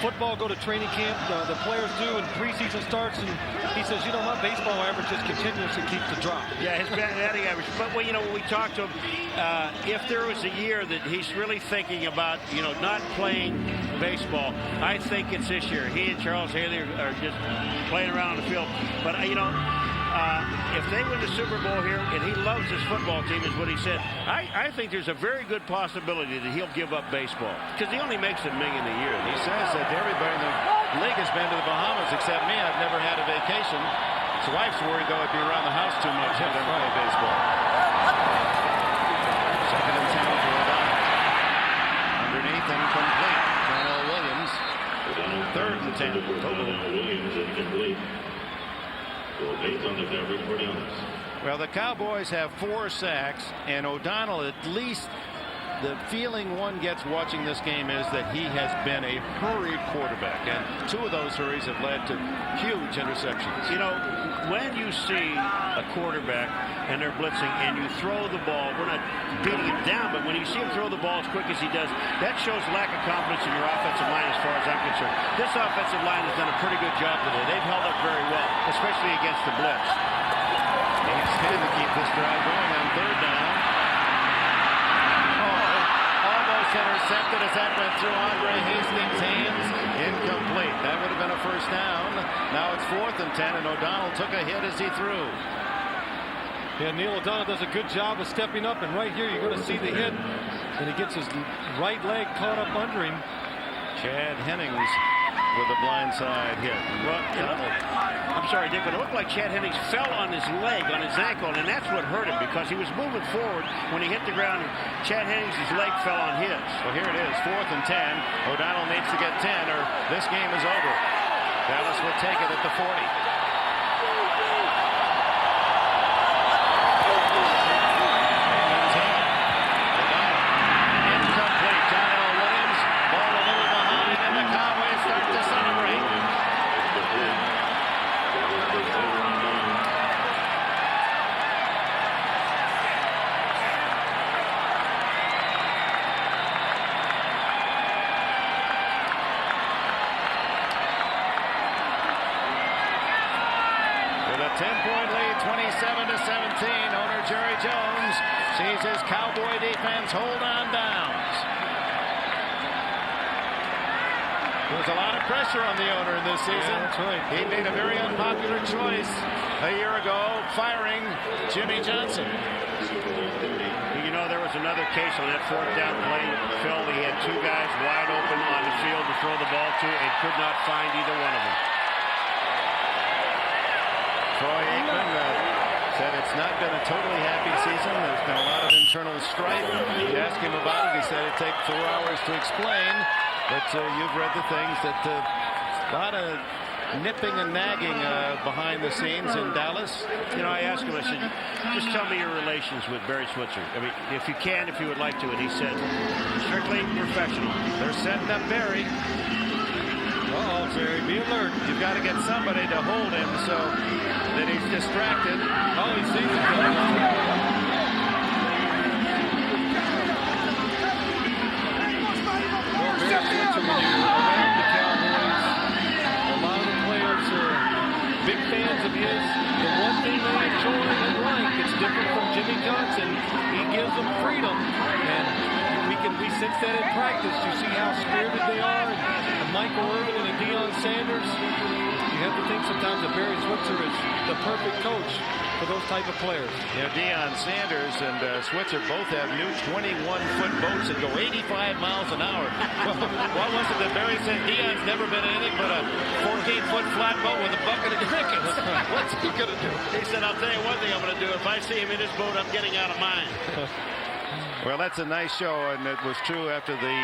Speaker 2: football go to training camp, the players do, and preseason starts, and he says, you know, my baseball average just continuously keeps the drop.
Speaker 3: Yeah, his batting average. But, well, you know, when we talked to him, if there was a year that he's really thinking about, you know, not playing baseball, I think it's this year. He and Charles Haley are just playing around on the field. But, you know, if they win the Super Bowl here, and he loves his football team, is what he said, I think there's a very good possibility that he'll give up baseball because he only makes $1 million a year.
Speaker 1: He says that everybody in the league has been to the Bahamas except me. I've never had a vacation. His wife's worried, though, I'd be around the house too much if I didn't play baseball. Second and 10 for O'Donnell. Underneath and complete. Darnell Williams. Third and 10. Total. Well, the Cowboys have 4 sacks, and O'Donnell, at least the feeling one gets watching this game is that he has been a hurried quarterback, and 2 of those hurries have led to huge interceptions.
Speaker 3: You know, when you see a quarterback and they're blitzing and you throw the ball, we're not beating him down, but when you see him throw the ball as quick as he does, that shows lack of confidence in your offensive line as far as I'm concerned. This offensive line has done a pretty good job today. They've held up very well, especially against the blitz.
Speaker 1: He's going to keep this drive going on 3rd down. Almost intercepted as that went through Andre Hastings' hands. Incomplete. That would have been a 1st down. Now it's 4th and 10, and O'Donnell took a hit as he threw.
Speaker 2: Yeah, Neil O'Donnell does a good job of stepping up, and right here you're going to see the hit, and he gets his right leg caught up under him.
Speaker 1: Chad Hennings with a blindside hit.
Speaker 3: Well, I'm sorry, Dick, but it looked like Chad Hennings fell on his leg, on his ankle, and that's what hurt him because he was moving forward when he hit the ground. Chad Hennings' leg fell on his.
Speaker 1: Well, here it is, 4th and 10. O'Donnell needs to get 10 or this game is over. Dallas will take it at the 40. Incomplete. Darnell Williams, ball a little behind, and the Cowboys start to celebrate. With a 10-point lead, 27-17, owner Jerry Jones sees his Cowboy defense hold on downs. There's a lot of pressure on the owner in this season.
Speaker 2: Yeah, that's right.
Speaker 1: He made a very unpopular choice a year ago, firing Jimmy Johnson.
Speaker 3: You know, there was another case on that 4th down play. Phil, he had 2 guys wide open on the field to throw the ball to and could not find either one of them.
Speaker 1: Troy Aikman said it's not been a totally happy season. There's been a lot of internal strife. You asked him about it. He said it'd take 4 hours to explain. But you've read the things that a lot of nipping and nagging behind the scenes in Dallas.
Speaker 3: You know, I asked him, I said, just tell me your relations with Barry Switzer. I mean, if you can, if you would like to. And he said, strictly professional.
Speaker 1: They're setting up Barry.
Speaker 2: Uh-oh, Barry, be alert.
Speaker 1: You've got to get somebody to hold him so that he's distracted.
Speaker 2: Oh, he sees it going on. Barry Switzer, when you're around the Cowboys, a lot of the players are big fans of his. The one thing they enjoy and like, it's different from Jimmy Johnson. He gives them freedom, and we sense that in practice. You see how spirited they are, and Michael Irvin and Deion Sanders. You have to think sometimes that Barry Switzer is the perfect coach for those type of players.
Speaker 1: You know, Deion Sanders and Switzer both have new 21-foot boats that go 85 miles an hour. What was it that Barry said? Deion's never been anything but a 14-foot flat boat with a bucket of crickets. What's he going to do?
Speaker 3: He said, I'll tell you one thing I'm going to do. If I see him in his boat, I'm getting out of mine.
Speaker 1: Well, that's a nice show, and it was true after the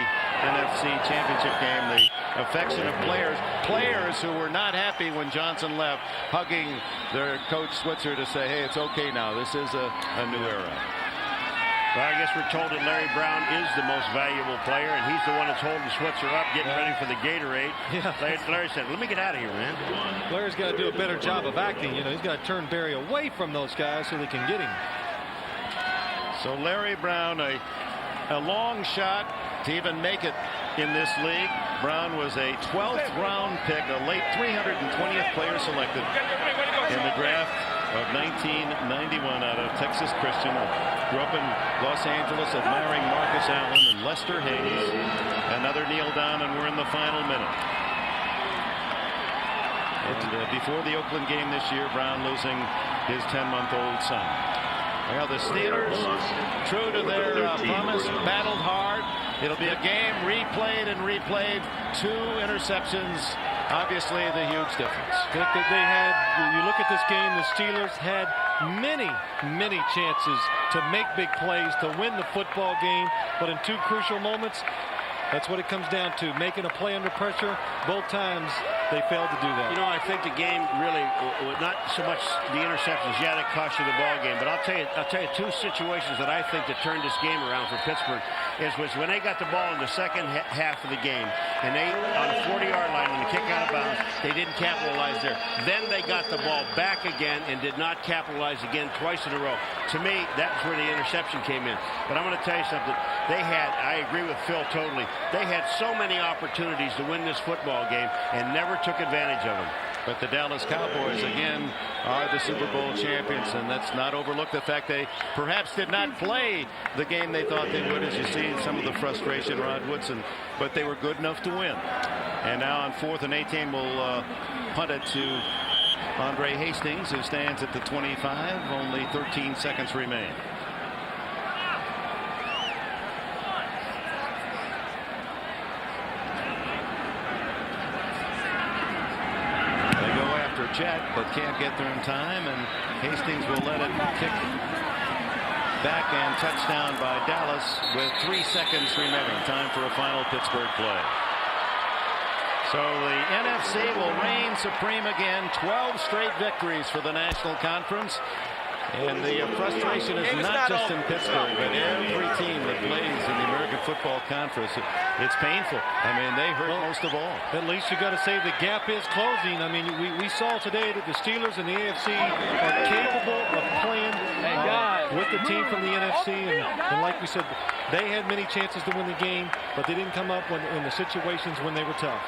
Speaker 1: NFC Championship game. The affection of players who were not happy when Johnson left, hugging their coach Switzer to say, hey, it's okay now. This is a new era.
Speaker 3: Well, I guess we're told that Larry Brown is the most valuable player, and he's the one that's holding Switzer up, getting ready for the Gatorade.
Speaker 2: Yeah.
Speaker 3: Larry said, let me get out of here, man.
Speaker 2: Larry's got to do a better job of acting. You know, he's got to turn Barry away from those guys so they can get him.
Speaker 1: So Larry Brown, a long shot to even make it in this league. Brown was a 12th round pick, a late 320th player selected in the draft of 1991 out of Texas Christian. Grew up in Los Angeles, admiring Marcus Allen and Lester Hayes. Another kneel down, and we're in the final minute. And before the Oakland game this year, Brown losing his 10-month-old son. Well, the Steelers, true to their promise, battled hard. It'll be a game replayed and replayed. 2 interceptions, obviously the huge difference.
Speaker 2: I think that they had, you look at this game, the Steelers had many chances to make big plays, to win the football game, but in 2 crucial moments, that's what it comes down to, making a play under pressure. Both times they failed to do that.
Speaker 3: You know, I think the game really, not so much the interceptions, yeah, that cost you the ball game, but I'll tell you 2 situations that I think that turned this game around for Pittsburgh was when they got the ball in the second half of the game, and they, on the 40-yard line, when the kick out of bounds, they didn't capitalize there. Then they got the ball back again and did not capitalize again twice in a row. To me, that's where the interception came in. But I'm going to tell you something. They had, I agree with Phil totally, they had so many opportunities to win this football game and never took advantage of them.
Speaker 1: But the Dallas Cowboys, again, are the Super Bowl champions, and let's not overlook the fact they perhaps did not play the game they thought they would, as you see some of the frustration, Rod Woodson, but they were good enough to win. And now on 4th and 18, we'll punt it to Andre Hastings, who stands at the 25. Only 13 seconds remain. Jet, but can't get there in time, and Hastings will let it kick back, and touchdown by Dallas with 3 seconds remaining. Time for a final Pittsburgh play. So the NFC will reign supreme again. 12 straight victories for the National Conference. And the frustration is not just in Pittsburgh, but every team that plays in the American Football Conference. It's painful. I mean, they hurt most of all.
Speaker 2: At least you got to say the gap is closing. I mean, we saw today that the Steelers and the AFC are capable of playing with the team from the NFC. And like we said, they had many chances to win the game, but they didn't come up in the situations when they were tough.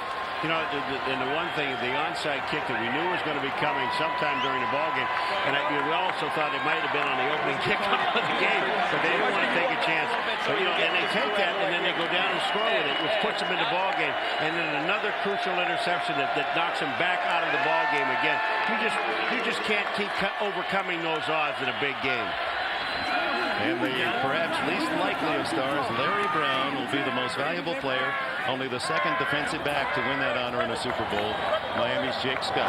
Speaker 3: You know, and the one thing, the onside kick that we knew was going to be coming sometime during the ball game, and we also thought it might have been on the opening kickoff of the game, but they didn't want to take a chance. But, you know, and they take that, and then they go down and score with it, which puts them in the ball game. And then another crucial interception that knocks them back out of the ball game again. You just can't keep overcoming those odds in a big game.
Speaker 1: And the perhaps least likely of stars, Larry Brown, will be the most valuable player, only the 2nd defensive back to win that honor in a Super Bowl. Miami's Jake Scott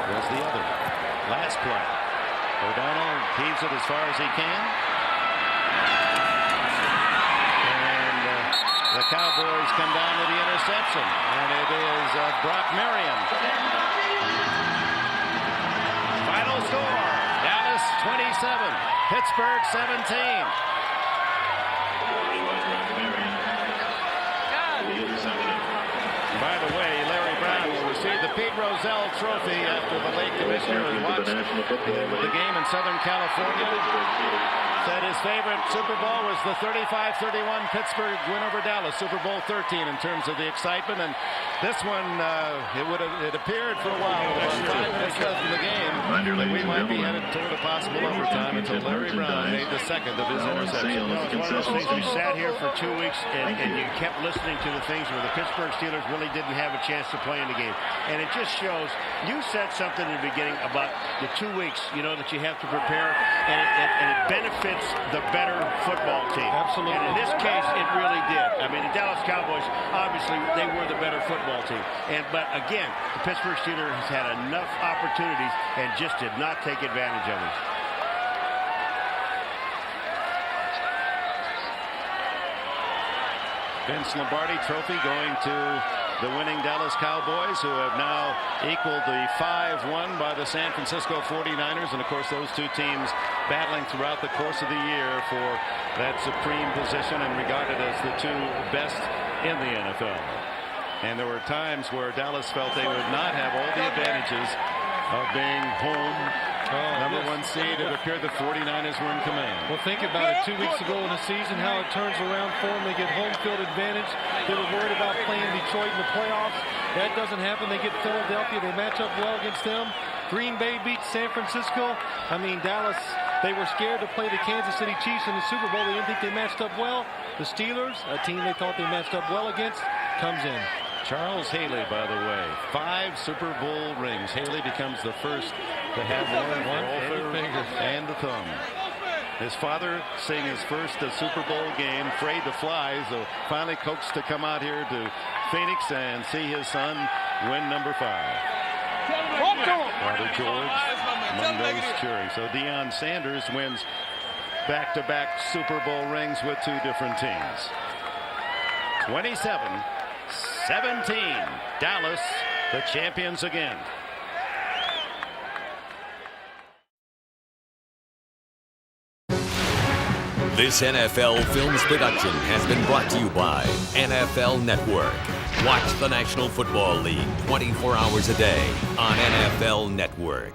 Speaker 1: was the other. Last play. O'Donnell heaves it as far as he can. And The Cowboys come down with the interception, and it is Brock Marion. Final score, Dallas 27, Pittsburgh 17. By the way, Larry Brown will receive the Pete Rozelle Trophy after the late commissioner who watched the game in Southern California. Said his favorite Super Bowl was the 35-31 Pittsburgh win over Dallas, Super Bowl 13 in terms of the excitement. And this one, it appeared for a while, about 5 minutes left in the game, that we might be headed toward a possible overtime until Larry Brown made the second of his interceptions.
Speaker 3: It's one of those things, we sat here for 2 weeks and you kept listening to the things where the Pittsburgh Steelers really didn't have a chance to play in the game. And it just shows, you said something in the beginning about the 2 weeks, that you have to prepare, and it benefits the better football team.
Speaker 2: Absolutely.
Speaker 3: And in this case, it really did. I mean, the Dallas Cowboys, obviously, they were the better football team. But again, the Pittsburgh Steelers has had enough opportunities and just did not take advantage of them.
Speaker 1: Vince Lombardi Trophy going to the winning Dallas Cowboys, who have now equaled the 5-1 by the San Francisco 49ers. And, of course, those two teams battling throughout the course of the year for that supreme position and regarded as the two best in the NFL. And there were times where Dallas felt they would not have all the advantages of being home. Number one seed. It appeared the 49ers were in command.
Speaker 2: Well, think about it. 2 weeks ago in the season, how it turns around for them. They get home field advantage. They were worried about playing Detroit in the playoffs. That doesn't happen. They get Philadelphia. They match up well against them. Green Bay beats San Francisco. I mean, Dallas, they were scared to play the Kansas City Chiefs in the Super Bowl. They didn't think they matched up well. The Steelers, a team they thought they matched up well against, comes in.
Speaker 1: Charles Haley, by the way, 5 Super Bowl rings. Haley becomes the first to have one finger and the thumb. His father seeing his first Super Bowl game, afraid to fly, so finally coaxed to come out here to Phoenix and see his son win number 5. Father George among those cheering. So Deion Sanders wins back-to-back Super Bowl rings with 2 different teams. 27-17. Dallas, the champions again.
Speaker 6: This NFL Films production has been brought to you by NFL Network. Watch the National Football League 24 hours a day on NFL Network.